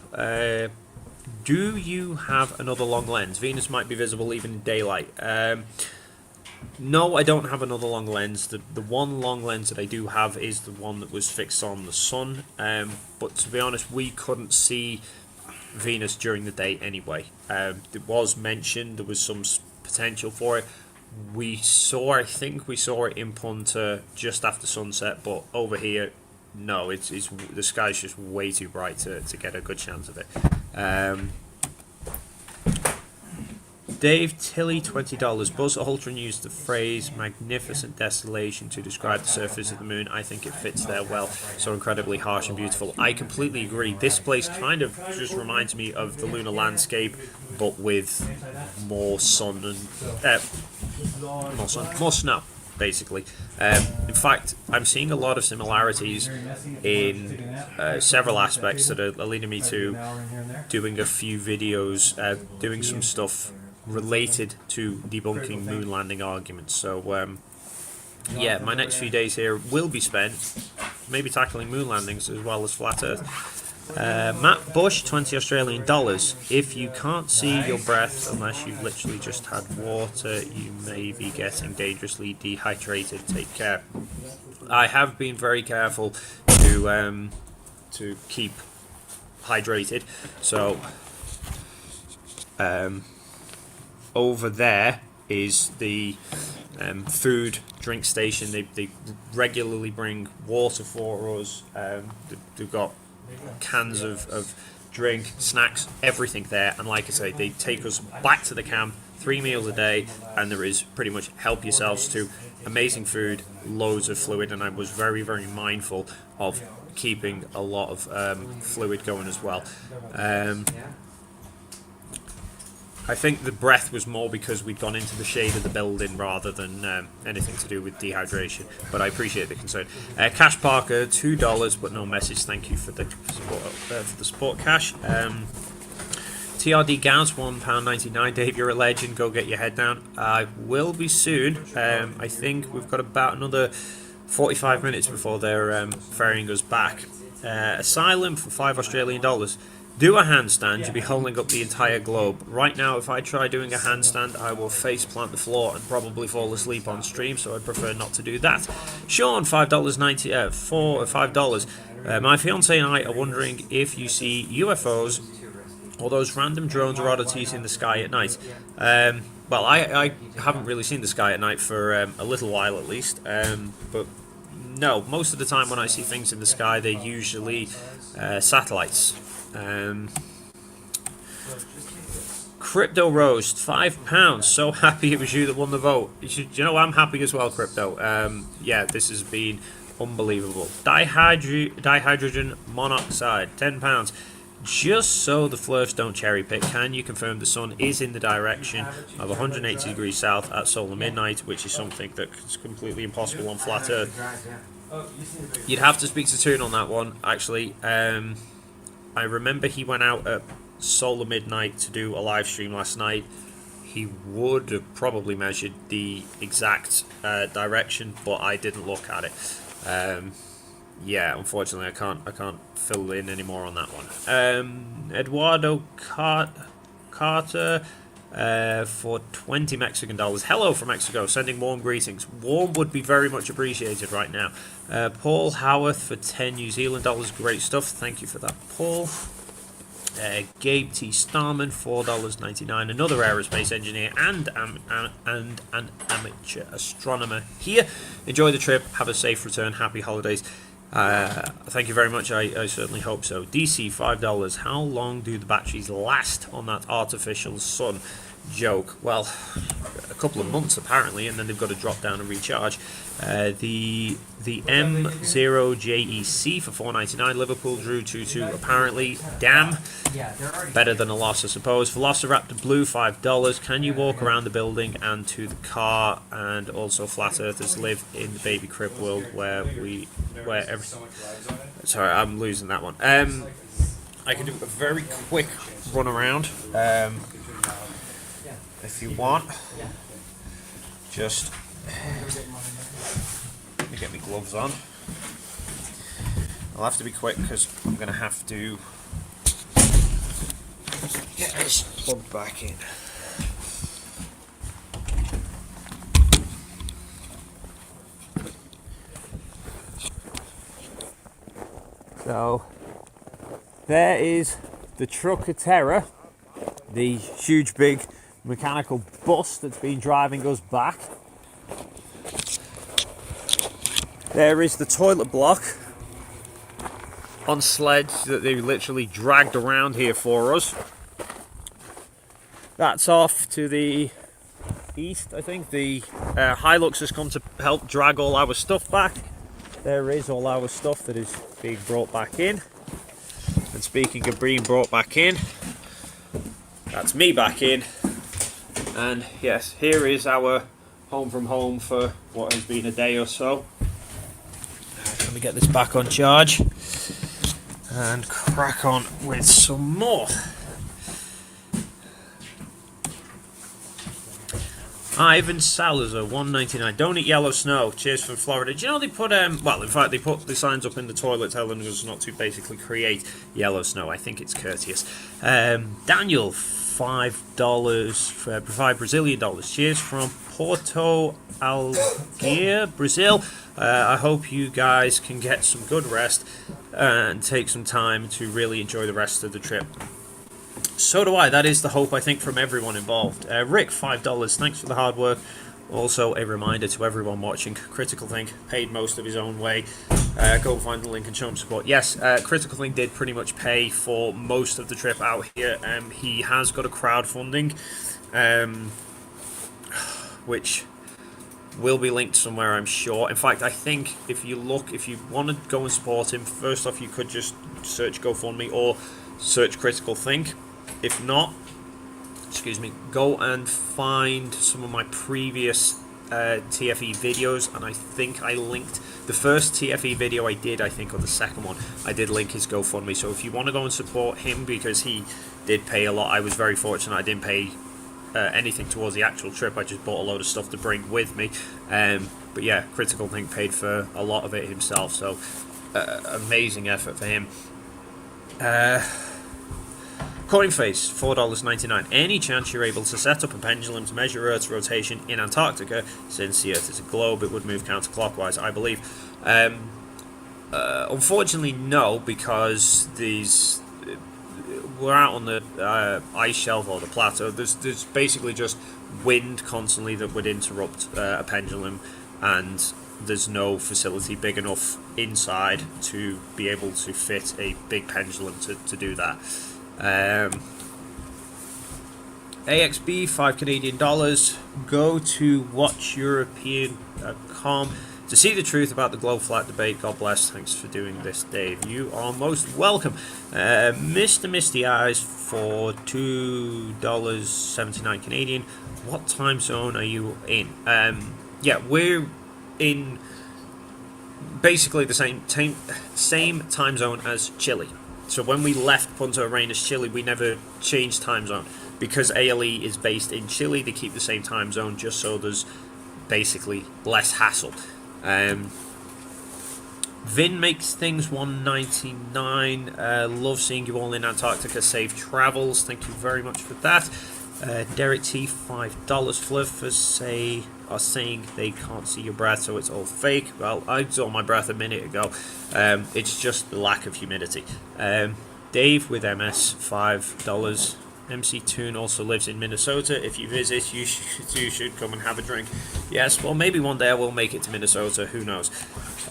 Do you have another long lens? Venus might be visible even in daylight. No, I don't have another long lens. The one long lens that I do have is the one that was fixed on the sun. But to be honest, we couldn't see Venus during the day anyway. It was mentioned there was some potential for it. I think we saw it in Punta just after sunset, but over here, no, it's the sky's just way too bright to get a good chance of it. Dave Tilly, $20. Buzz Aldrin used the phrase magnificent desolation to describe the surface of the moon. I think it fits there well. So incredibly harsh and beautiful. I completely agree. This place kind of just reminds me of the lunar landscape, but with more sun and more snow, basically. In fact, I'm seeing a lot of similarities in several aspects that are leading me to doing a few videos, doing some stuff related to debunking moon landing arguments. So yeah, my next few days here will be spent maybe tackling moon landings as well as flat earth. Matt Bush, $20 Australian dollars. If you can't see your breath unless you've literally just had water, you may be getting dangerously dehydrated. Take care. I have been very careful to keep hydrated. So over there is the food drink station. They regularly bring water for us. They've got cans of drink, snacks, everything there. And like I say, they take us back to the camp, 3 meals a day, and there is pretty much help yourselves to amazing food, loads of fluid, and I was very, very mindful of keeping a lot of fluid going as well. I think the breath was more because we'd gone into the shade of the building rather than anything to do with dehydration, but I appreciate the concern. Cash Parker, $2, but no message. Thank you for the support, Cash. TRD Gaz, £1.99. Dave, you're a legend. Go get your head down. I will be soon. I think we've got about another 45 minutes before they're ferrying us back. Asylum for $5 Australian dollars. Do a handstand, you'll be holding up the entire globe. Right now, if I try doing a handstand, I will face plant the floor and probably fall asleep on stream, so I'd prefer not to do that. Sean, $5. My fiance and I are wondering if you see UFOs or those random drones or oddities in the sky at night. Well, I haven't really seen the sky at night for a little while at least, but no, most of the time when I see things in the sky, they're usually satellites. Crypto Roast, £5. So happy it was you that won the vote. You know, I'm happy as well, Crypto. Yeah, this has been unbelievable. Dihydrogen monoxide, £10. Just so the flirts don't cherry pick, can you confirm the sun is in the direction of 180 degrees south at solar midnight, which is something that's completely impossible on flat Earth? You'd have to speak to Toon on that one, actually. I remember he went out at solar midnight to do a live stream last night. He would have probably measured the exact direction, but I didn't look at it. Yeah, unfortunately, I can't fill in any more on that one. Eduardo Carter for 20 Mexican dollars. Hello from Mexico, sending warm greetings. Warm would be very much appreciated right now. Paul Howarth for 10 New Zealand dollars. Great stuff. Thank you for that, Paul. Gabe T. Starman, $4.99. Another aerospace engineer and an amateur astronomer here. Enjoy the trip. Have a safe return. Happy holidays. Thank you very much. I certainly hope so. DC, $5. How long do the batteries last on that artificial sun? Joke. Well, a couple of months apparently, and then they've got to drop down and recharge. The M0JEC for $4.99. Liverpool drew 2-2 apparently. Damn. Better than a loss, I suppose. Velociraptor Blue, $5. Can you walk around the building and to the car? And also flat earthers live in the baby crib world where everything. Sorry, I'm losing that one. I can do a very quick run around. If you want, just let me get my gloves on. I'll have to be quick because I'm going to have to get this plugged back in. So there is the Truck of Terror, the huge big mechanical bus that's been driving us back. There is the toilet block on sledge that they literally dragged around here for us. That's off to the east, I think. The Hilux has come to help drag all our stuff back. There is all our stuff that is being brought back in. And speaking of being brought back in, that's me back in. And yes, here is our home from home for what has been a day or so. Let me get this back on charge and crack on with some more. Ivan Salazar, $1.99. Don't eat yellow snow. Cheers from Florida. Do you know they put well, in fact, they put the signs up in the toilet telling us not to basically create yellow snow. I think it's courteous. Daniel, $5 5 Brazilian dollars. Cheers from Porto Alegre, Brazil. I hope you guys can get some good rest and take some time to really enjoy the rest of the trip. So do I. That is the hope, I think, from everyone involved. Rick, $5. Thanks for the hard work. Also, a reminder to everyone watching, Critical Think paid most of his own way. Go find the link and show him support. Yes, Critical Think did pretty much pay for most of the trip out here. He has got a crowdfunding, which will be linked somewhere, I'm sure. In fact, I think if you want to go and support him, first off, you could just search GoFundMe or search Critical Think. If not, go and find some of my previous TFE videos, and I think I linked the first TFE video I did, I think, or the second one, I did link his GoFundMe. So if you want to go and support him, because he did pay a lot, I was very fortunate I didn't pay anything towards the actual trip. I just bought a load of stuff to bring with me. But yeah, Critical Think paid for a lot of it himself, so amazing effort for him. Coin Face, $4.99. Any chance you're able to set up a pendulum to measure Earth's rotation in Antarctica? Since the Earth is a globe, it would move counterclockwise, I believe. Unfortunately, no, because we're out on the ice shelf or the plateau. There's basically just wind constantly that would interrupt a pendulum, and there's no facility big enough inside to be able to fit a big pendulum to do that. AXB, $5 Canadian. Go to watcheuropean.com to see the truth about the globe flat debate. God bless. Thanks for doing this, Dave. You are most welcome. Mr. Misty Eyes for $2.79 Canadian. What time zone are you in? Yeah, we're in basically the same time zone as Chile. So when we left Punta Arenas, Chile, we never changed time zone. Because ALE is based in Chile, they keep the same time zone just so there's basically less hassle. Vin makes things $1.99. Love seeing you all in Antarctica. Safe travels. Thank you very much for that. Derek T, $5. Fluffers are saying they can't see your breath, so it's all fake. Well, I saw my breath a minute ago. It's just the lack of humidity. Dave with MS, $5. MC Toon also lives in Minnesota. If you visit, you should come and have a drink. Yes, well, maybe one day I will make it to Minnesota. Who knows?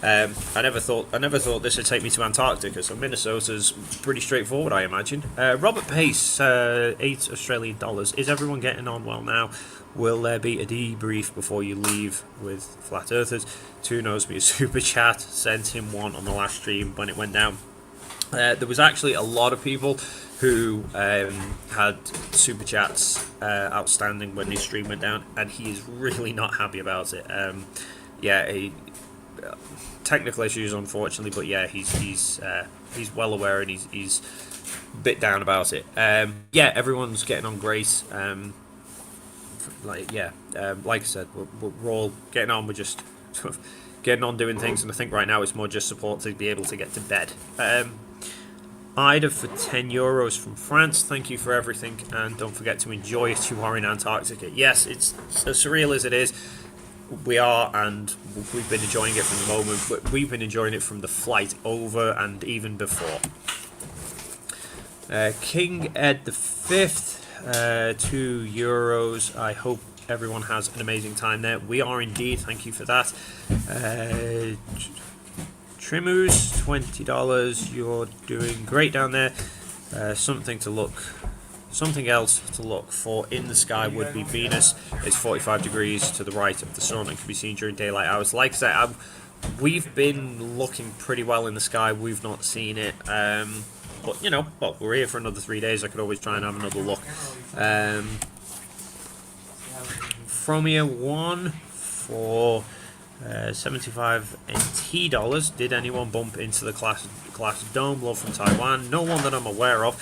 I never thought this would take me to Antarctica. So Minnesota's pretty straightforward, I imagine. Robert Pace, $8 Australian. Is everyone getting on well now? Will there be a debrief before you leave with Flat Earthers? Toon owes me a super chat. Sent him one on the last stream when it went down. There was actually a lot of people who had super chats outstanding when the stream went down, and he is really not happy about it. Technical issues, unfortunately, but yeah, he's well aware, and he's a bit down about it. Everyone's getting on great. Like I said, we're all getting on. We're just getting on doing things, and I think right now it's more just support to be able to get to bed. Ida for €10 from France. Thank you for everything, and don't forget to enjoy it. You are in Antarctica. Yes, it's as surreal as it is. we are, and we've been enjoying it from the moment. But we've been enjoying it from the flight over and even before. King Ed the Fifth, €2. I hope everyone has an amazing time there. We are indeed. Thank you for that. Trimus, $20. You're doing great down there. Something else to look for in the sky would be Venus. It's 45 degrees to the right of the sun and can be seen during daylight hours. Like I said, we've been looking pretty well in the sky. We've not seen it. But, you know, well, we're here for another 3 days. I could always try and have another look. Fromia 1 for 75 NT dollars. Did anyone bump into the class dome? Love from Taiwan. No one that I'm aware of.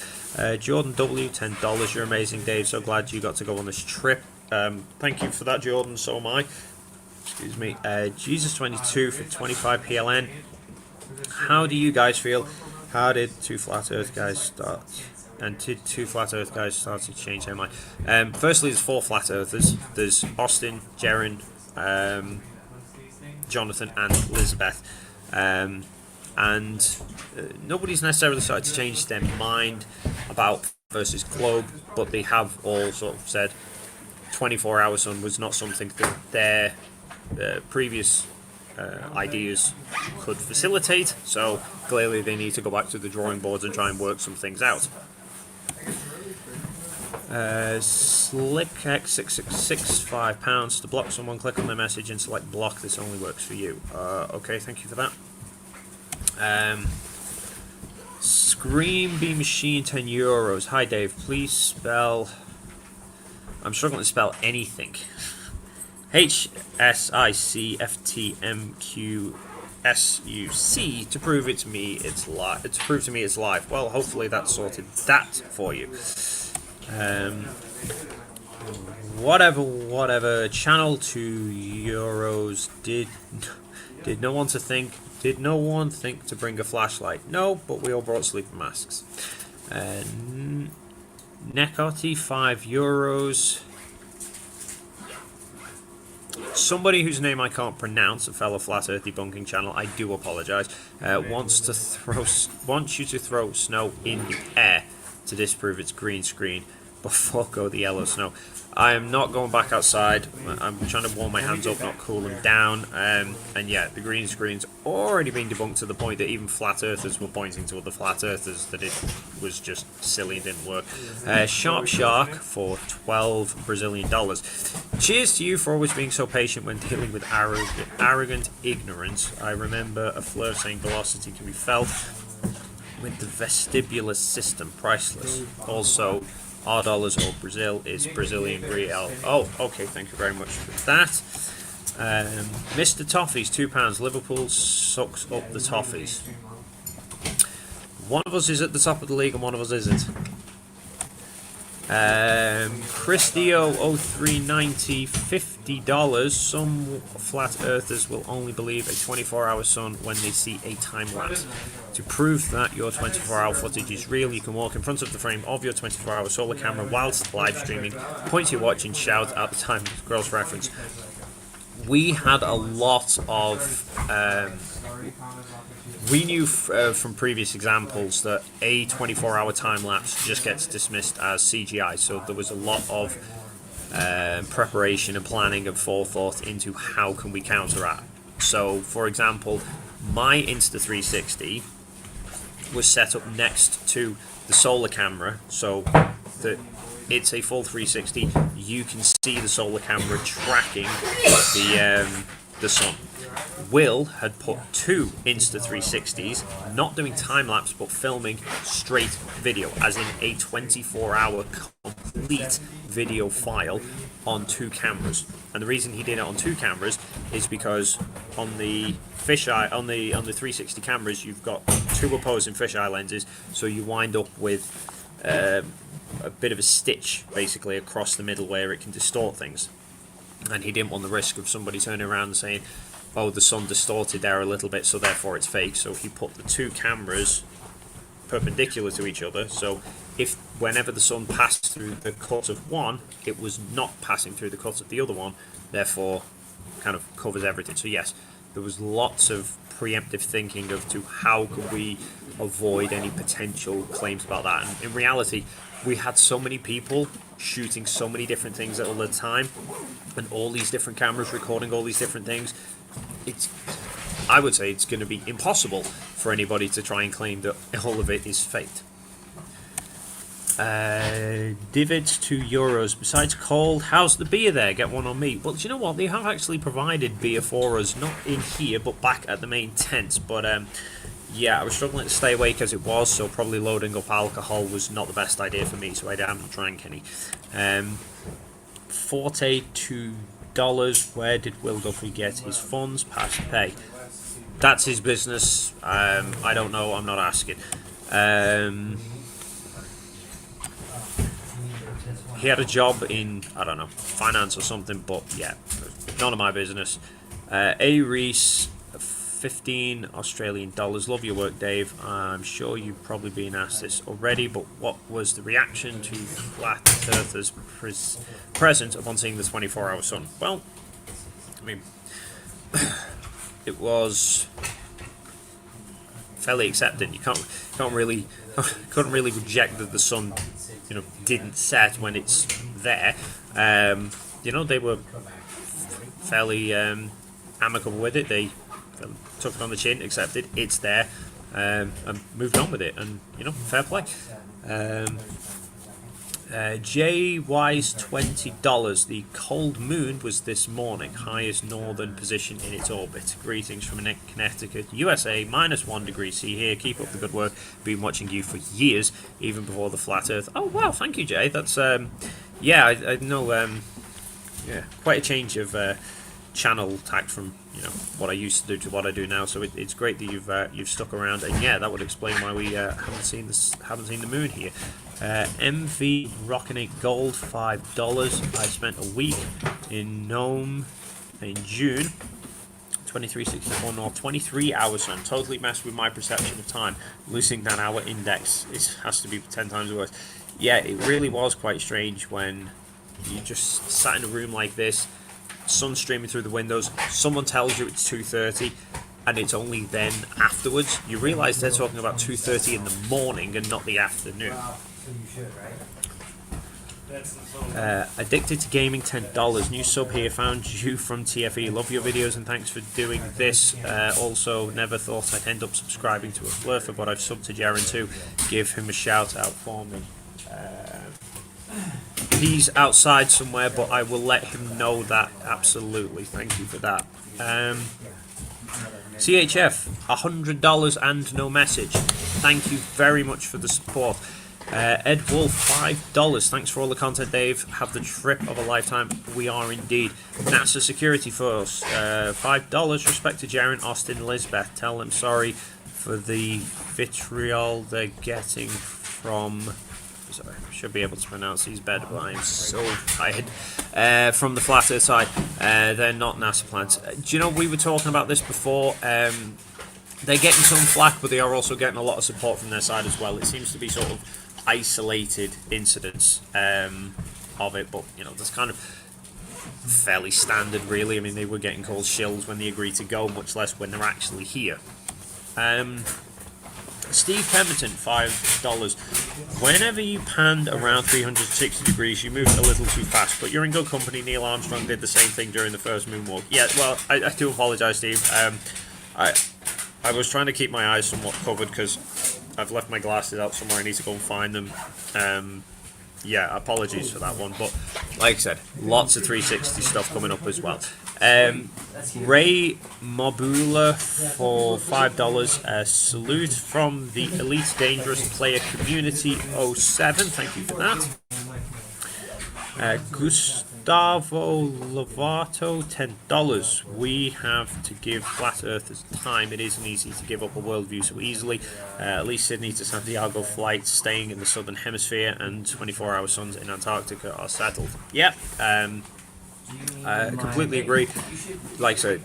Jordan W, $10. You're amazing, Dave. So glad you got to go on this trip. Thank you for that, Jordan. So am I. Excuse me. Jesus22 for 25 PLN. How do you guys feel? How did two flat Earth guys start? And two flat Earth guys started to change their mind. Firstly, there's 4 flat Earthers. There's Austin, Jaren, Jonathan, and Elizabeth. Nobody's necessarily started to change their mind about versus globe, but they have all sort of said 24-hour sun was not something that their previous ideas could facilitate, so clearly they need to go back to the drawing boards and try and work some things out. SlickX666, £5. To block someone, click on their message and select block. This only works for you. Okay, thank you for that. Scream Bee Machine, €10. Hi Dave, please spell... I'm struggling to spell anything. HSICFTMQSUC to prove it to me it's live. To prove to me it's live. Well, hopefully that sorted that for you. Whatever. Channel €2. Did no one think to bring a flashlight? No, but we all brought sleeping masks. Nekoti, €5. Somebody whose name I can't pronounce, a fellow Flat Earth Debunking channel, I do apologise, wants you to throw snow in the air to disprove its green screen before go the yellow snow. I am not going back outside. I'm trying to warm my hands up, not cool them down. And yeah, the green screen's already been debunked to the point that even flat earthers were pointing to other flat earthers that it was just silly and didn't work. Sharp Shark for $12 Brazilian. Cheers to you for always being so patient when dealing with arrogant ignorance. I remember a flirt saying velocity can be felt with the vestibular system. Priceless. Also, R dollars or Brazil is Brazilian real. Oh, okay, thank you very much for that. Mr. Toffees, £2. Liverpool sucks up the Toffees. One of us is at the top of the league and one of us isn't. Christio 0390, $50. Some flat earthers will only believe a 24-hour sun when they see a time lapse. To prove that your 24-hour footage is real, you can walk in front of the frame of your 24-hour solar camera whilst live streaming, point to your watch and shout at the time gross reference. We had a lot of... we knew from previous examples that a 24-hour time lapse just gets dismissed as CGI, so there was a lot of preparation and planning and forethought into how can we counter that. So, for example, my Insta360 was set up next to the solar camera, so that it's a full 360. You can see the solar camera tracking the sun. Will had put 2 Insta360s, not doing time lapse but filming straight video, as in a 24-hour complete video file on 2 cameras. And the reason he did it on 2 cameras is because on the fisheye, on the 360 cameras, you've got 2 opposing fisheye lenses, so you wind up with a bit of a stitch basically across the middle where it can distort things. And he didn't want the risk of somebody turning around and saying, oh, the sun distorted there a little bit, so therefore it's fake. So he put the 2 cameras perpendicular to each other, so if whenever the sun passed through the cut of one, it was not passing through the cut of the other one, therefore kind of covers everything. So yes, there was lots of preemptive thinking of to how could we avoid any potential claims about that. And in reality, we had so many people shooting so many different things at all the time, and all these different cameras recording all these different things. I would say it's going to be impossible for anybody to try and claim that all of it is faked. Divots €2. Besides cold, how's the beer there? Get one on me. Well, do you know what? They have actually provided beer for us, not in here, but back at the main tent. But yeah, I was struggling to stay awake as it was, so probably loading up alcohol was not the best idea for me, so I haven't drank any. Forte $2. Where did Will Duffy get his funds? Past pay. That's his business. I don't know. I'm not asking. He had a job in, I don't know, finance or something, but yeah, none of my business. A. Reese, 15 Australian dollars. Love your work, Dave. I'm sure you've probably been asked this already, but what was the reaction to Flat Earthers present upon seeing the 24-hour sun? Well, I mean, it was fairly accepted. You couldn't really reject that the sun, didn't set when it's there. They were fairly amicable with it. They took it on the chin, accepted it's there, and moved on with it. And fair play. J Wise $20. The cold moon was this morning, highest northern position in its orbit. Greetings from Connecticut, USA. -1 degree C here. Keep up the good work. Been watching you for years, even before the flat Earth. Oh wow, thank you, Jay. That's I know. Quite a change of channel tack from what I used to do to what I do now. So it's great that you've stuck around, and yeah, that would explain why we haven't seen the moon here. MV Rockinate Gold $5. I spent a week in Nome in June. 2364 North, 23 hours sun. Totally messed with my perception of time. Losing that hour index has to be 10 times worse. Yeah, it really was quite strange when you just sat in a room like this, sun streaming through the windows, someone tells you it's 2:30, and it's only then afterwards you realise they're talking about 2:30 in the morning and not the afternoon. Addicted to Gaming $10. New sub here, found you from TFE. Love your videos and thanks for doing this. Also, never thought I'd end up subscribing to a fluffer, but I've subbed to Jaren too. Give him a shout out for me. He's outside somewhere, but I will let him know that. Absolutely, thank you for that. CHF $100 and no message. Thank you very much for the support. Ed Wolf $5. Thanks for all the content, Dave. Have the trip of a lifetime. We are indeed. NASA Security Force $5. Respect to Jaren, Austin, Lisbeth. Tell them sorry for the vitriol they're getting from. Sorry, I should be able to pronounce these better, but I'm so tired. From the flat Earth side, they're not NASA plants. Do you know, we were talking about this before. They're getting some flack, but they are also getting a lot of support from their side as well. It seems to be sort of isolated incidents of it, but that's kind of fairly standard, really. I mean, they were getting called shills when they agreed to go, much less when they're actually here. Steve Pemberton, $5. Whenever you panned around 360 degrees, you moved a little too fast, but you're in good company. Neil Armstrong did the same thing during the first moonwalk. Yeah, well, I do apologise, Steve. I was trying to keep my eyes somewhat covered because I've left my glasses out somewhere. I need to go and find them. Yeah, apologies for that one, but like I said, lots of 360 stuff coming up as well. Ray Mobula for $5. Salute from the Elite Dangerous Player Community 07. Thank you for that. Gustavo Lovato $10. We have to give flat earthers time. It isn't easy to give up a worldview so easily. At least Sydney to Santiago flights staying in the southern hemisphere and 24-hour suns in Antarctica are settled. Yep. I completely agree. Like I said,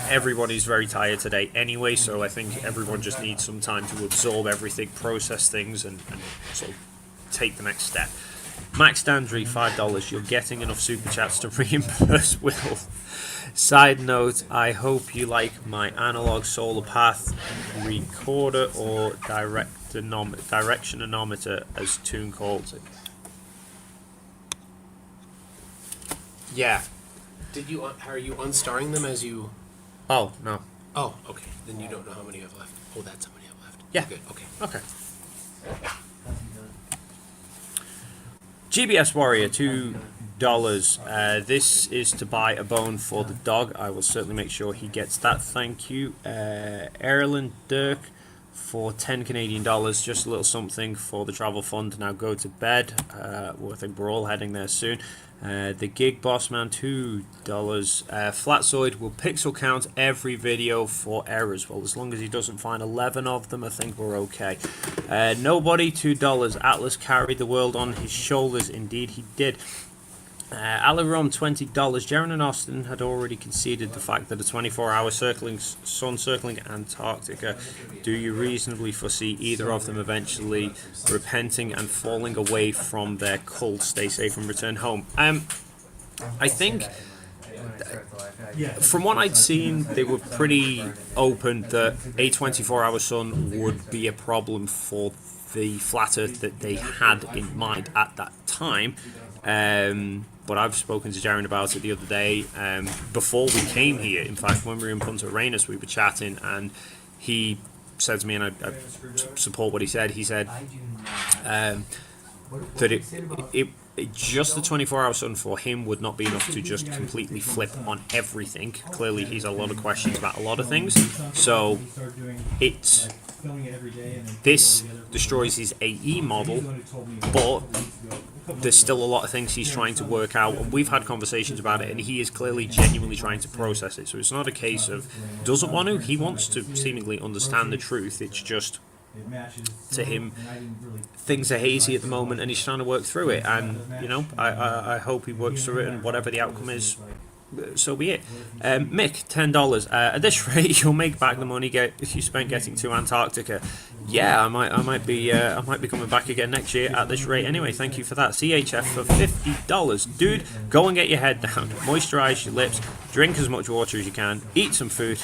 everybody's very tired today anyway, so I think everyone just needs some time to absorb everything, process things, and sort of take the next step. Max Dandry, $5. You're getting enough super chats to reimburse Will. Side note, I hope you like my analog solar path recorder, or directionometer, as Toon calls it. Yeah. Are you unstarring them as you? Oh, no. Oh, okay. Then you don't know how many you have left. Oh, that's how many you have left. Yeah. Good. Okay. Okay. GBS Warrior, $2. This is to buy a bone for the dog. I will certainly make sure he gets that. Thank you. Erlen Dirk for 10 Canadian dollars. Just a little something for the travel fund. Now go to bed. Well, I think we're all heading there soon. The Gig Boss Man, $2. Flatzoid will pixel count every video for errors. Well, as long as he doesn't find 11 of them, I think we're okay. Nobody, $2. Atlas carried the world on his shoulders. Indeed, he did. Alarom, $20. Jaron and Austin had already conceded the fact that a 24-hour sun circling Antarctica. Do you reasonably foresee either of them eventually repenting and falling away from their cult? Stay safe and return home. I think, from what I'd seen, they were pretty open that a 24-hour sun would be a problem for the flat Earth that they had in mind at that time. But I've spoken to Jaron about it the other day, before we came here. In fact, when we were in Punta Arenas, we were chatting, and he said to me, and I support what he said. He said that it just the 24-hour sun for him would not be enough to just completely flip on everything. Clearly, he's a lot of questions about a lot of things. So this destroys his AE model, but there's still a lot of things he's trying to work out, and we've had conversations about it, and he is clearly genuinely trying to process it. So it's not a case of doesn't want to, he wants to seemingly understand the truth. It's just, to him, things are hazy at the moment, and he's trying to work through it. And I hope he works through it, and whatever the outcome is, so be it. Mick, $10. At this rate, you'll make back the money you spent getting to Antarctica. Yeah, I might be coming back again next year at this rate. Anyway, thank you for that. CHF for $50. Dude, go and get your head down. Moisturize your lips. Drink as much water as you can. Eat some food.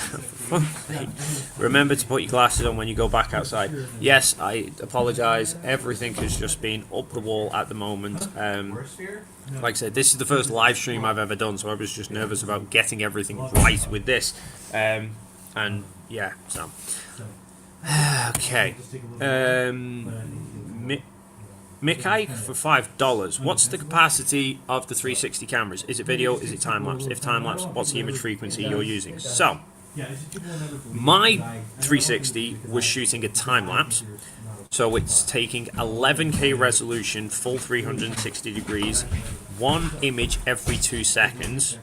Remember to put your glasses on when you go back outside. Yes, I apologize. Everything has just been up the wall at the moment. Like I said, this is the first live stream I've ever done, so I was just nervous about getting everything right with this. And yeah, so. Okay. Mick Ike for $5. What's the capacity of the 360 cameras? Is it video? Is it time-lapse? If time-lapse, what's the image frequency you're using? So, my 360 was shooting a time-lapse. So it's taking 11K resolution, full 360 degrees, one image every 2 seconds.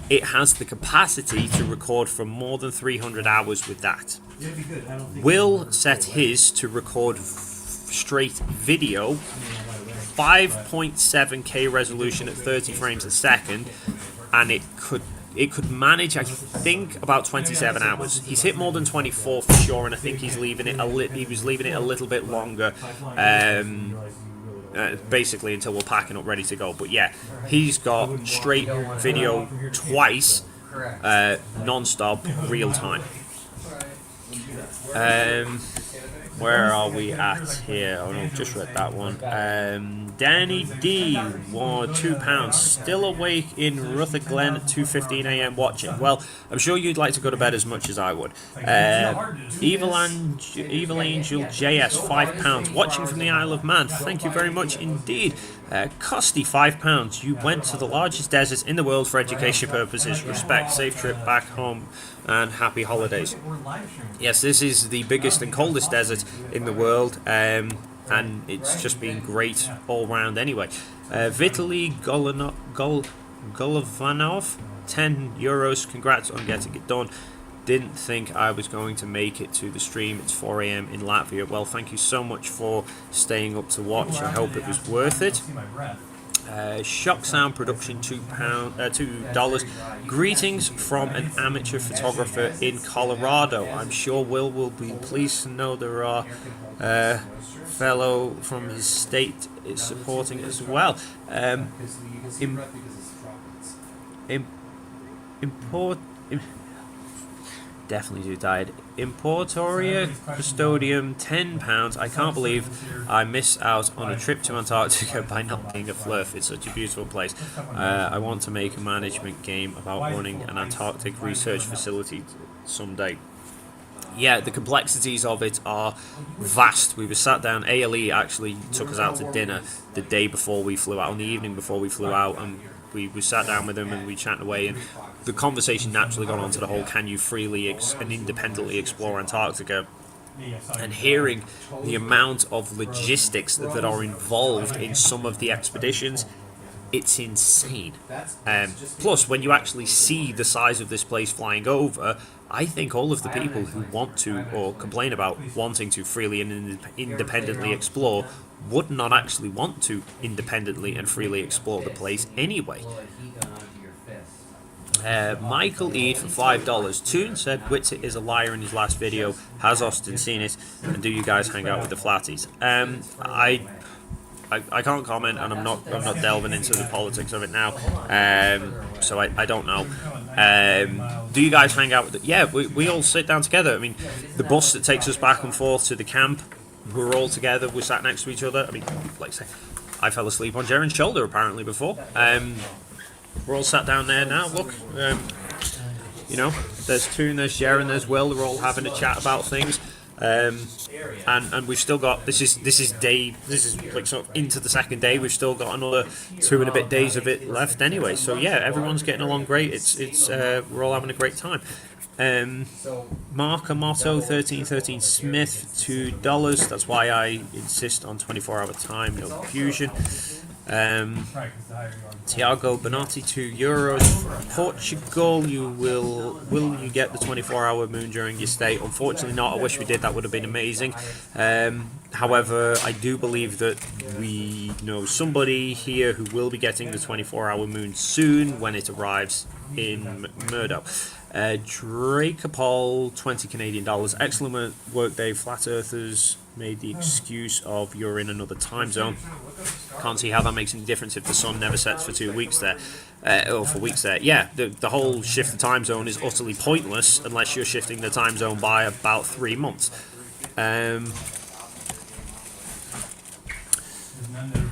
It has the capacity to record for more than 300 hours with that. Will set his to record straight video, 5.7K resolution at 30 frames a second, and it could manage, I think, about 27 hours. He's hit more than 24 for sure, and I think he's leaving it he was leaving it a little bit longer, basically until we're packing up ready to go. But yeah, he's got straight video twice, non-stop, real time. Where are we at here? Oh no, just read that one. Danny D, £2. Still awake in Rutherglen at 2:15 AM watching. Well, I'm sure you'd like to go to bed as much as I would. Evil Angel JS, £5. Watching from the Isle of Man. Thank you very much indeed. Costy, £5. You went to the largest desert in the world for education purposes. Respect, safe trip back home, and happy holidays. Yes, this is the biggest and coldest desert in the world, and it's just been great all round anyway. Vitaly Golovanov, €10. Congrats on getting it done. Didn't think I was going to make it to the stream. It's 4 AM in Latvia. Well, thank you so much for staying up to watch. I hope it was worth it. Shock Sound Production, $2. Greetings from an amateur photographer in Colorado. I'm sure will be pleased to know there are fellow from his state is supporting as well. Definitely too tired. Importoria Custodium, £10. I can't believe I missed out on a trip to Antarctica by not being a flurf. It's such a beautiful place. I want to make a management game about running an Antarctic research facility someday. Yeah, the complexities of it are vast. We were sat down. ALE actually took us out to dinner the day before we flew out, on the evening before we flew out, and we sat down with them and we chatted away, and the conversation naturally got on to the whole, can you freely and independently explore Antarctica? And hearing the amount of logistics that are involved in some of the expeditions, it's insane. Plus, when you actually see the size of this place flying over, I think all of the people who want to, or complain about wanting to freely and independently explore, would not actually want to independently and freely explore the place anyway. Michael Eade for $5. Toon said Witzer is a liar in his last video. Has Austin seen it? And do you guys hang out with the flatties? I can't comment, and I'm not delving into the politics of it now. So I don't know. Do you guys hang out with it? Yeah, we all sit down together. I mean, the bus that takes us back and forth to the camp, we're all together. We're sat next to each other. I mean, like I say, I fell asleep on Jaren's shoulder apparently before. We're all sat down there now. Look, you know, there's Toon, there's Jaren, there's Will. We're all having a chat about things. And we've still got this is like sort of into the second day. We've still got another 2 and a bit days of it left anyway. So yeah, everyone's getting along great. It's we're all having a great time. Mark Amato 1313 Smith $2. That's why I insist on 24-hour time, no confusion. Tiago Bonatti €2. Portugal, will you get the 24-hour moon during your stay? Unfortunately not. I wish we did. That would have been amazing. However, I do believe that we know somebody here who will be getting the 24-hour moon soon when it arrives in McMurdo. Drake-a-Pol, 20 Canadian dollars. Excellent work, Dave. Flat Earthers made the excuse of you're in another time zone. Can't see how that makes any difference if the sun never sets for 2 weeks there, or for weeks there. Yeah, the whole shift the time zone is utterly pointless unless you're shifting the time zone by about 3 months.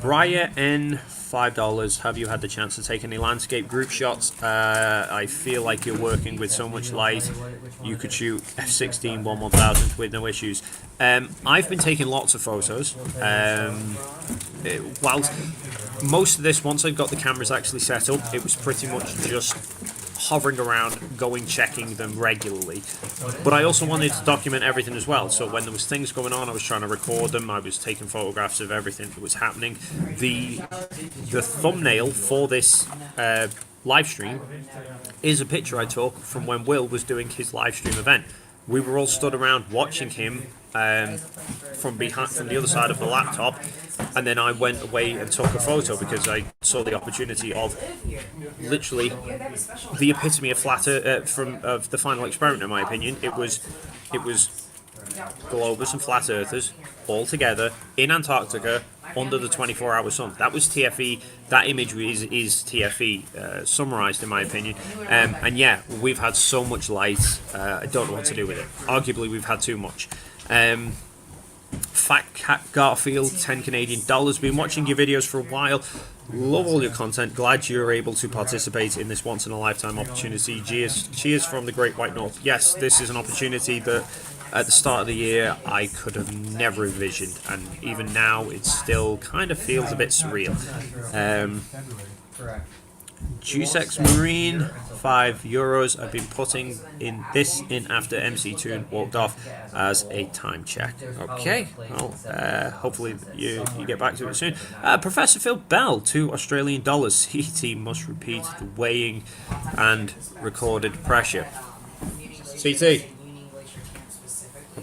Briar N, $5. Have you had the chance to take any landscape group shots? I feel like you're working with so much light. You could shoot f/16 1/1000 with no issues. I've been taking lots of photos. Whilst most of this, once I've got the cameras actually set up, it was pretty much just hovering around, checking them regularly. But I also wanted to document everything as well. So when there was things going on, I was trying to record them. I was taking photographs of everything that was happening. The thumbnail for this live stream is a picture I took from when Will was doing his live stream event. We were all stood around watching him from the other side of the laptop, and then I went away and took a photo because I saw the opportunity of literally the epitome of of the final experiment. In my opinion, it was Globers and Flat Earthers all together in Antarctica under the 24-hour sun. That was TFE. That image is TFE summarized in my opinion. And yeah, we've had so much light. I don't know what to do with it. Arguably, we've had too much. Fat Cat Garfield, 10 Canadian dollars. Been watching your videos for a while. Love all your content. Glad you're able to participate in this once-in-a-lifetime opportunity. Cheers from the Great White North. Yes, this is an opportunity that at the start of the year I could have never envisioned, and even now it still kind of feels a bit surreal. Juicex Marine, €5. I've been putting this in after MC Toon walked off as a time check. Okay, well, hopefully you get back to it soon. Professor Phil Bell, $2 Australian. CT must repeat the weighing and recorded pressure. CT.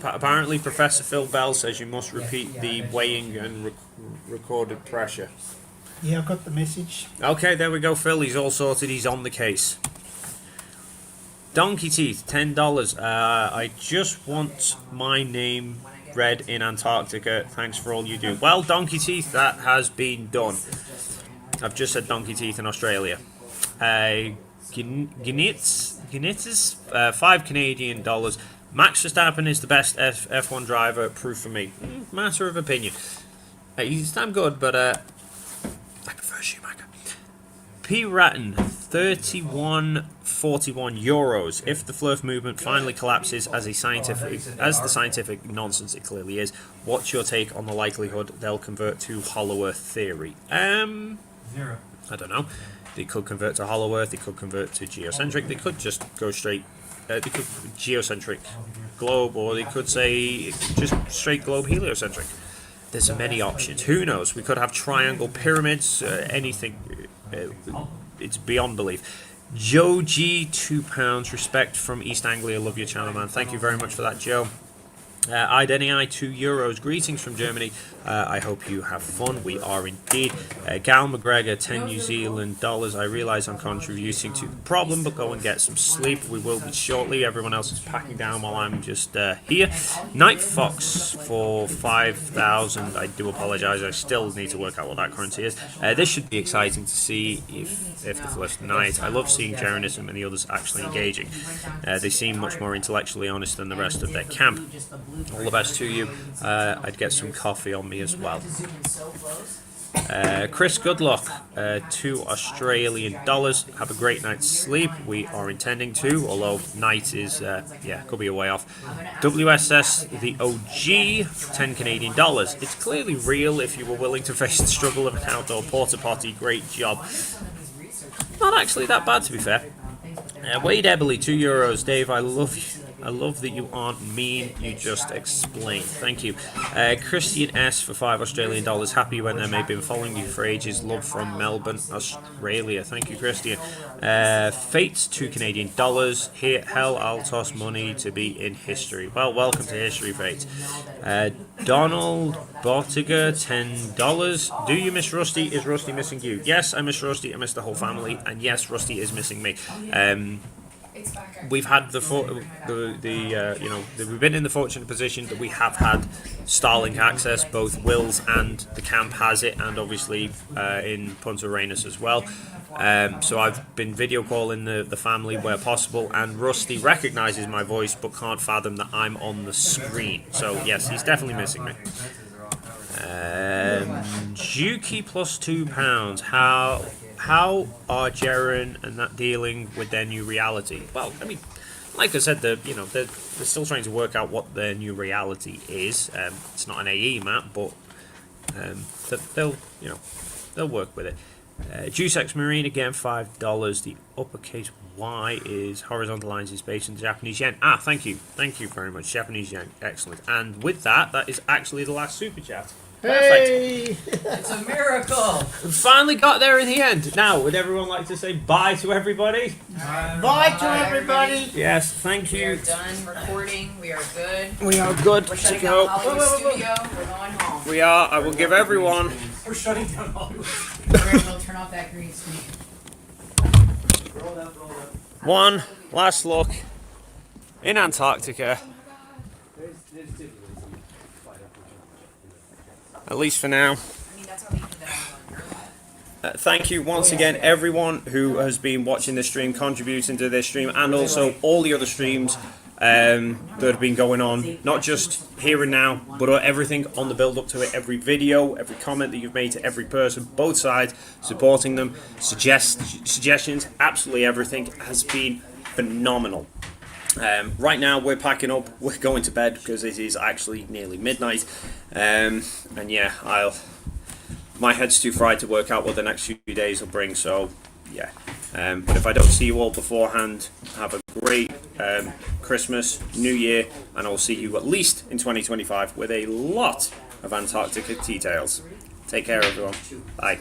Apparently, Professor Phil Bell says you must repeat the weighing and recorded pressure. Yeah, I got the message. Okay, there we go, Phil. He's all sorted. He's on the case. Donkey Teeth, $10. I just want my name read in Antarctica. Thanks for all you do. Well, Donkey Teeth, that has been done. I've just said Donkey Teeth in Australia. Gnitz, 5 Canadian dollars. Max Verstappen is the best F1 driver. Proof for me. Matter of opinion. He's damn good, but I prefer Schumacher. P. Ratton, 31.41 euros. If the Flurf movement finally collapses as the scientific nonsense it clearly is, what's your take on the likelihood they'll convert to Hollow Earth theory? 0. I don't know. They could convert to Hollow Earth. They could convert to geocentric. They could just go straight. They could geocentric globe, or they could say just straight globe heliocentric. There's many options. Who knows? We could have triangle pyramids. Anything. It's beyond belief. Joe G, £2. Respect from East Anglia. Love your channel, man. Thank you very much for that, Joe. Ideni, €2. Greetings from Germany. I hope you have fun. We are indeed. Gal McGregor, 10 New Zealand dollars. I realise I'm contributing to the problem, but go and get some sleep. We will be shortly. Everyone else is packing down while I'm just here. Night Fox for 5,000. I do apologise. I still need to work out what that currency is. This should be exciting to see if the first night. I love seeing Jeranism and the others actually engaging. They seem much more intellectually honest than the rest of their camp. All the best to you. I'd get some coffee on me as well. Chris Goodluck, $2 Australian. Have a great night's sleep. We are intending to, although night is, could be a way off. WSS, the OG, 10 Canadian dollars. It's clearly real if you were willing to face the struggle of an outdoor porta potty. Great job. Not actually that bad, to be fair. Wade Eberly, €2. Dave, I love you. I love that you aren't mean, you just explain. Thank you. Christian S for 5 Australian dollars. Happy you went there, mate. Been following you for ages. Love from Melbourne, Australia. Thank you, Christian. Fates, 2 Canadian dollars. Here, hell, I'll toss money to be in history. Well, welcome to history, Fates. Donald Bottiger, $10. Do you miss Rusty? Is Rusty missing you? Yes, I miss Rusty. I miss the whole family. And yes, Rusty is missing me. We've had we've been in the fortunate position that we have had Starlink access. Both Wills and the camp has it, and obviously in Punta Arenas as well. So I've been video calling the family where possible, and Rusty recognises my voice but can't fathom that I'm on the screen. So yes, he's definitely missing me. Juki plus £2. How are Jaren and that dealing with their new reality? Well, I mean, like I said, they're still trying to work out what their new reality is. It's not an AE map, but they'll work with it. Juicex Marine again, $5. The uppercase Y is horizontal lines is based in the Japanese yen. Thank you very much, Japanese yen, excellent. And with that is actually the last super chat. Hey! It's a miracle! We finally got there in the end. Now, would everyone like to say bye to everybody? Bye to everybody! Yes, thank We are you. done recording. We are good. We are good We're to shutting down go. Hollywood Studio. We're going home. We are. I will give everyone We're shutting down Hollywood. We'll turn off that green screen. Roll up. one last look in Antarctica. At least for now. I mean, that's how they did that on your live. Thank you once again, everyone who has been watching this stream, contributing to this stream, and also all the other streams that have been going on, not just here and now, but everything on the build up to it, every video, every comment that you've made to every person, both sides, supporting them, suggestions, absolutely everything has been phenomenal. Right now we're packing up, we're going to bed because it is actually nearly midnight, and yeah, my head's too fried to work out what the next few days will bring, so yeah. But if I don't see you all beforehand, have a great Christmas, New Year, and I'll see you at least in 2025 with a lot of Antarctica details. Take care, everyone. Bye.